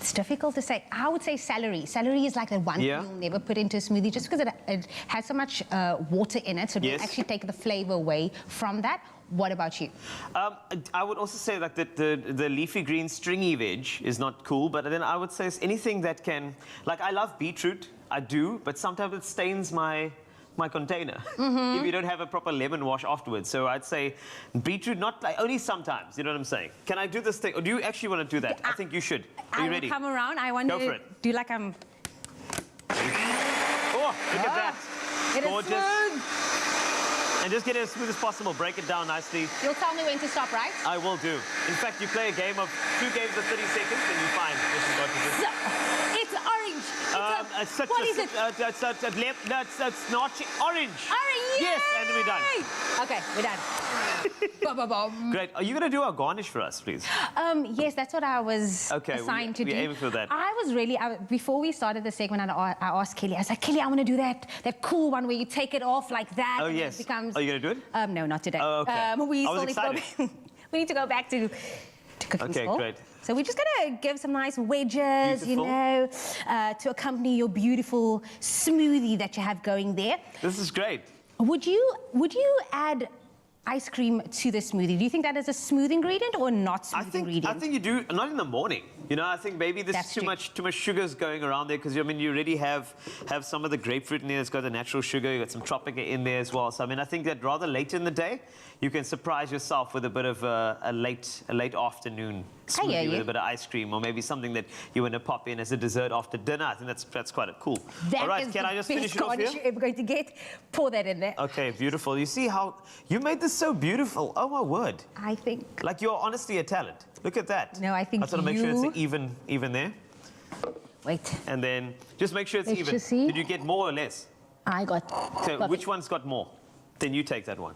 It's difficult to say. I would say celery. Celery is like the one thing you'll never put into a smoothie just because it has so much water in it. So it will actually take the flavor away from that. What about you? I would also say like that the leafy green stringy veg is not cool, but then I would say anything that can, like I love beetroot, I do, but sometimes it stains my container if you don't have a proper lemon wash afterwards. So I'd say beetroot, not like only sometimes, you know what I'm saying? Can I do this thing? Or do you actually want to do that? I think you should. Are you ready? I will come around. I want to do like I'm... Oh, look at that. It gorgeous. Is smooth. And just get it as smooth as possible. Break it down nicely. You'll tell me when to stop, right? I will do. In fact, you play a game of 2 games of 30 seconds and you find this is what to do. It's orange. What is it? It's not orange. Orange, yes, and then we're done. Okay, we're done. Great. Are you going to do our garnish for us, please? Yes, that's what I was assigned to do. We're aiming for that. I was really, before we started the segment, I asked Kelly, I was like, Kelly, I want to do that cool one where you take it off like that. Oh, yes. It becomes... Are you going to do it? No, not today. Oh, okay. We I was excited. We need to go back to cooking school. Great. So we're just going to give some nice wedges, you know, to accompany your beautiful smoothie that you have going there. This is great. Would you add ice cream to the smoothie? Do you think that is a smooth ingredient or not smooth ingredient? I think you do, not in the morning. You know, I think maybe there's too much sugars going around there because, I mean, you already have some of the grapefruit in there. It's got the natural sugar. You've got some Tropica in there as well. So, I mean, I think that rather late in the day, you can surprise yourself with a bit of a late afternoon smoothie with a bit of ice cream, or maybe something that you want to pop in as a dessert after dinner. I think that's quite cool. All right, can I just finish it off here? You're ever going to get. Pour that in there. Okay, beautiful. You see how you made this so beautiful. Oh my word. I think. Like you're honestly a talent. Look at that. No, I think I just want to make sure it's even there. Wait. And then just make sure it's Let's even. just see. Did you get more or less? I got. So which one's got more? Then you take that one.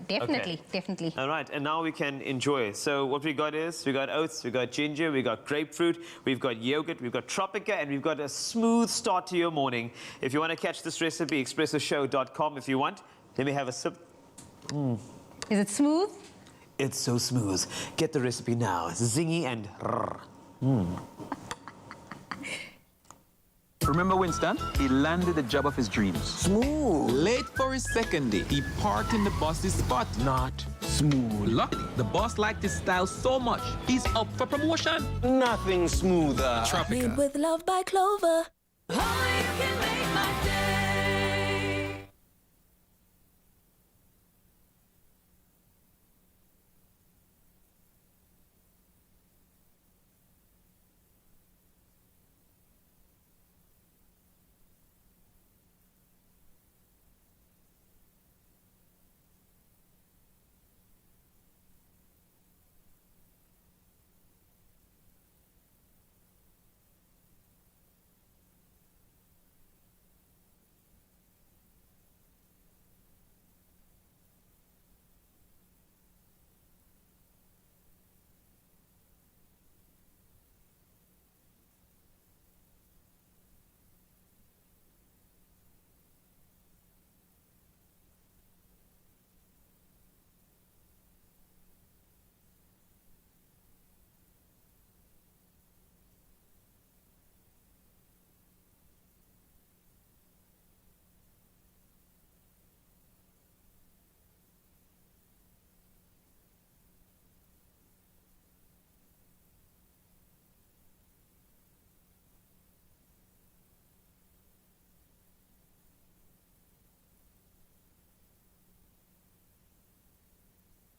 Definitely. All right, and now we can enjoy. So what we got is, we got oats, we got ginger, we got grapefruit, we've got yogurt, we've got Tropica, and we've got a smooth start to your morning. If you want to catch this recipe, expressoshow.com if you want. Let me have a sip. Is it smooth? It's so smooth. Get the recipe now. It's zingy and Remember Winston? He landed the job of his dreams. Smooth. Late for his second day, he parked in the boss's spot. Not smooth. Luckily, the boss liked his style so much, he's up for promotion. Nothing smoother. Tropica. Made with love by Clover. Oh, you can make my day.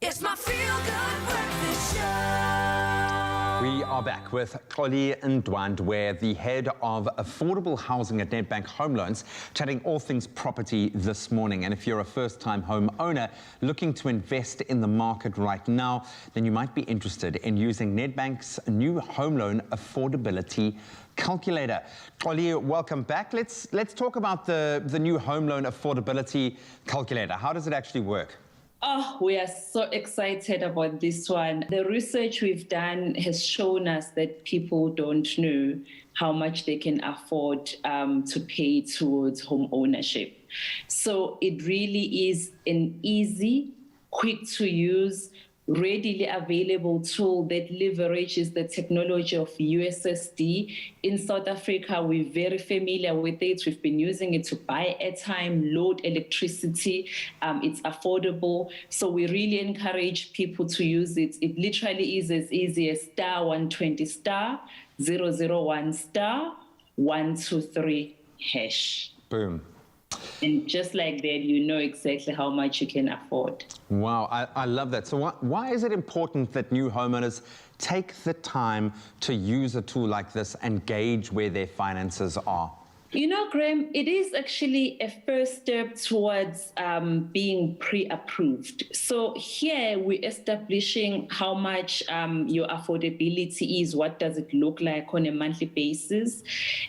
It's my feel-good breakfast show. We are back with Xoli Ndwandwe, the head of affordable housing at Nedbank Home Loans, chatting all things property this morning. And if you're a first-time home owner looking to invest in the market right now, then you might be interested in using Nedbank's new home loan affordability calculator. Xoli, welcome back. Let's talk about the new home loan affordability calculator. How does it actually work? Oh, we are so excited about this one. The research we've done has shown us that people don't know how much they can afford to pay towards home ownership. So it really is an easy, quick to use, readily available tool that leverages the technology of USSD. In South Africa, we're very familiar with it. We've been using it to buy airtime, load electricity. It's affordable. So we really encourage people to use it. It literally is as easy as *120 *001 *123 #. Boom. And just like that, you know exactly how much you can afford. Wow, I love that. So why is it important that new homeowners take the time to use a tool like this and gauge where their finances are? You know, Graham, it is actually a first step towards being pre-approved. So here we're establishing how much your affordability is, what does it look like on a monthly basis.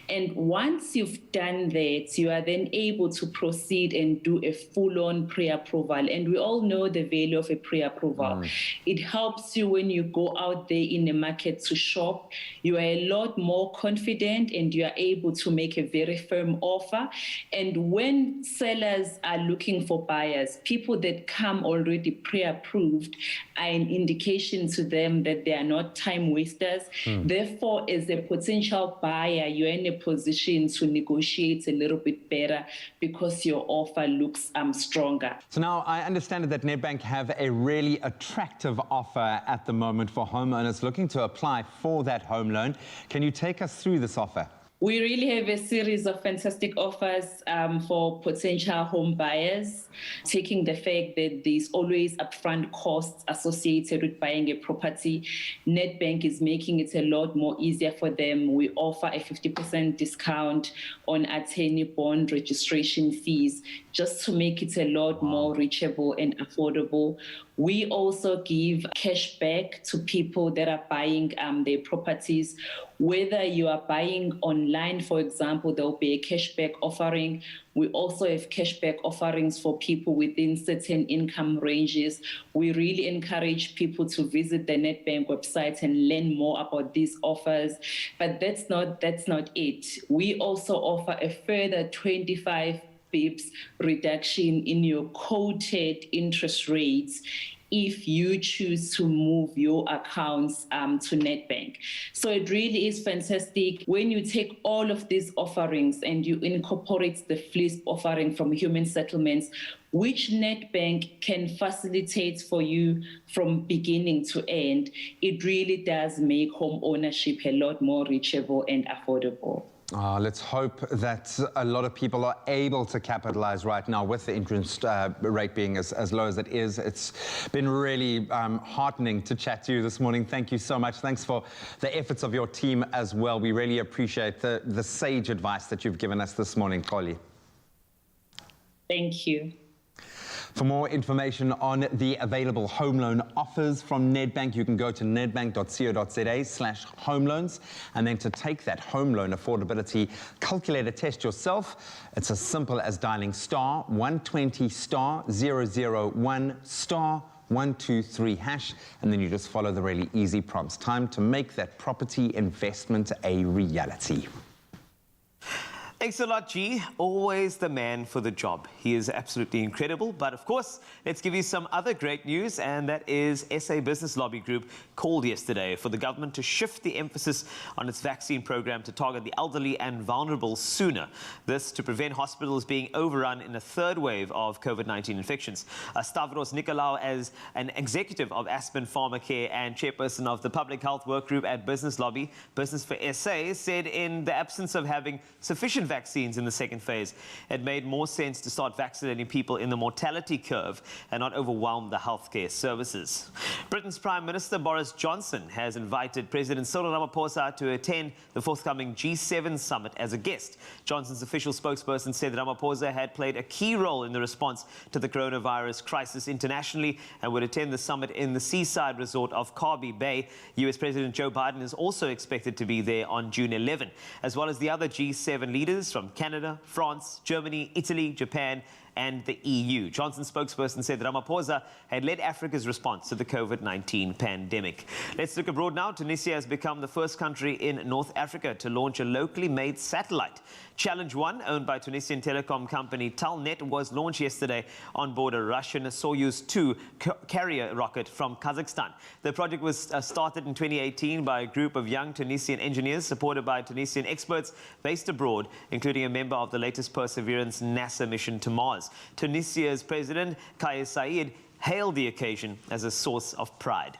And once you've done that, you are then able to proceed and do a full-on pre-approval. And we all know the value of a pre-approval. It helps you when you go out there in the market to shop. You are a lot more confident and you are able to make a very firm offer. And when sellers are looking for buyers, people that come already pre-approved are an indication to them that they are not time wasters. Therefore, as a potential buyer, you're in a position to negotiate a little bit better because your offer looks stronger. So now I understand that Nedbank have a really attractive offer at the moment for homeowners looking to apply for that home loan. Can you take us through this offer? We really have a series of fantastic offers for potential home buyers, taking the fact that there's always upfront costs associated with buying a property. Nedbank is making it a lot more easier for them. We offer a 50% discount on attorney bond registration fees, just to make it a lot more reachable and affordable. We also give cash back to people that are buying their properties. Whether you are buying online, for example, there will be a cashback offering. We also have cashback offerings for people within certain income ranges. We really encourage people to visit the Nedbank website and learn more about these offers. But that's not it. We also offer a further 25 bips reduction in your quoted interest rates if you choose to move your accounts to Nedbank. So it really is fantastic. When you take all of these offerings and you incorporate the FLISP offering from Human Settlements, which Nedbank can facilitate for you from beginning to end, it really does make home ownership a lot more reachable and affordable. Let's hope that a lot of people are able to capitalize right now with the interest rate being as low as it is. It's been really heartening to chat to you this morning. Thank you so much. Thanks for the efforts of your team as well. We really appreciate the sage advice that you've given us this morning, Xoli. Thank you. For more information on the available home loan offers from Nedbank, you can go to nedbank.co.za/home loans. And then to take that home loan affordability calculator test yourself, it's as simple as dialing *120 *001 *123#, and then you just follow the really easy prompts. Time to make that property investment a reality. Thanks a lot, G. Always the man for the job. He is absolutely incredible. But of course, let's give you some other great news, and that is SA Business Lobby Group called yesterday for the government to shift the emphasis on its vaccine program to target the elderly and vulnerable sooner. This to prevent hospitals being overrun in a third wave of COVID-19 infections. Stavros Nicolaou, as an executive of Aspen Pharmacare and chairperson of the Public Health Work Group at Business Lobby, Business for SA, said in the absence of having sufficient vaccines in the second phase, it made more sense to start vaccinating people in the mortality curve and not overwhelm the healthcare services. Britain's Prime Minister Boris Johnson has invited President Cyril Ramaphosa to attend the forthcoming G7 summit as a guest. Johnson's official spokesperson said that Ramaphosa had played a key role in the response to the coronavirus crisis internationally and would attend the summit in the seaside resort of Karbi Bay. US President Joe Biden is also expected to be there on June 11, as well as the other G7 leaders from Canada, France, Germany, Italy, Japan, and the EU. Johnson's spokesperson said that Ramaphosa had led Africa's response to the COVID-19 pandemic. Let's look abroad now. Tunisia has become the first country in North Africa to launch a locally made satellite. Challenge 1, owned by Tunisian telecom company Telnet, was launched yesterday on board a Russian Soyuz 2 carrier rocket from Kazakhstan. The project was started in 2018 by a group of young Tunisian engineers supported by Tunisian experts based abroad, including a member of the latest Perseverance NASA mission to Mars. Tunisia's President Kais Saied hailed the occasion as a source of pride.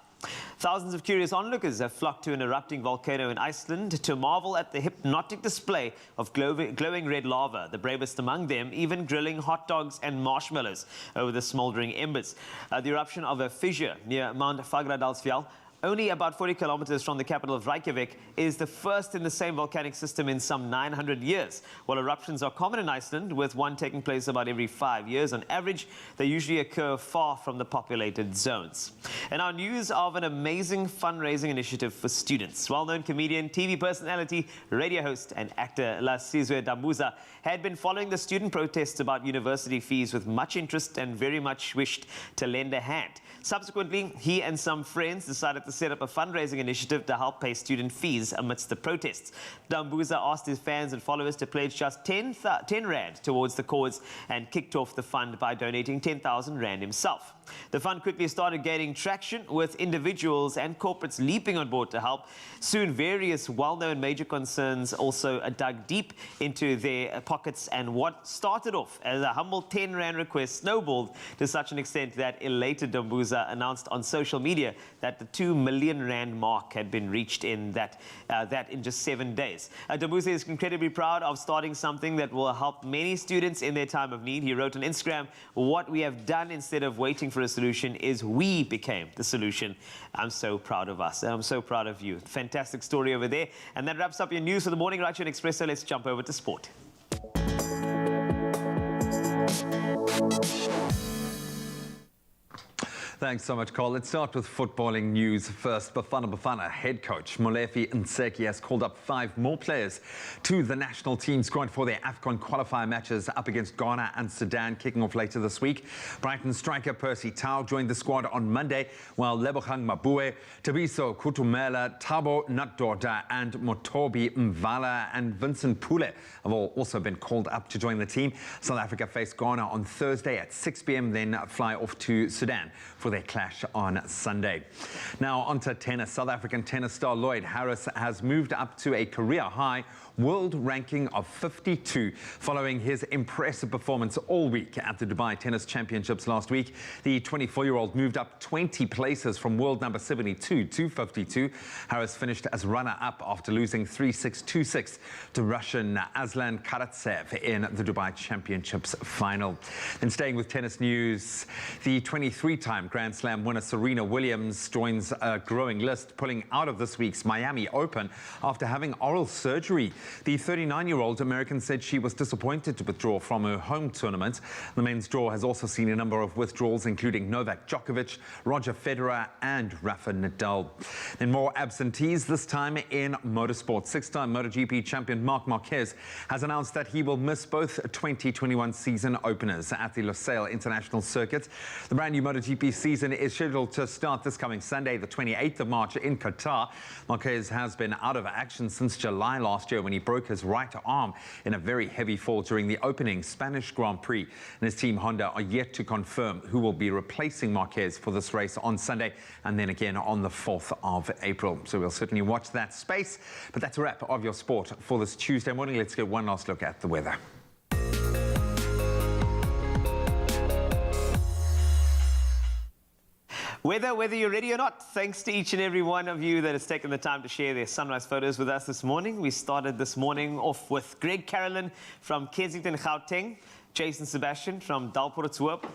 Thousands of curious onlookers have flocked to an erupting volcano in Iceland to marvel at the hypnotic display of glowing red lava, the bravest among them even grilling hot dogs and marshmallows over the smoldering embers. The eruption of a fissure near Mount Fagradalsfjall, only about 40 kilometers from the capital of Reykjavik, is the first in the same volcanic system in some 900 years. While eruptions are common in Iceland, with one taking place about every 5 years on average, they usually occur far from the populated zones. And our news of an amazing fundraising initiative for students. Well-known comedian, TV personality, radio host and actor Lasizwe Dambuza had been following the student protests about university fees with much interest and very much wished to lend a hand. Subsequently, he and some friends decided to set up a fundraising initiative to help pay student fees amidst the protests. Dambuza asked his fans and followers to pledge just 10 Rand towards the cause and kicked off the fund by donating 10,000 Rand himself. The fund quickly started gaining traction, with individuals and corporates leaping on board to help. Soon, various well-known major concerns also dug deep into their pockets, and what started off as a humble 10 Rand request snowballed to such an extent that elated Dambuza announced on social media that the 2 million Rand mark had been reached in that in just 7 days. Dambuza is incredibly proud of starting something that will help many students in their time of need. He wrote on Instagram, "What we have done instead of waiting for a solution is we became the solution. I'm so proud of us, and I'm so proud of you." Fantastic story over there. And that wraps up your news for the morning right here on Expresso. Let's jump over to sport. Thanks so much, Carl. Let's start with footballing news first. Bafana head coach Molefi Nseki has called up 5 more players to the national team squad for their AFCON qualifier matches up against Ghana and Sudan, kicking off later this week. Brighton striker Percy Tau joined the squad on Monday, while Lebogang Mabue, Tabiso Kutumela, Thabo Natdoda and Motobi Mvala and Vincent Pule have all also been called up to join the team. South Africa face Ghana on Thursday at 6 p.m, then fly off to Sudan for their clash on Sunday. Now on to tennis. South African tennis star Lloyd Harris has moved up to a career high world ranking of 52 following his impressive performance all week at the Dubai Tennis Championships last week. The 24-year-old moved up 20 places from world number 72 to 52. Harris finished as runner-up after losing 3-6, 2-6 to Russian Aslan Karatsev in the Dubai Championships final. And staying with tennis news, the 23-time Grand Slam winner Serena Williams joins a growing list, pulling out of this week's Miami Open after having oral surgery. The 39-year-old American said she was disappointed to withdraw from her home tournament. The men's draw has also seen a number of withdrawals, including Novak Djokovic, Roger Federer and Rafa Nadal. Then more absentees, this time in motorsport. 6-time MotoGP champion Marc Marquez has announced that he will miss both 2021 season openers at the Losail International Circuit. The brand new MotoGP season is scheduled to start this coming Sunday, the 28th of March in Qatar. Marquez has been out of action since July last year when he broke his right arm in a very heavy fall during the opening Spanish Grand Prix. And his team Honda are yet to confirm who will be replacing Marquez for this race on Sunday and then again on the 4th of April. So we'll certainly watch that space. But that's a wrap of your sport for this Tuesday morning. Let's get one last look at the weather. Whether you're ready or not, thanks to each and every one of you that has taken the time to share their sunrise photos with us this morning. We started this morning off with Greg Carolyn from Kensington, Gauteng, Jason Sebastian from Dalportsuop.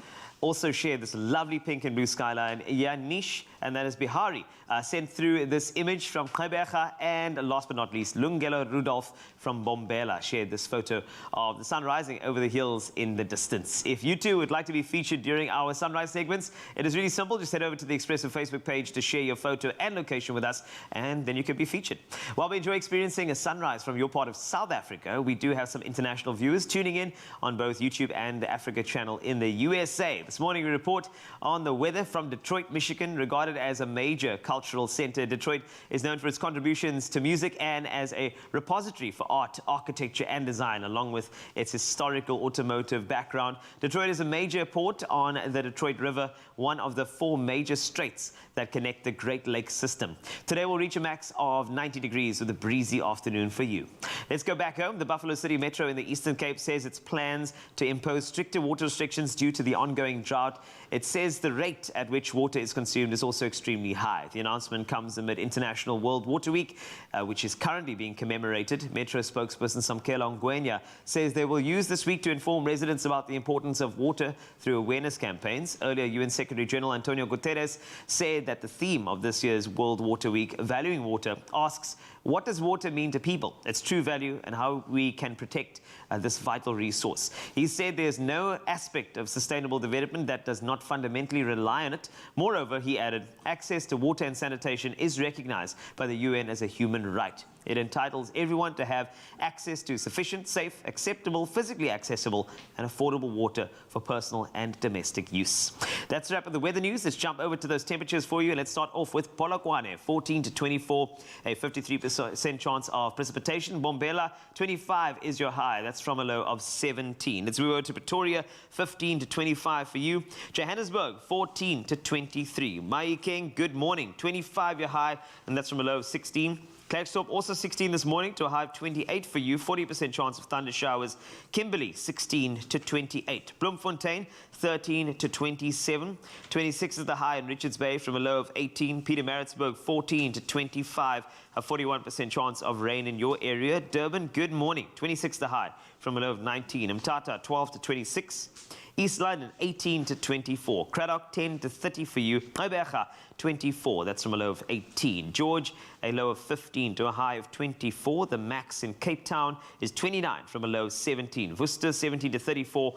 Also shared this lovely pink and blue skyline. Yanish, and that is Bihari, sent through this image from Kaibecha. And last but not least, Lungelo Rudolph from Bombela shared this photo of the sun rising over the hills in the distance. If you too would like to be featured during our sunrise segments, it is really simple. Just head over to the Expresso Facebook page to share your photo and location with us, and then you can be featured. While we enjoy experiencing a sunrise from your part of South Africa, we do have some international viewers tuning in on both YouTube and the Africa channel in the USA. This morning we report on the weather from Detroit, Michigan. Regarded as a major cultural center, Detroit is known for its contributions to music and as a repository for art, architecture and design, along with its historical automotive background. Detroit is a major port on the Detroit River, one of the 4 major straits that connect the Great Lakes system. Today we'll reach a max of 90 degrees with a breezy afternoon for you. Let's go back home. The Buffalo City Metro in the Eastern Cape says its plans to impose stricter water restrictions due to the ongoing drought. It says the rate at which water is consumed is also extremely high. The announcement comes amid International World Water Week, which is currently being commemorated. Metro spokesperson Samkelo Ngwenya says they will use this week to inform residents about the importance of water through awareness campaigns. Earlier, UN Secretary General Antonio Guterres said that the theme of this year's World Water Week, Valuing Water, asks, what does water mean to people, its true value, and how we can protect this vital resource? He said there's no aspect of sustainable development that does not fundamentally rely on it. Moreover, he added, access to water and sanitation is recognized by the UN as a human right. It entitles everyone to have access to sufficient, safe, acceptable, physically accessible and affordable water for personal and domestic use. That's a wrap of the weather news. Let's jump over to those temperatures for you. And let's start off with Polokwane, 14 to 24, a 53% chance of precipitation. Bombela, 25 is your high. That's from a low of 17. Let's move over to Pretoria, 15 to 25 for you. Johannesburg, 14 to 23. Mahikeng, good morning, 25 your high, and that's from a low of 16. Klerksdorp also 16 this morning to a high of 28 for you, 40% chance of thunder showers. Kimberley 16 to 28. Bloemfontein 13 to 27. 26 is the high in Richards Bay from a low of 18. Pietermaritzburg 14 to 25. A 41% chance of rain in your area. Durban, good morning, 26 the high from a low of 19. Mthatha 12 to 26. East London 18 to 24. Cradock 10 to 30 for you. Kaibecha 24, that's from a low of 18. George, a low of 15 to a high of 24. The max in Cape Town is 29 from a low of 17. Worcester 17 to 34.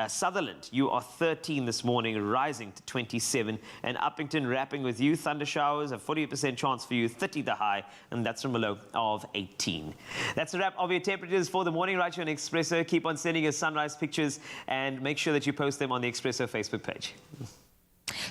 Sutherland, you are 13 this morning, rising to 27. And Uppington wrapping with you. Thunder showers, a 40% chance for you, 30 the high, and that's from a low of 18. That's a wrap of your temperatures for the morning right here on Expresso. Keep on sending us sunrise pictures and make sure that you post them on the Expresso Facebook page.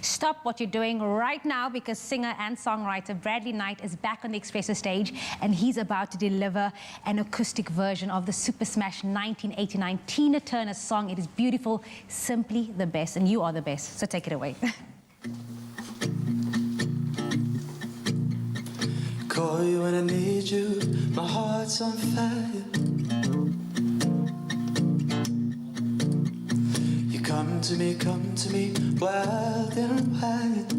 Stop what you're doing right now, because singer and songwriter Bradley Knight is back on the Expresso stage, and he's about to deliver an acoustic version of the Super Smash 1989 Tina Turner song. It is beautiful, simply the best, and you are the best, so take it away. Call you when I need you, my heart's on fire. Come to me, wild and wide.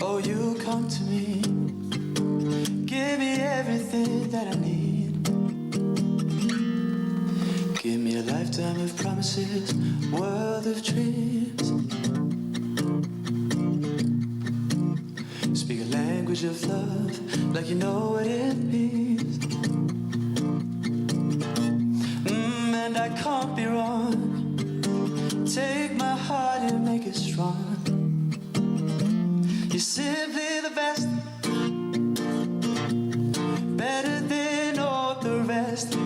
Oh, you come to me, give me everything that I need. Give me a lifetime of promises, world of dreams. Speak a language of love, like you know what it means. And I can't be wrong. Take my heart and make it strong. You're simply the best, better than all the rest,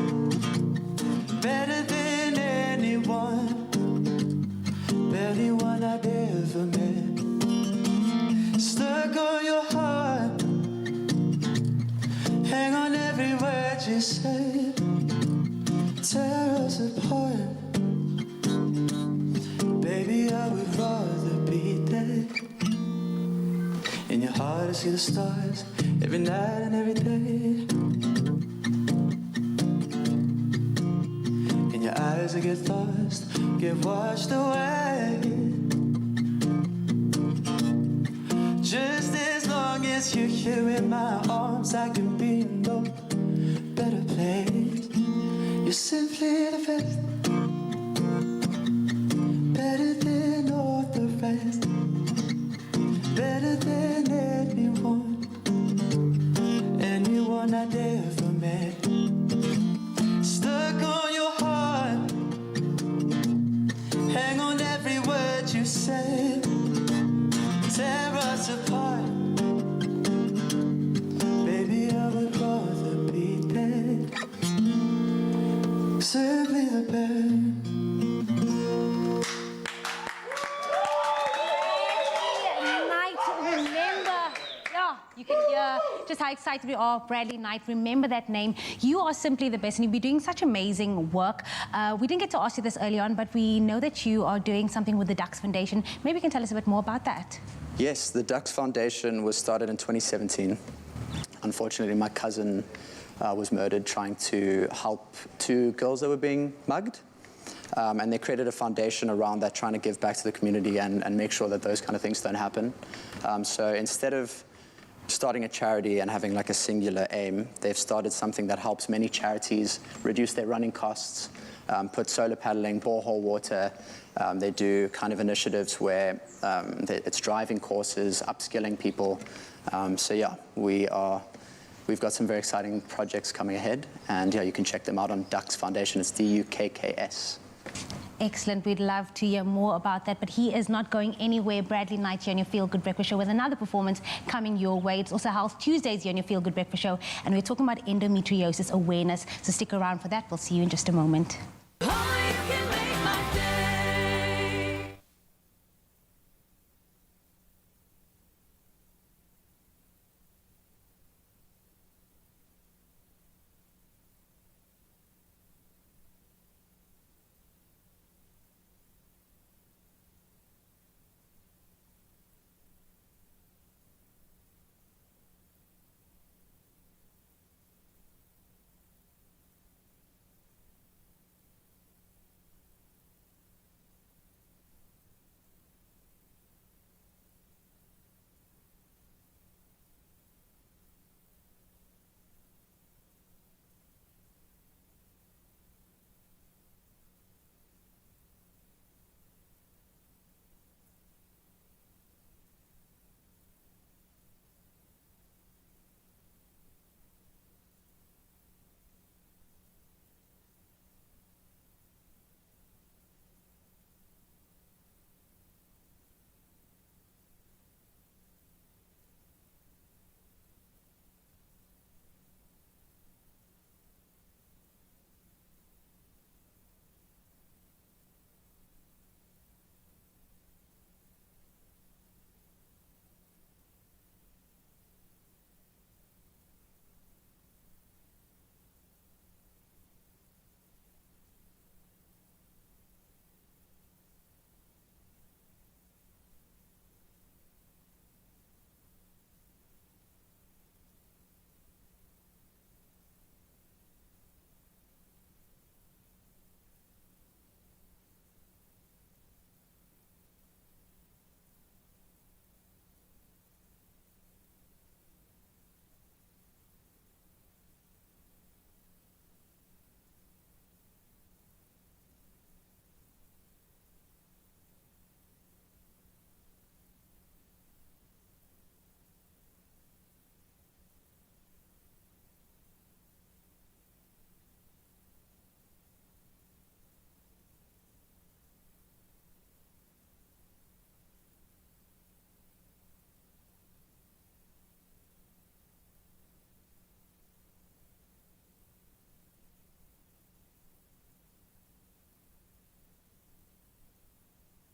better than anyone I've ever met. Stuck on your heart, hang on every word you say. Tear us apart, baby, I would rather be dead. In your heart I see the stars, every night and every day. In your eyes I get lost, get washed away. You're simply the best. Better than all the rest. Better than anyone I'd ever met. Stuck on your heart. Hang on every word you said. Tear us apart. Baby, I would rather be dead. Simply the best. You can hear just how excited we are. Bradley Knight, remember that name. You are simply the best, and you've been doing such amazing work. We didn't get to ask you this early on, but we know that you are doing something with the Ducks Foundation. Maybe you can tell us a bit more about that. Yes, the Ducks Foundation was started in 2017. Unfortunately, my cousin was murdered trying to help 2 girls that were being mugged. And they created a foundation around that, trying to give back to the community and make sure that those kind of things don't happen. So instead of starting a charity and having like a singular aim, they've started something that helps many charities reduce their running costs, put solar paddling, borehole water. They do kind of initiatives where it's driving courses, upskilling people. So yeah, we've got some very exciting projects coming ahead, and yeah, you can check them out on Ducks Foundation. It's DUKKS. Excellent. We'd love to hear more about that, but he is not going anywhere. Bradley Knight here on your Feel Good Breakfast Show with another performance coming your way. It's also Health Tuesdays here on your Feel Good Breakfast Show, and we're talking about endometriosis awareness, so stick around for that. We'll see you in just a moment.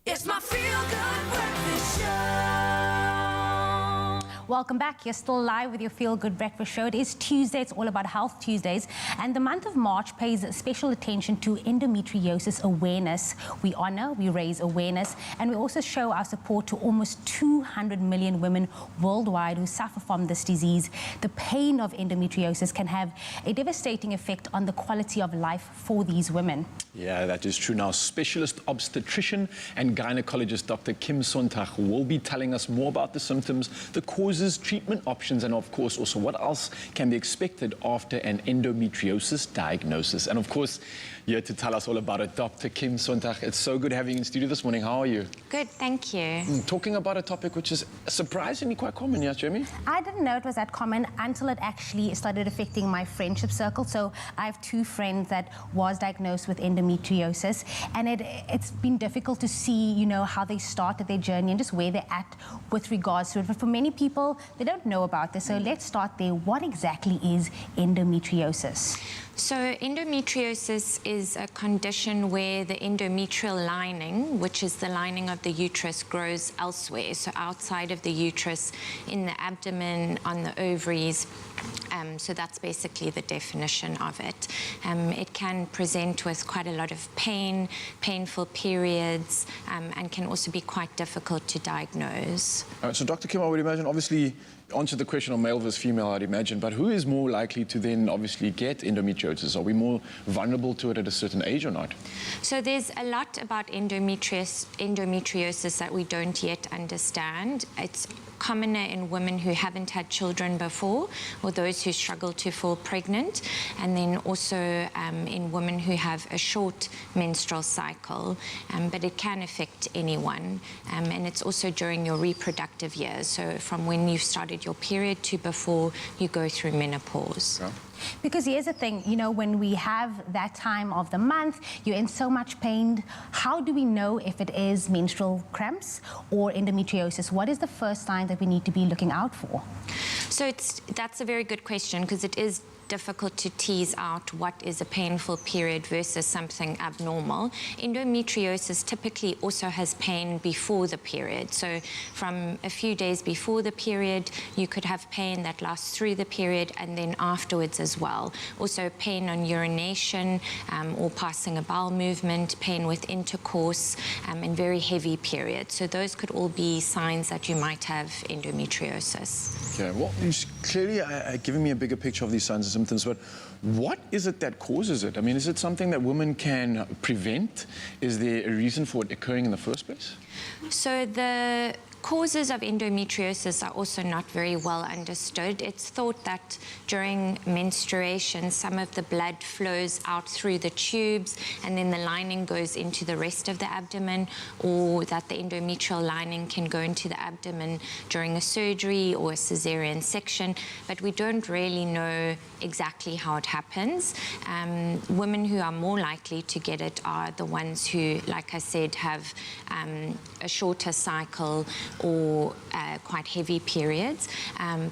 It's my Feel Good Breakfast Show. Welcome back. You're still live with your Feel Good Breakfast Show. It is Tuesday. It's all about Health Tuesdays. And the month of March pays special attention to endometriosis awareness. We honor, we raise awareness, and we also show our support to almost 200 million women worldwide who suffer from this disease. The pain of endometriosis can have a devastating effect on the quality of life for these women. Yeah, that is true. Now, specialist obstetrician and gynecologist Dr. Kim Sonntag will be telling us more about the symptoms, the causes, treatment options, and of course also what else can be expected after an endometriosis diagnosis. And of course, here to tell us all about it, Dr. Kim Sonntag. It's so good having you in studio this morning. How are you? Good, thank you. Talking about a topic which is surprisingly quite common, yes, Jamie? I didn't know it was that common until it actually started affecting my friendship circle. So I have 2 friends that was diagnosed with endometriosis, and it's been difficult to see, you know, how they started their journey and just where they're at with regards to it. But for many people, they don't know about this. So let's start there. What exactly is endometriosis? So endometriosis is a condition where the endometrial lining, which is the lining of the uterus, grows elsewhere. So outside of the uterus, in the abdomen, on the ovaries. So that's basically the definition of it. It can present with quite a lot of pain, painful periods, and can also be quite difficult to diagnose. So Dr. Kim, I would imagine, obviously, answer the question on male versus female, I'd imagine, but who is more likely to then obviously get endometriosis? Are we more vulnerable to it at a certain age or not? So there's a lot about endometriosis that we don't yet understand. It's commoner in women who haven't had children before, or those who struggle to fall pregnant, and then also in women who have a short menstrual cycle, but it can affect anyone. And it's also during your reproductive years, so from when you've started your period to before you go through menopause. Yeah. Because here's the thing, you know, when we have that time of the month, you're in so much pain. How do we know if it is menstrual cramps or endometriosis? What is the first sign that we need to be looking out for? So that's a very good question, because it is difficult to tease out what is a painful period versus something abnormal. Endometriosis typically also has pain before the period. So from a few days before the period, you could have pain that lasts through the period and then afterwards as well. Also pain on urination or passing a bowel movement, pain with intercourse, and very heavy periods. So those could all be signs that you might have endometriosis. Okay, well, you're clearly giving me a bigger picture of these signs and symptoms, but what is it that causes it? I mean, is it something that women can prevent? Is there a reason for it occurring in the first place? So the causes of endometriosis are also not very well understood. It's thought that during menstruation, some of the blood flows out through the tubes and then the lining goes into the rest of the abdomen, or that the endometrial lining can go into the abdomen during a surgery or a cesarean section, but we don't really know exactly how it happens. Women who are more likely to get it are the ones who, like I said, have a shorter cycle or quite heavy periods,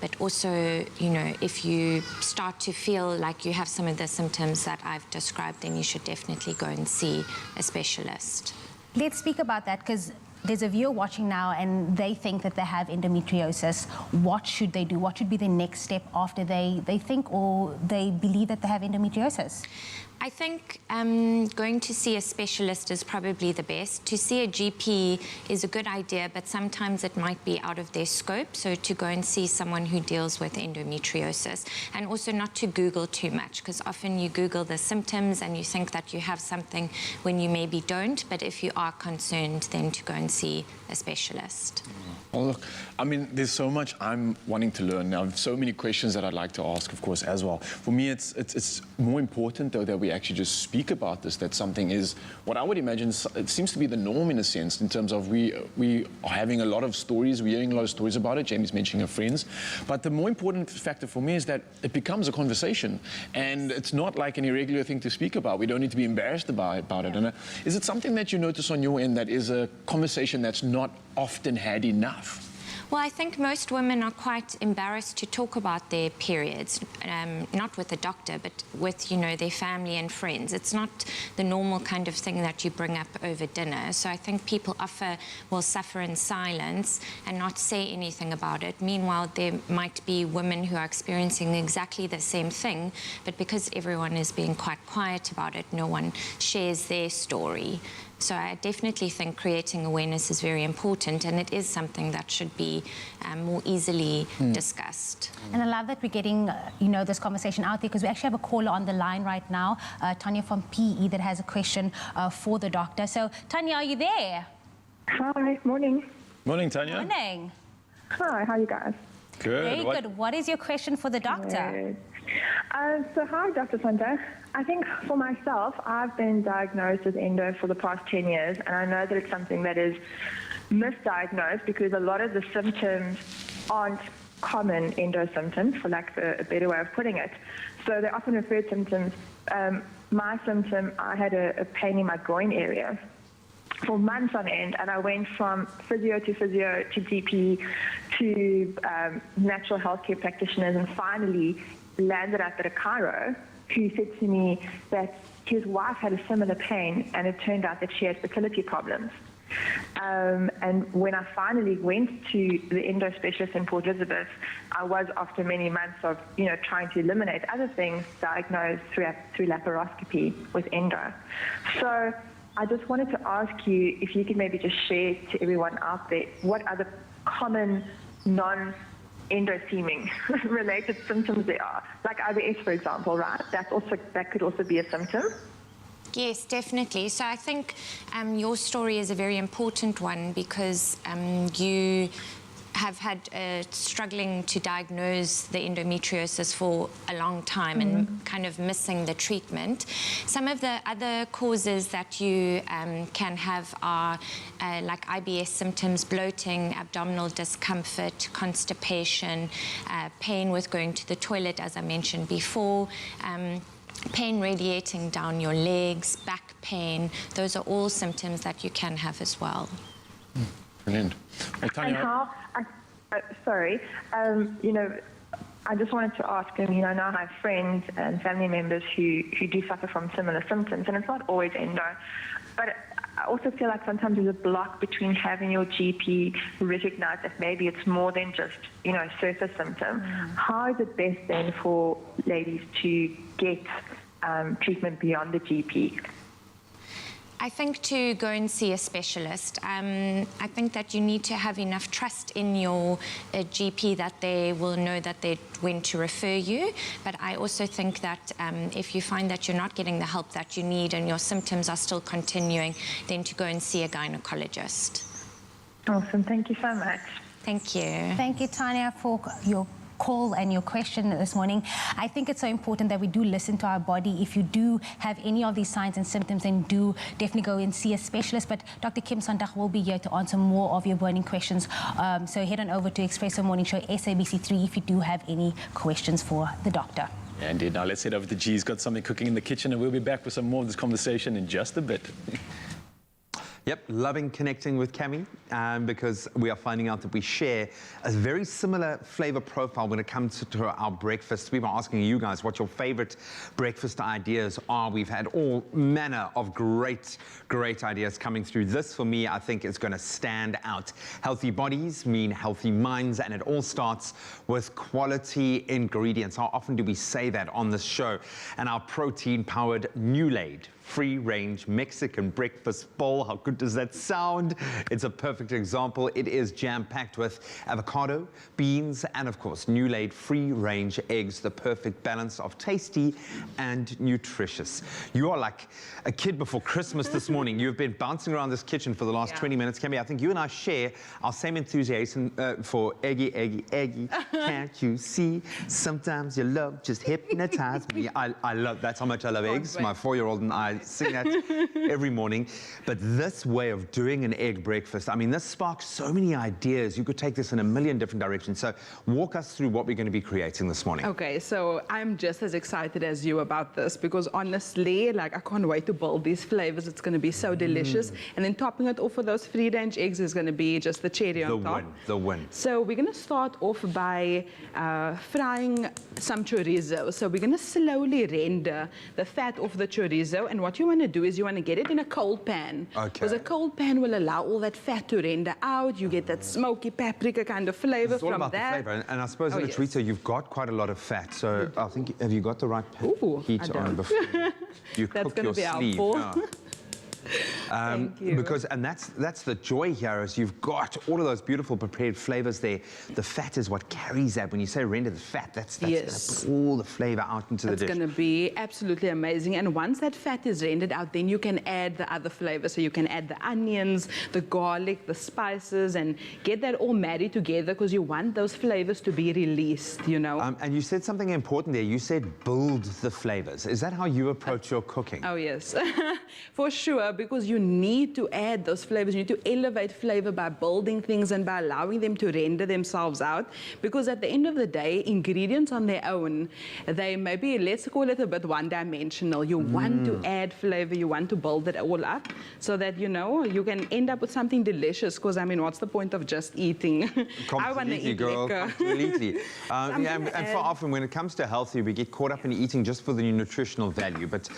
but also, you know, if you start to feel like you have some of the symptoms that I've described, then you should definitely go and see a specialist. Let's speak about that, because there's a viewer watching now and they think that they have endometriosis. What should they do? What should be the next step after they think or they believe that they have endometriosis? I think going to see a specialist is probably the best. To see a GP is a good idea, but sometimes it might be out of their scope. So to go and see someone who deals with endometriosis, and also not to Google too much, because often you Google the symptoms and you think that you have something when you maybe don't. But if you are concerned, then to go and see a specialist. Well, look, I mean, there's so much I'm wanting to learn now. So many questions that I'd like to ask, of course, as well. For me, it's more important, though, that we actually just speak about this, that something is, what I would imagine, it seems to be the norm in a sense, in terms of we are having a lot of stories, we're hearing a lot of stories about it. Jamie's mentioning her friends. But the more important factor for me is that it becomes a conversation. And it's not like an irregular thing to speak about. We don't need to be embarrassed about it. And is it something that you notice on your end that is a conversation that's not often had enough? Well, I think most women are quite embarrassed to talk about their periods, not with a doctor, but with, you know, their family and friends. It's not the normal kind of thing that you bring up over dinner. So I think people will suffer in silence and not say anything about it. Meanwhile, there might be women who are experiencing exactly the same thing, but because everyone is being quite quiet about it, no one shares their story. So I definitely think creating awareness is very important, and it is something that should be more easily discussed. And I love that we're getting, this conversation out there, because we actually have a caller on the line right now, Tanya from PE, that has a question for the doctor. So, Tanya, are you there? Hi, morning. Morning, Tanya. Morning. Hi, how are you guys? Good. Very good. What is your question for the doctor? Good. So hi, Dr. Santa. I think for myself, I've been diagnosed with endo for the past 10 years, and I know that it's something that is misdiagnosed because a lot of the symptoms aren't common endo symptoms, for lack of a better way of putting it. So they're often referred symptoms. My symptom, I had a pain in my groin area for months on end, and I went from physio to GP to natural healthcare practitioners, and finally landed up at a chiro who said to me that his wife had a similar pain, and it turned out that she had fertility problems. And when I finally went to the endo specialist in Port Elizabeth, I was, after many months of trying to eliminate other things, diagnosed through laparoscopy with endo. So I just wanted to ask you if you could maybe just share to everyone out there what other common non-endo-seeming related symptoms there are, like IBS, for example, right? That could also be a symptom. Yes, definitely. So I think your story is a very important one because you have had struggling to diagnose the endometriosis for a long time and kind of missing the treatment. Some of the other causes that you can have are like IBS symptoms, bloating, abdominal discomfort, constipation, pain with going to the toilet, as I mentioned before, pain radiating down your legs, back pain. Those are all symptoms that you can have as well. Brilliant. And how, I just wanted to ask, I know I have friends and family members who do suffer from similar symptoms, and it's not always endo, but I also feel like sometimes there's a block between having your GP recognize that maybe it's more than just, surface symptom. How is it best then for ladies to get treatment beyond the GP? I think to go and see a specialist. I think that you need to have enough trust in your GP that they will know that when to refer you. But I also think that if you find that you're not getting the help that you need and your symptoms are still continuing, then to go and see a gynecologist. Awesome. Thank you so much. Thank you. Thank you, Tanya, for your call and your question this morning. I think it's so important that we do listen to our body. If you do have any of these signs and symptoms, then do definitely go and see a specialist. But Dr. Kim Sondag will be here to answer more of your burning questions. So head on over to Expresso Morning Show, SABC3, if you do have any questions for the doctor. Yeah, indeed. Now let's head over to G's got something cooking in the kitchen, and we'll be back with some more of this conversation in just a bit. Yep, loving connecting with Cami because we are finding out that we share a very similar flavor profile when it comes to our breakfast. We were asking you guys what your favorite breakfast ideas are. We've had all manner of great ideas coming through. This, for me, I think is going to stand out. Healthy bodies mean healthy minds, and it all starts with quality ingredients. How often do we say that on this show? And our protein-powered New-Laid free-range Mexican breakfast bowl. How good does that sound? It's a perfect example. It is jam-packed with avocado, beans, and of course, New-Laid free-range eggs, the perfect balance of tasty and nutritious. You are like a kid before Christmas this morning. You've been bouncing around this kitchen for the last 20 minutes. Cami, I think you and I share our same enthusiasm for eggy. Can't you see? Sometimes your love just hypnotizes me. I love, that's how much I love eggs. My 4-year-old and I sing that every morning. But this way of doing an egg breakfast, I mean, this sparks so many ideas. You could take this in a million different directions. So walk us through what we're going to be creating this morning. Okay, so I'm just as excited as you about this because honestly, like, I can't wait to build these flavors. It's going to be so delicious. And then topping it off with those free-range eggs is going to be just the cherry on top. The win. So we're going to start off by frying some chorizo. So we're going to slowly render the fat off the chorizo, and what you want to do is you want to get it in a cold pan. Okay. Because a cold pan will allow all that fat to render out. You get that smoky paprika kind of flavor it's all from about that. The flavor. And I suppose in a chorizo, you've got quite a lot of fat. So I think, have you got the right heat on before you That's cook gonna your be sleeve? helpful. Thank you. Because, and that's the joy here, is you've got all of those beautiful prepared flavors there. The fat is what carries that. When you say render the fat, that's Yes. going to put all the flavor out into the It's dish. going to be absolutely amazing. And once that fat is rendered out, then you can add the other flavors. So you can add the onions, the garlic, the spices, and get that all married together, because you want those flavors to be released, you know. And you said something important there. You said build the flavors. Is that how you approach your cooking? Oh, yes. For sure, because you need to add those flavors. You need to elevate flavor by building things and by allowing them to render themselves out. Because at the end of the day, ingredients on their own, they may be, let's call it a bit one-dimensional. You want to add flavor, you want to build it all up so that, you know, you can end up with something delicious. Because, I mean, what's the point of just eating? I want to eat girl, liquor. completely. Yeah, and for often when it comes to healthy, we get caught up in eating just for the nutritional value. But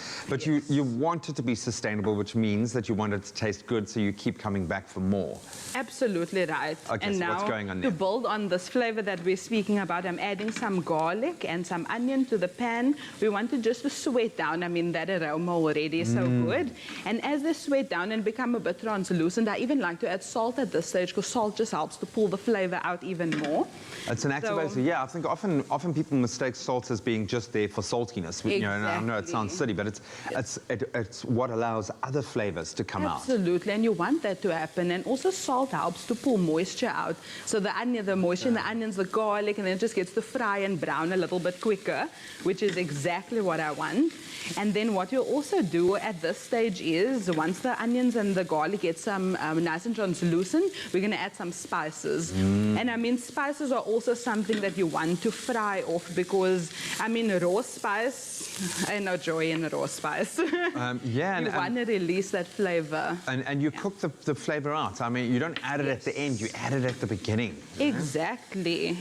you want it to be sustainable, which means that you want it to taste good, so you keep coming back for more. Absolutely right. Okay, and so now, what's going on to there? build on this flavor that we're speaking about, I'm adding some garlic and some onion to the pan. We want to just to sweat down. I mean, that aroma already is so good. And as they sweat down and become a bit translucent, I even like to add salt at this stage, because salt just helps to pull the flavor out even more. It's an activator, yeah. I think often people mistake salt as being just there for saltiness. You know, and I know it sounds silly, but it's what allows other flavors to come out. Absolutely, and you want that to happen. And also salt helps to pull moisture out. So the moisture in the onions, the garlic, and then it just gets to fry and brown a little bit quicker, which is exactly what I want. And then what you'll also do at this stage is, once the onions and the garlic get some nice and translucent, we're going to add some spices. And I mean, spices are also something that you want to fry off, because, I mean, raw spice, I know joy in raw spice. Yeah, you want to release that flavor. And you cook the flavor out. I mean, you don't add it at the end, you add it at the beginning. Exactly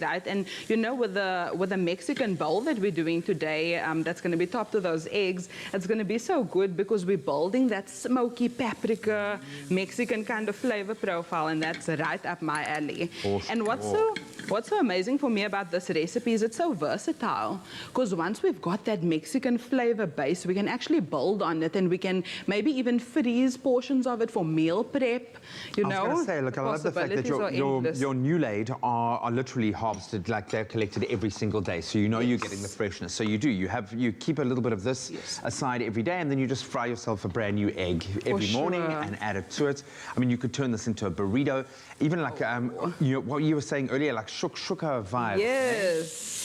right. And you know, with the Mexican bowl that we're doing today, that's going to be topped with those eggs, it's going to be so good because we're building that smoky paprika Mexican kind of flavor profile, and that's right up my alley. And what's so amazing for me about this recipe is it's so versatile, because once we've got that Mexican flavor base, we can actually build on it, and we can maybe even freeze portions of it for meal prep. You know, I was going to say, look, I love the fact that your new laid are literally harvested, like they're collected every single day, so you know you're getting the freshness. So you keep a little bit of this aside every day, and then you just fry yourself a brand new egg every morning and add it to it. I mean, you could turn this into a burrito, even like you know, what you were saying earlier, like shuka vibe.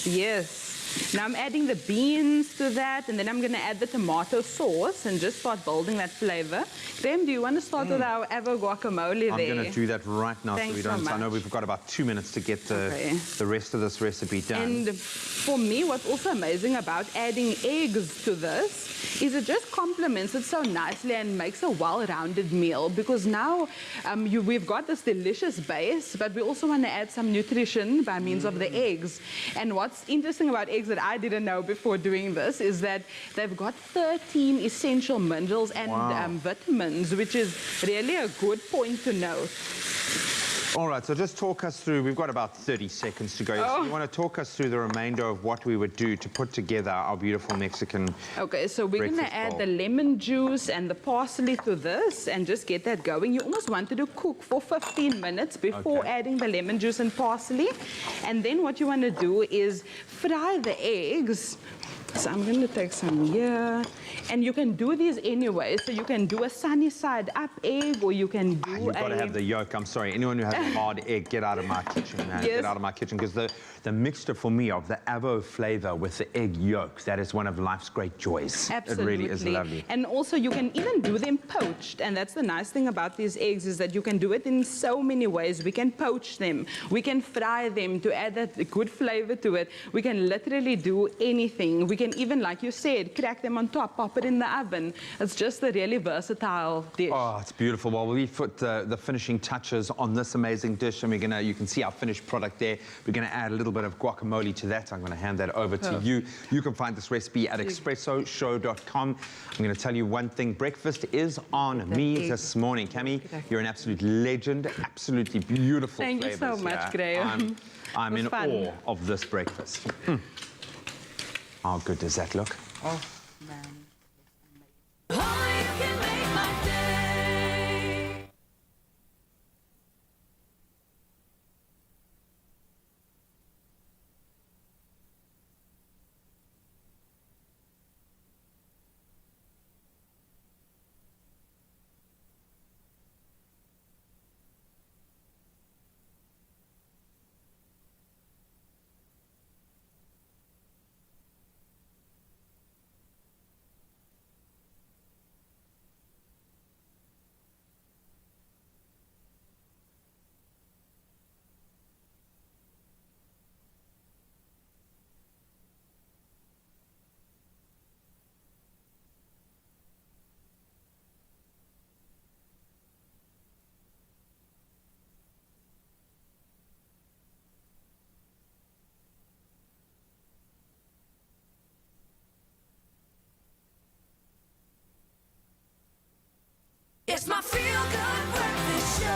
Yes. Now I'm adding the beans to that, and then I'm going to add the tomato sauce and just start building that flavor. Graham, do you want to start with our avo guacamole there? I'm going to do that right now. Thanks so we don't. so much. I know we've got about 2 minutes to get the rest of this recipe done. And for me, what's also amazing about adding eggs to this is it just complements it so nicely and makes a well-rounded meal, because now we've got this delicious base, but we also want to add some nutrition by means of the eggs. And what's interesting about eggs that I didn't know before doing this is that they've got 13 essential minerals and vitamins, which is really a good point to note. All right, so just talk us through, we've got about 30 seconds to go. So you want to talk us through the remainder of what we would do to put together our beautiful Mexican Okay, so we're going to add the lemon juice and the parsley to this and just get that going. You almost wanted to cook for 15 minutes before adding the lemon juice and parsley. And then what you want to do is fry the eggs. So I'm going to take some here. And you can do these anyway. So you can do a sunny side up egg, or you can do You've got to have the yolk. I'm sorry. Anyone who has a hard egg, get out of my kitchen, man. Get out of my kitchen. Because the mixture for me of the avo flavor with the egg yolk, that is one of life's great joys. Absolutely. It really is lovely. And also you can even do them poached. And that's the nice thing about these eggs, is that you can do it in so many ways. We can poach them. We can fry them to add that good flavor to it. We can literally do anything. We can even, like you said, crack them on top, pop it in the oven. It's just a really versatile dish. Oh, it's beautiful. Well, we put the finishing touches on this amazing dish, and you can see our finished product there. We're going to add a little bit of guacamole to that. I'm going to hand that over to you. You can find this recipe at expressoshow.com. I'm going to tell you one thing. Breakfast is on me this morning. Cami, you're an absolute legend. Absolutely beautiful Thank you so much, Graham. I'm in awe of this breakfast. How good does that look? Oh, man. Oh, you can make my Feel Good Breakfast Show.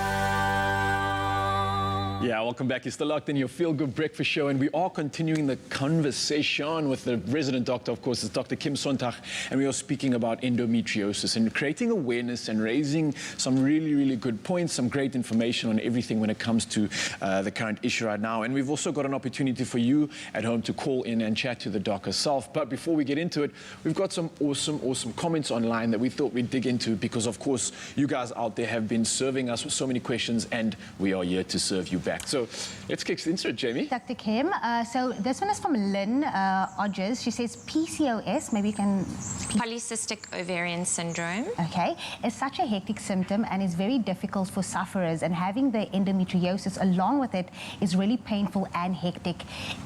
Yeah, welcome back. You're still locked in your Feel Good Breakfast Show, and we are continuing the conversation with the resident doctor, of course, it's Dr. Kim Sontag, and we are speaking about endometriosis and creating awareness and raising some really, really good points, some great information on everything when it comes to the current issue right now. And we've also got an opportunity for you at home to call in and chat to the doc herself. But before we get into it, we've got some awesome comments online that we thought we'd dig into because, of course, you guys out there have been serving us with so many questions, and we are here to serve you back. So let's kick into it, Jamie. Dr. Kim, so this one is from Lynn Odgers. She says PCOS, maybe you can... Polycystic ovarian syndrome. Okay. It's such a hectic symptom and is very difficult for sufferers, and having the endometriosis along with it is really painful and hectic.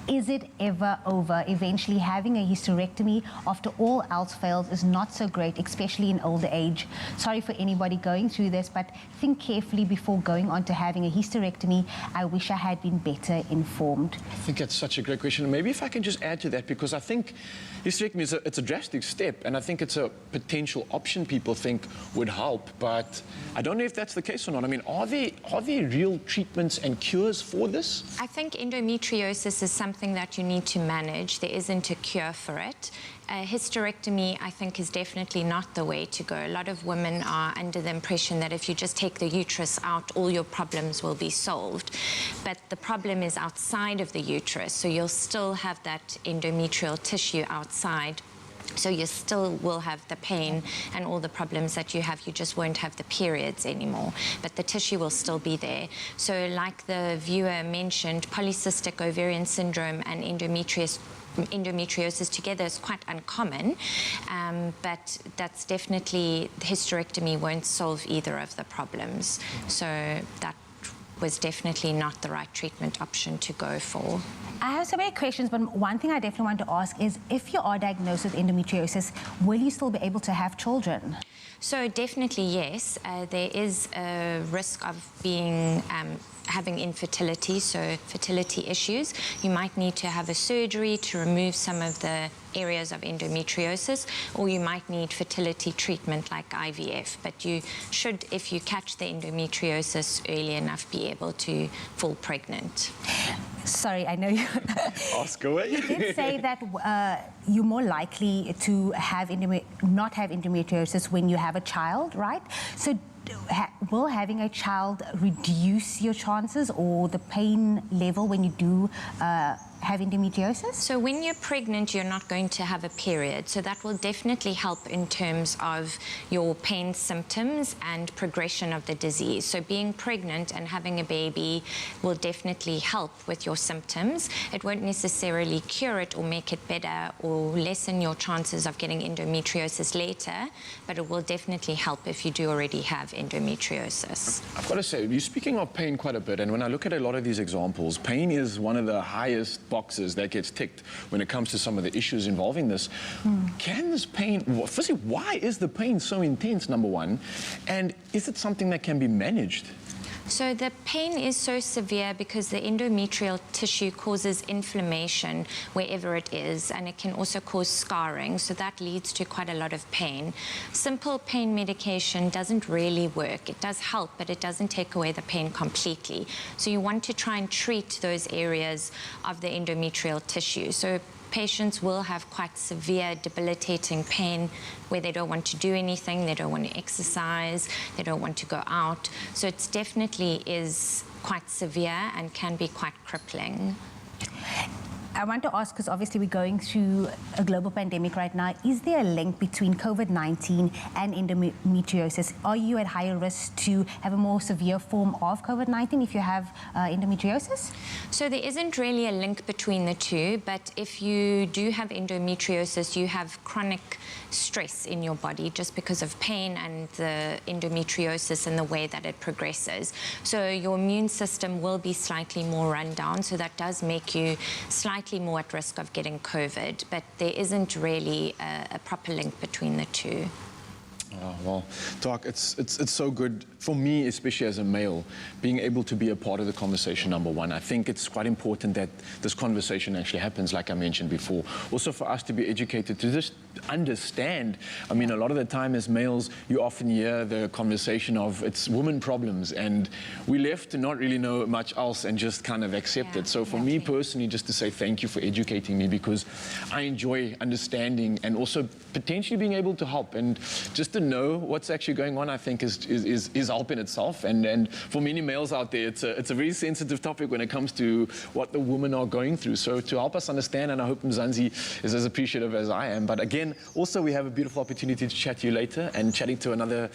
Is it ever over? Eventually, having a hysterectomy after all else fails is not so great, especially in older age. Sorry for anybody going through this, but think carefully before going on to having a hysterectomy. I wish I had been better informed. I think that's such a great question. Maybe if I can just add to that, because I think hysterectomy is it's a drastic step, and I think it's a potential option people think would help, but I don't know if that's the case or not. I mean, are there real treatments and cures for this? I think endometriosis is something that you need to manage. There isn't a cure for it. Hysterectomy, I think, is definitely not the way to go. A lot of women are under the impression that if you just take the uterus out, all your problems will be solved. But the problem is outside of the uterus, so you'll still have that endometrial tissue outside. So you still will have the pain and all the problems that you have. You just won't have the periods anymore, but the tissue will still be there. So like the viewer mentioned, polycystic ovarian syndrome and endometriosis together is quite uncommon, but that's definitely, hysterectomy won't solve either of the problems. So that was definitely not the right treatment option to go for. I have so many questions, but one thing I definitely want to ask is, if you are diagnosed with endometriosis, will you still be able to have children? So definitely yes. There is a risk of being having infertility, so fertility issues. You might need to have a surgery to remove some of the areas of endometriosis, or you might need fertility treatment like IVF. But you should, if you catch the endometriosis early enough, be able to fall pregnant. Sorry, I know you... Ask away. You did say that you're more likely to have not have endometriosis when you have a child, right? So will having a child reduce your chances or the pain level when you do have endometriosis? So when you're pregnant, you're not going to have a period. So that will definitely help in terms of your pain symptoms and progression of the disease. So being pregnant and having a baby will definitely help with your symptoms. It won't necessarily cure it or make it better or lessen your chances of getting endometriosis later, but it will definitely help if you do already have endometriosis. I've got to say, you're speaking of pain quite a bit, and when I look at a lot of these examples, pain is one of the highest boxes that gets ticked when it comes to some of the issues involving this. Can this pain, firstly, why is the pain so intense, number one, and is it something that can be managed? So the pain is so severe because the endometrial tissue causes inflammation wherever it is, and it can also cause scarring, so that leads to quite a lot of pain. Simple pain medication doesn't really work. It does help, but it doesn't take away the pain completely. So you want to try and treat those areas of the endometrial tissue. So patients will have quite severe debilitating pain where they don't want to do anything, they don't want to exercise, they don't want to go out. So it definitely is quite severe and can be quite crippling. I want to ask, because obviously we're going through a global pandemic right now, is there a link between COVID-19 and endometriosis? Are you at higher risk to have a more severe form of COVID-19 if you have endometriosis? So there isn't really a link between the two, but if you do have endometriosis, you have chronic stress in your body just because of pain and the endometriosis and the way that it progresses. So your immune system will be slightly more run down, so that does make you slightly more at risk of getting COVID, but there isn't really a proper link between the two. Oh, well, Doc, it's so good for me, especially as a male, being able to be a part of the conversation, number one. I think it's quite important that this conversation actually happens, like I mentioned before. Also for us to be educated, to just understand. I mean, a lot of the time as males, you often hear the conversation of it's women problems, and we left to not really know much else and just kind of accept it. So for me personally, just to say thank you for educating me, because I enjoy understanding and also potentially being able to help, and just to know what's actually going on, I think is help in itself. And for many males out there, it's a very sensitive topic when it comes to what the women are going through. So to help us understand, and I hope Mzansi is as appreciative as I am. But again, also we have a beautiful opportunity to chat to you later, and chatting to another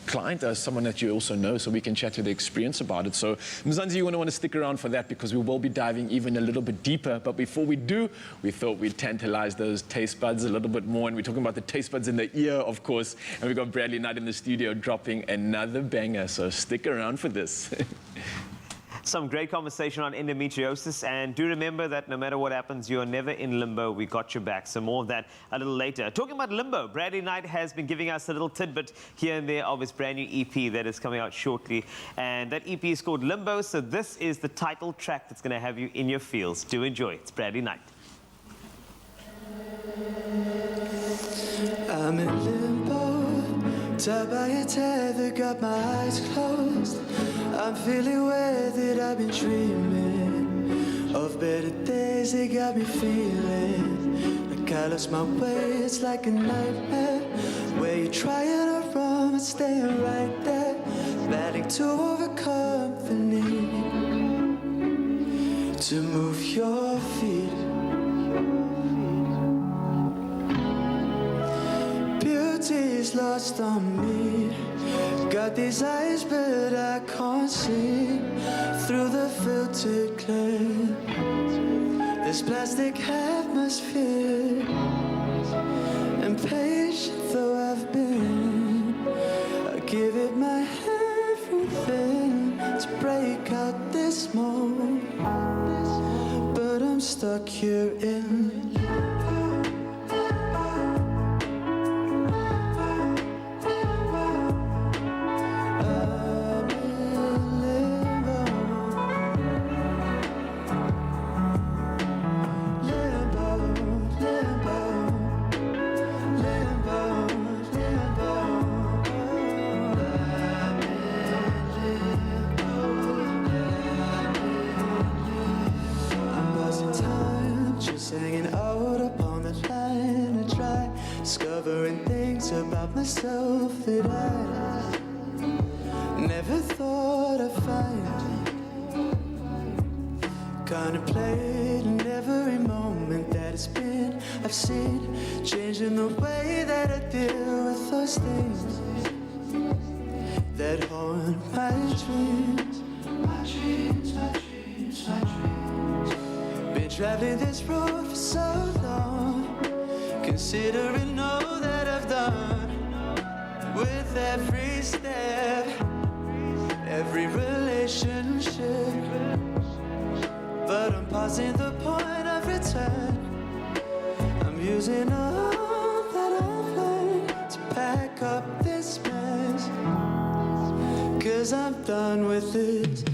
client, someone that you also know, so we can chat to the experience about it. So Mzansi, you want to stick around for that, because we will be diving even a little bit deeper. But before we do, we thought we'd tantalize those taste buds a little bit more, and we're talking about the taste buds in the ear, of course. And we've got Bradley Knight in the studio dropping another banger, so stick around for this. Some great conversation on endometriosis, and do remember that no matter what happens, you're never in limbo. We got your back. So more of that a little later. Talking about limbo, Bradley Knight has been giving us a little tidbit here and there of his brand new EP that is coming out shortly, and that EP is called Limbo. So this is the title track that's going to have you in your feels. Do enjoy. It's Bradley Knight. I'm in limbo, tied by a tether, got my eyes closed. I'm feeling aware that I've been dreaming of better days. They got me feeling like I lost my way. It's like a nightmare where you're trying to run but staying right there, battling to overcome the need to move your feet. Beauty's lost on me. Got these eyes but I can't see through the filtered clay. This plastic atmosphere, impatient though I've been, I give it my everything to break out this mold, but I'm stuck here in myself that I never thought I'd find. Contemplating every moment that it's been. I've seen changing the way that I deal with those things that haunt my dreams. My dreams, my dreams, my dreams. Been traveling this road for so long, considering all that I've done. With every step, every relationship, but I'm passing the point of return. I'm using all that I've learned to pack up this mess, 'cause I'm done with this.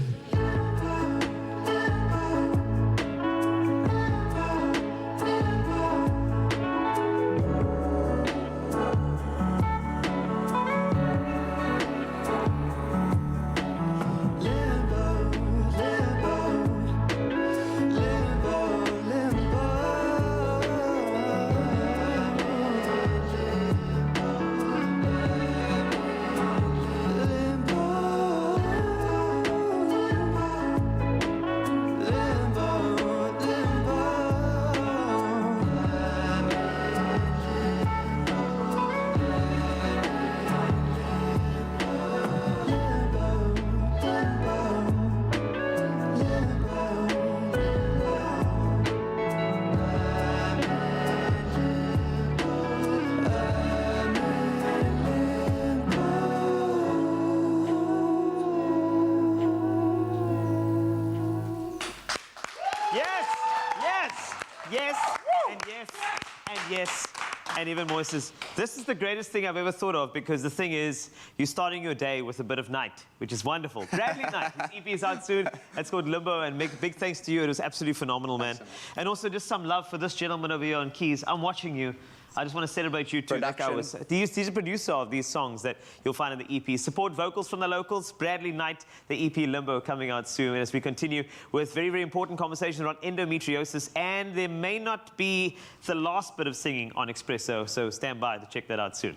And even more says, this is the greatest thing I've ever thought of, because the thing is, you're starting your day with a bit of Night, which is wonderful. Bradley Knight, his EP is out soon. It's called Limbo, and big thanks to you. It was absolutely phenomenal, man. Awesome. And also just some love for this gentleman over here on keys. I'm watching you. I just want to celebrate you too. He's a producer of these songs that you'll find in the EP. Support vocals from the locals. Bradley Knight, the EP Limbo, coming out soon. And as we continue with very, very important conversations around endometriosis, and there may not be the last bit of singing on Expresso, so stand by to check that out soon.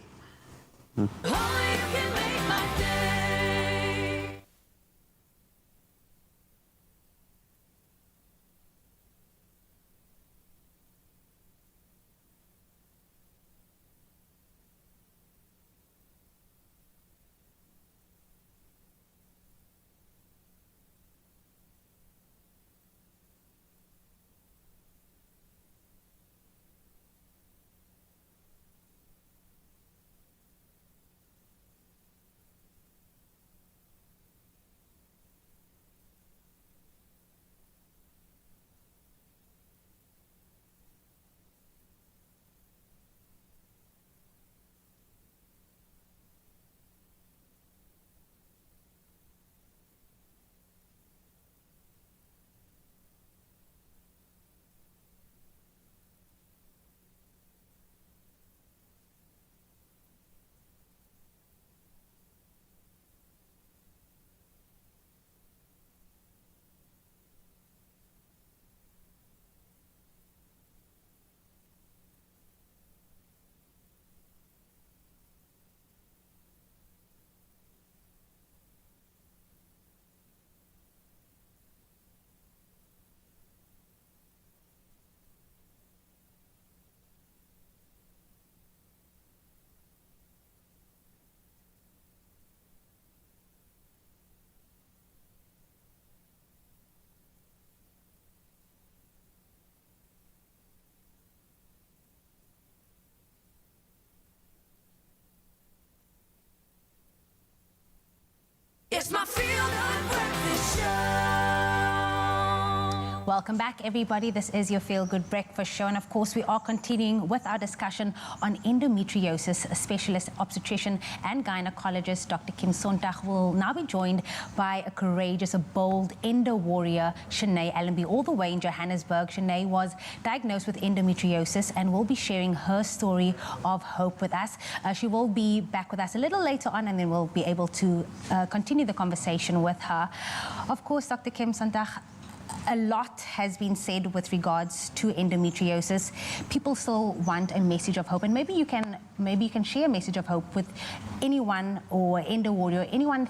It's my Feel Good Breakfast Show. Welcome back, everybody. This is your Feel Good Breakfast Show. And of course, we are continuing with our discussion on endometriosis. A specialist obstetrician and gynecologist, Dr. Kim Sondag, will now be joined by a courageous, a bold endo warrior, Shanae Allenby, all the way in Johannesburg. Shanae was diagnosed with endometriosis and will be sharing her story of hope with us. She will be back with us a little later on, and then we'll be able to continue the conversation with her. Of course, Dr. Kim Sondag, a lot has been said with regards to endometriosis. People still want a message of hope, and maybe you can share a message of hope with anyone or endo warrior, anyone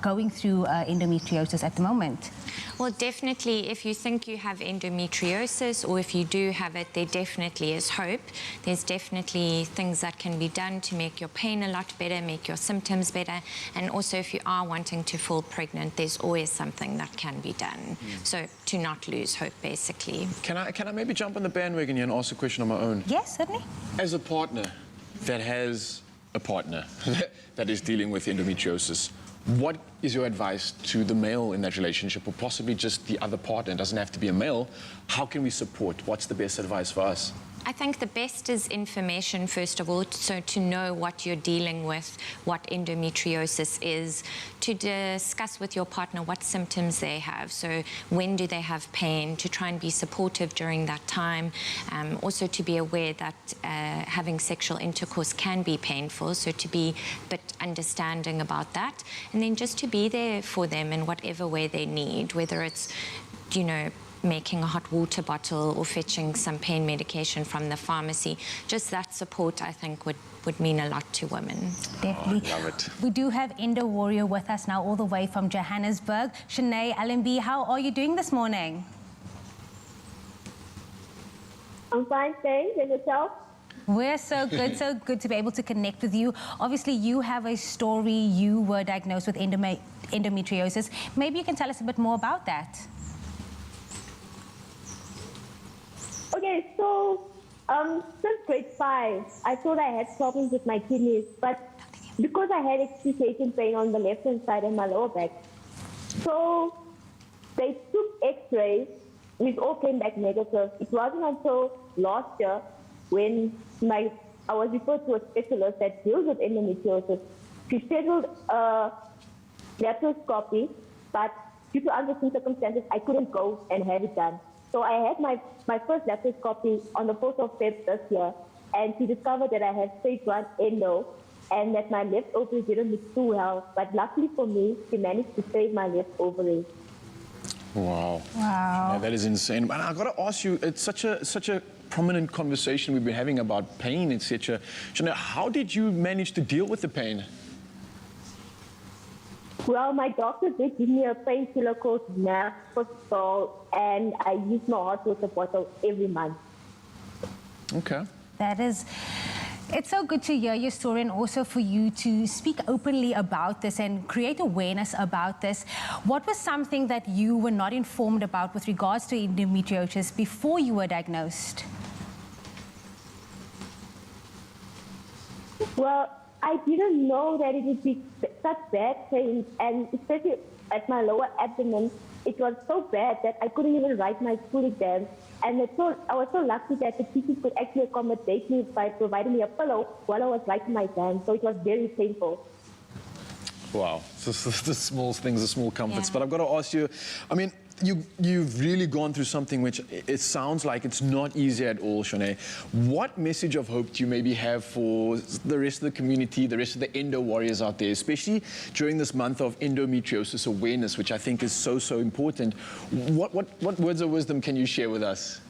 going through endometriosis at the moment. Well, definitely, if you think you have endometriosis, or if you do have it, there definitely is hope. There's definitely things that can be done to make your pain a lot better, make your symptoms better, and also if you are wanting to fall pregnant, there's always something that can be done. So to not lose hope, basically. Can I maybe jump on the bandwagon here and ask a question on my own? Yes, certainly. As a partner that has a partner that is dealing with endometriosis, what is your advice to the male in that relationship, or possibly just the other partner? It doesn't have to be a male. How can we support? What's the best advice for us? I think the best is information, first of all, so to know what you're dealing with, what endometriosis is, to discuss with your partner what symptoms they have. So when do they have pain, to try and be supportive during that time. Also to be aware that having sexual intercourse can be painful, so to be a bit understanding about that. And then just to be there for them in whatever way they need, whether it's, you know, making a hot water bottle or fetching some pain medication from the pharmacy. Just that support, I think, would mean a lot to women. Definitely. Love it. We do have endo warrior with us now, all the way from Johannesburg. Shanae Allenby, how are you doing this morning? I'm fine, thanks. And yourself? We're so good, so good to be able to connect with you. Obviously, you have a story. You were diagnosed with endometriosis. Maybe you can tell us a bit more about that. Okay, so since grade 5, I thought I had problems with my kidneys, but because I had excruciating pain on the left-hand side and my lower back, so they took x-rays, which all came back negative. It wasn't until last year when I was referred to a specialist that deals with endometriosis. She scheduled a laparoscopy, but due to unforeseen circumstances, I couldn't go and have it done. So I had my first laparoscopy on the 4th of February this year, and she discovered that I had stage 1 endo and that my left ovary didn't look too well. But luckily for me, she managed to save my left ovary. Wow. Wow. Yeah, that is insane. And I got to ask you, it's such a prominent conversation we've been having about pain, etc. Shanae, how did you manage to deal with the pain? Well, my doctor did give me a painkiller called Naprosol, and I use my hot water bottle every month. Okay. That is, it's so good to hear your story and also for you to speak openly about this and create awareness about this. What was something that you were not informed about with regards to endometriosis before you were diagnosed? Well, I didn't know that it would be such bad pain, and especially at my lower abdomen, it was so bad that I couldn't even write my school exams. And I was so lucky that the teachers could actually accommodate me by providing me a pillow while I was writing my exams, so it was very painful. Wow, so the small things, the small comforts. Yeah. But I've got to ask you, I mean, you've really gone through something which it sounds like it's not easy at all, Shanae. What message of hope do you maybe have for the rest of the community, the rest of the endo warriors out there, especially during this month of endometriosis awareness, which I think is so, so important? What words of wisdom can you share with us?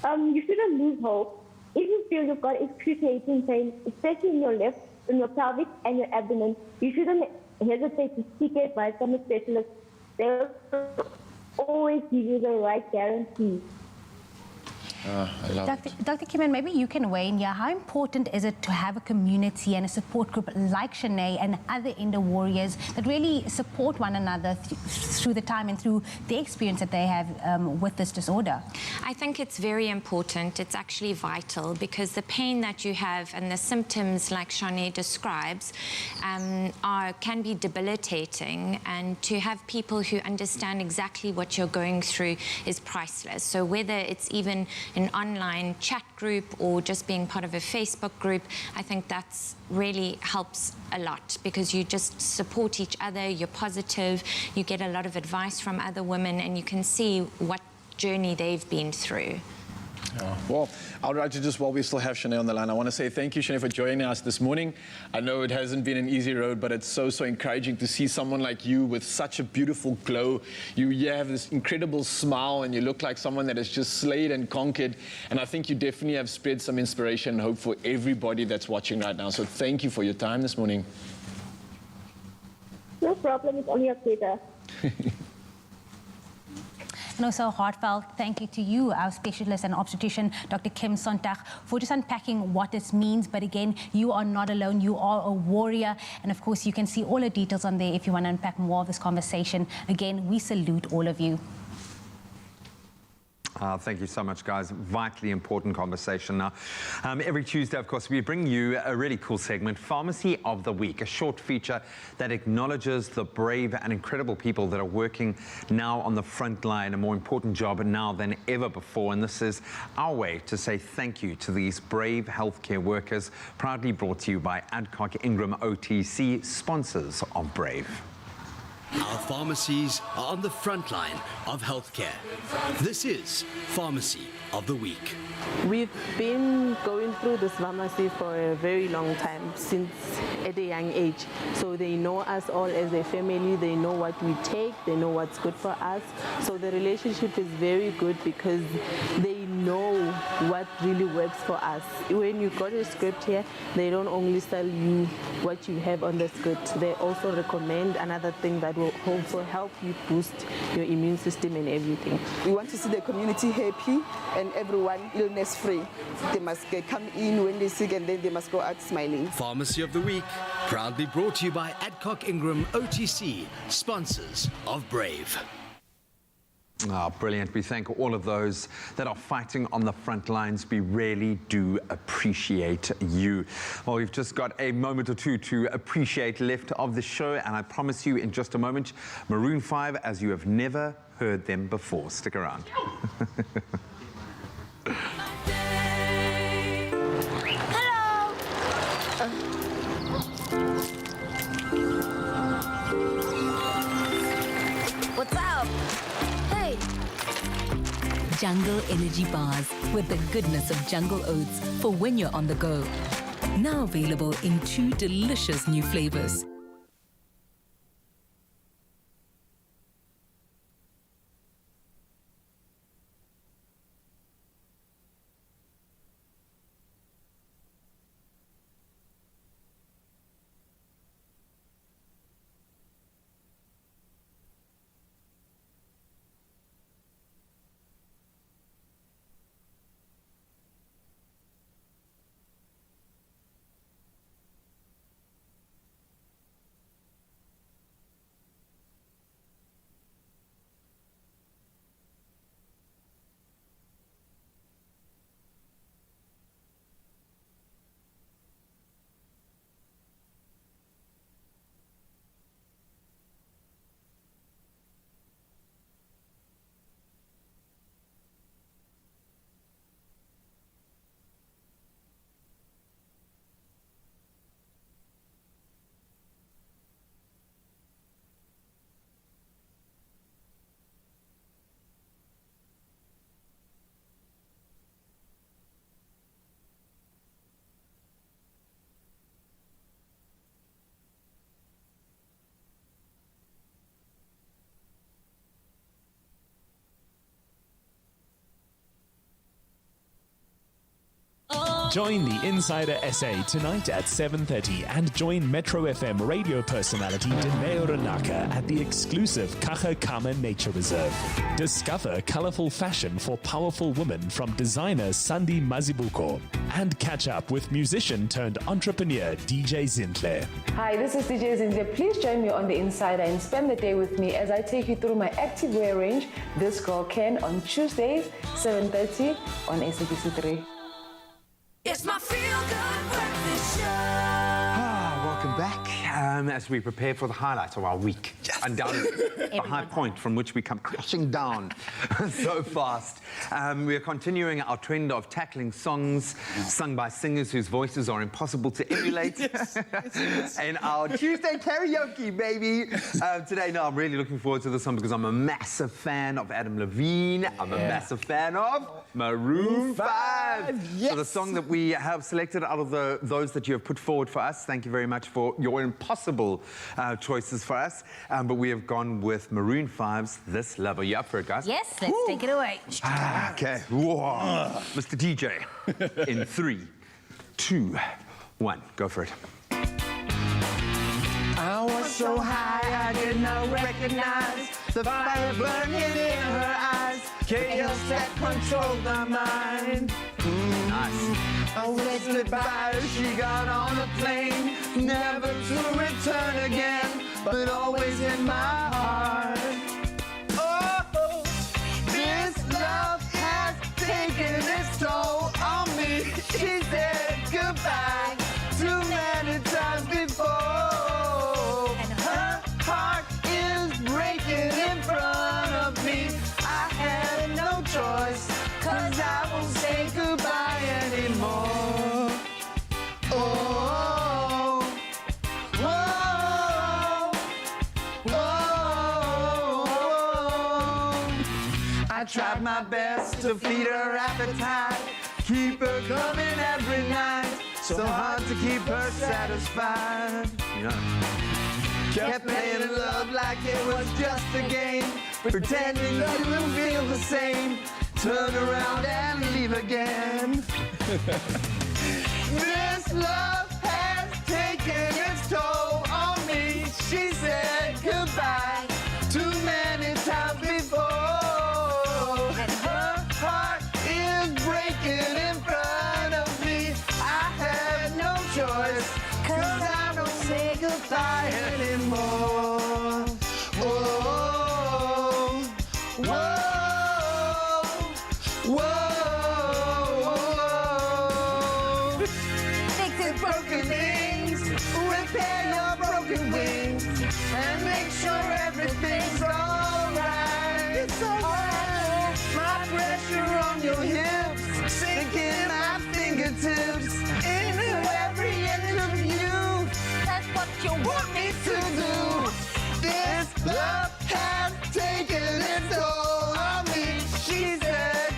You shouldn't lose hope. If you feel you've got excruciating pain, especially in your pelvic and your abdomen, you shouldn't hesitate to seek advice from a specialist. They'll always give you the right guarantee. I love it. Dr. Kimman, maybe you can weigh in here. How important is it to have a community and a support group like Shanae and other endo warriors that really support one another through the time and through the experience that they have with this disorder? I think it's very important. It's actually vital because the pain that you have and the symptoms like Shanae describes can be debilitating, and to have people who understand exactly what you're going through is priceless. So whether it's even an online chat group or just being part of a Facebook group, I think that's really helps a lot because you just support each other, you're positive, you get a lot of advice from other women, and you can see what journey they've been through. Yeah. Well, I'd like to just, while we still have Shanae on the line, I want to say thank you, Shanae, for joining us this morning. I know it hasn't been an easy road, but it's so, so encouraging to see someone like you with such a beautiful glow. You have this incredible smile, and you look like someone that has just slayed and conquered. And I think you definitely have spread some inspiration and hope for everybody that's watching right now. So thank you for your time this morning. No problem. It's only a pleasure. And also a heartfelt thank you to you, our specialist and obstetrician, Dr. Kim Sonntag, for just unpacking what this means. But again, you are not alone. You are a warrior. And of course, you can see all the details on there if you want to unpack more of this conversation. Again, we salute all of you. Thank you so much, guys. Vitally important conversation. Now, every Tuesday, of course, we bring you a really cool segment, Pharmacy of the Week, a short feature that acknowledges the brave and incredible people that are working now on the front line, a more important job now than ever before. And this is our way to say thank you to these brave healthcare workers, proudly brought to you by Adcock Ingram OTC, sponsors of Brave. Our pharmacies are on the front line of healthcare. This is Pharmacy of the Week. We've been going through this pharmacy for a very long time, since at a young age. So they know us all as a family, they know what we take, they know what's good for us. So the relationship is very good because they know what really works for us. When you got a script here, they don't only sell you what you have on the script, they also recommend another thing that will also help you boost your immune system and everything. We want to see the community happy and everyone illness-free. They must come in when they're sick and then they must go out smiling. Pharmacy of the Week, proudly brought to you by Adcock Ingram OTC, sponsors of Brave. Oh, brilliant. We thank all of those that are fighting on the front lines. We really do appreciate you. Well, we've just got a moment or two to appreciate left of the show, and I promise you in just a moment, Maroon 5 as you have never heard them before. Stick around. Jungle Energy Bars with the goodness of jungle oats for when you're on the go. Now available in 2 delicious new flavors. Join the Insider SA tonight at 7:30 and join Metro FM radio personality Dineo Ranaka at the exclusive Kacha Kama Nature Reserve. Discover colorful fashion for powerful women from designer Sandy Mazibuko and catch up with musician turned entrepreneur DJ Zintle. Hi, this is DJ Zintle. Please join me on the Insider and spend the day with me as I take you through my activewear range, This Girl Can, on Tuesdays, 7:30 on SABC3. It's my feel-good breakfast show. Welcome back as we prepare for the highlight of our week. Undoubtedly, the high point from which we come crashing down so fast. We are continuing our trend of tackling songs sung by singers whose voices are impossible to emulate. And our Tuesday karaoke, baby. Today, no, I'm really looking forward to this one because I'm a massive fan of Adam Levine. I'm a massive fan of Maroon 5. Yes. So the song that we have selected out of those that you have put forward for us, thank you very much for your impossible choices for us. But we have gone with Maroon 5's This Love. Are you up for it, guys? Yes, let's take it away. Okay. Whoa. Mr. DJ, in 3, 2, 1, go for it. I was so high I did not recognize the fire burning in her eyes. Chaos that controlled my mind. Nice. I whispered by her, she got on a plane, never to return again, but always in my heart. Oh, this love has taken its toll on me. She said goodbye too many times before, and her heart is breaking in front of me. I had no choice, 'cause I won't say goodbye anymore. Oh, whoa, whoa. I tried my best to feed her appetite, keep her coming every night. So hard to keep her satisfied. Kept playing love like it was just a game, pretending you will feel the same. Turn around and leave again. This love has taken its toll on me. She said goodbye too many times before, and her heart is breaking in front of me. I had no choice, 'cause I don't say goodbye anymore. Oh, whoa. Broken things, repair your broken wings, and make sure everything's alright. It's alright. My pressure on your hips, sinking my fingertips into every inch of you. That's what you want me to do. This love has taken its toll on me. She said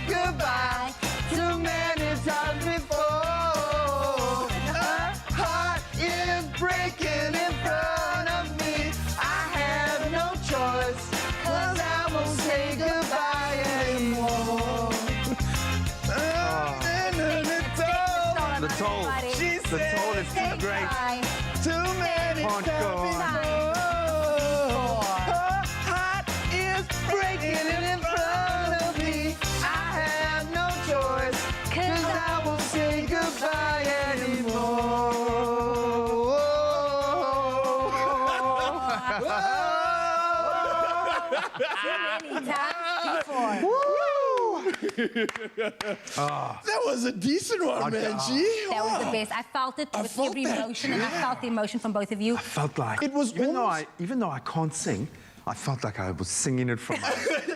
The toll. She The toll is too great. Too many Can't go on. Her heart is breaking in front of me. I have no choice, 'cause I won't say goodbye anymore. That was a decent one, man. Gee. That was the best. I felt it with every emotion, and I felt the emotion from both of you. Felt like It was even though I can't sing, I felt like I was singing it from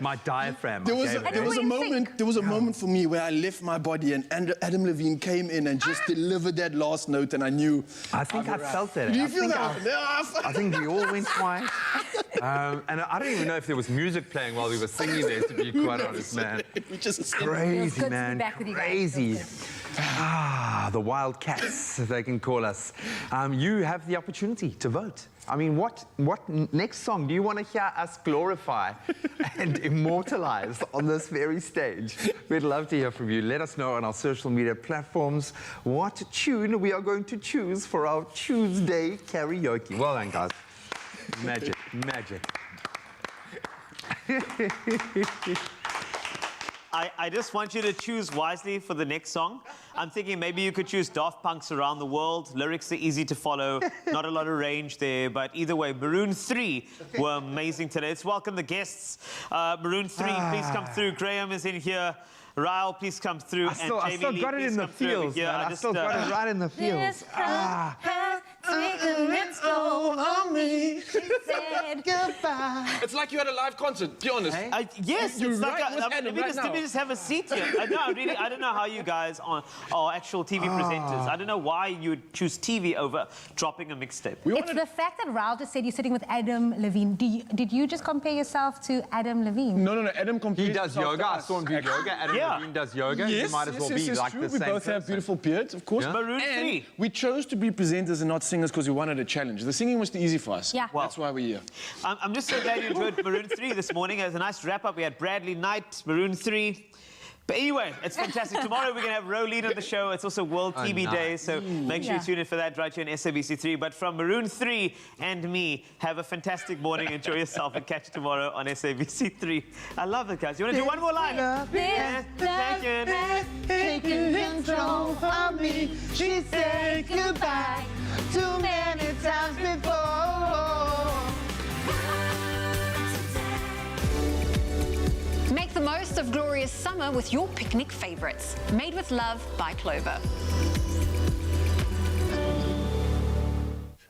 my diaphragm. There was a moment for me where I left my body and Adam Levine came in and just delivered that last note, and I knew. I think I felt that. Do you feel that? I think we all went quiet. And I don't even know if there was music playing while we were singing there, to be quite honest, man. Crazy, man. Crazy. The Wildcats, if they can call us. You have the opportunity to vote. I mean, what next song do you want to hear us glorify and immortalize on this very stage? We'd love to hear from you. Let us know on our social media platforms what tune we are going to choose for our Tuesday karaoke. Well done, guys. Magic, magic. I just want you to choose wisely for the next song. I'm thinking maybe you could choose Daft Punk's Around the World. Lyrics are easy to follow, not a lot of range there, but either way, Maroon 3 were amazing today. Let's welcome the guests. Maroon 3, please come through. Graham is in here. Ryle, please come through. I still got it in the feels, man. I still got it right in the feels. On me. She said goodbye. It's like you had a live concert, be honest. Yes, You're it's like right with Adam right let me just have a seat here. I don't know how you guys are actual TV presenters. I don't know why you would choose TV over dropping a mixtape. It's the fact that Ryle just said you're sitting with Adam Levine. Did you just compare yourself to Adam Levine? No. Adam compares He does yoga. I saw him do yoga. Adam Levine does yoga. Yes, you might as well be like true. the same We both have beautiful beards, of course. Yeah. Maroon 3. We chose to be presenters and not singers because we wanted a challenge. The singing was too easy for us. Yeah. That's why we're here. I'm just so glad you enjoyed Maroon 3 this morning. It was a nice wrap-up. We had Bradley Knight, Maroon 3. But anyway, it's fantastic. Tomorrow we're going to have Ro lead on the show. It's also World TV Day, so make sure you tune in for that right here on SABC3. But from Maroon 3 and me, have a fantastic morning. Enjoy yourself and catch you tomorrow on SABC3. I love it, guys. You want to do one more line? Taking control of me. She said goodbye too many times before. Make the most of glorious summer with your picnic favorites. Made with love by Clover.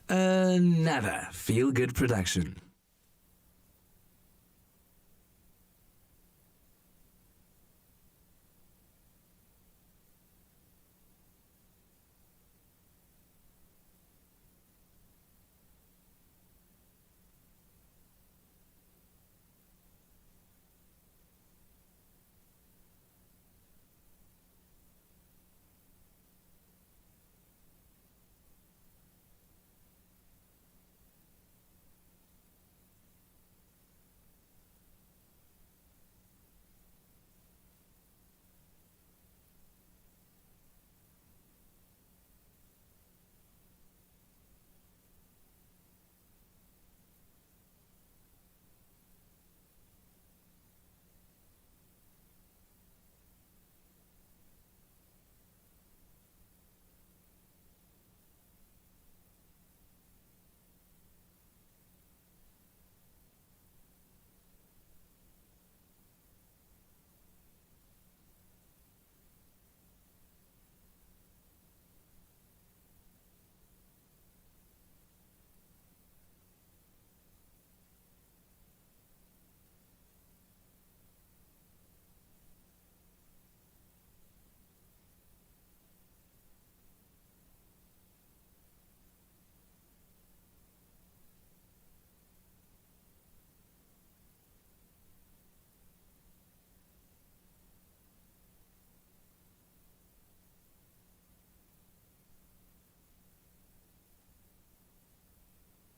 Another feel-good production.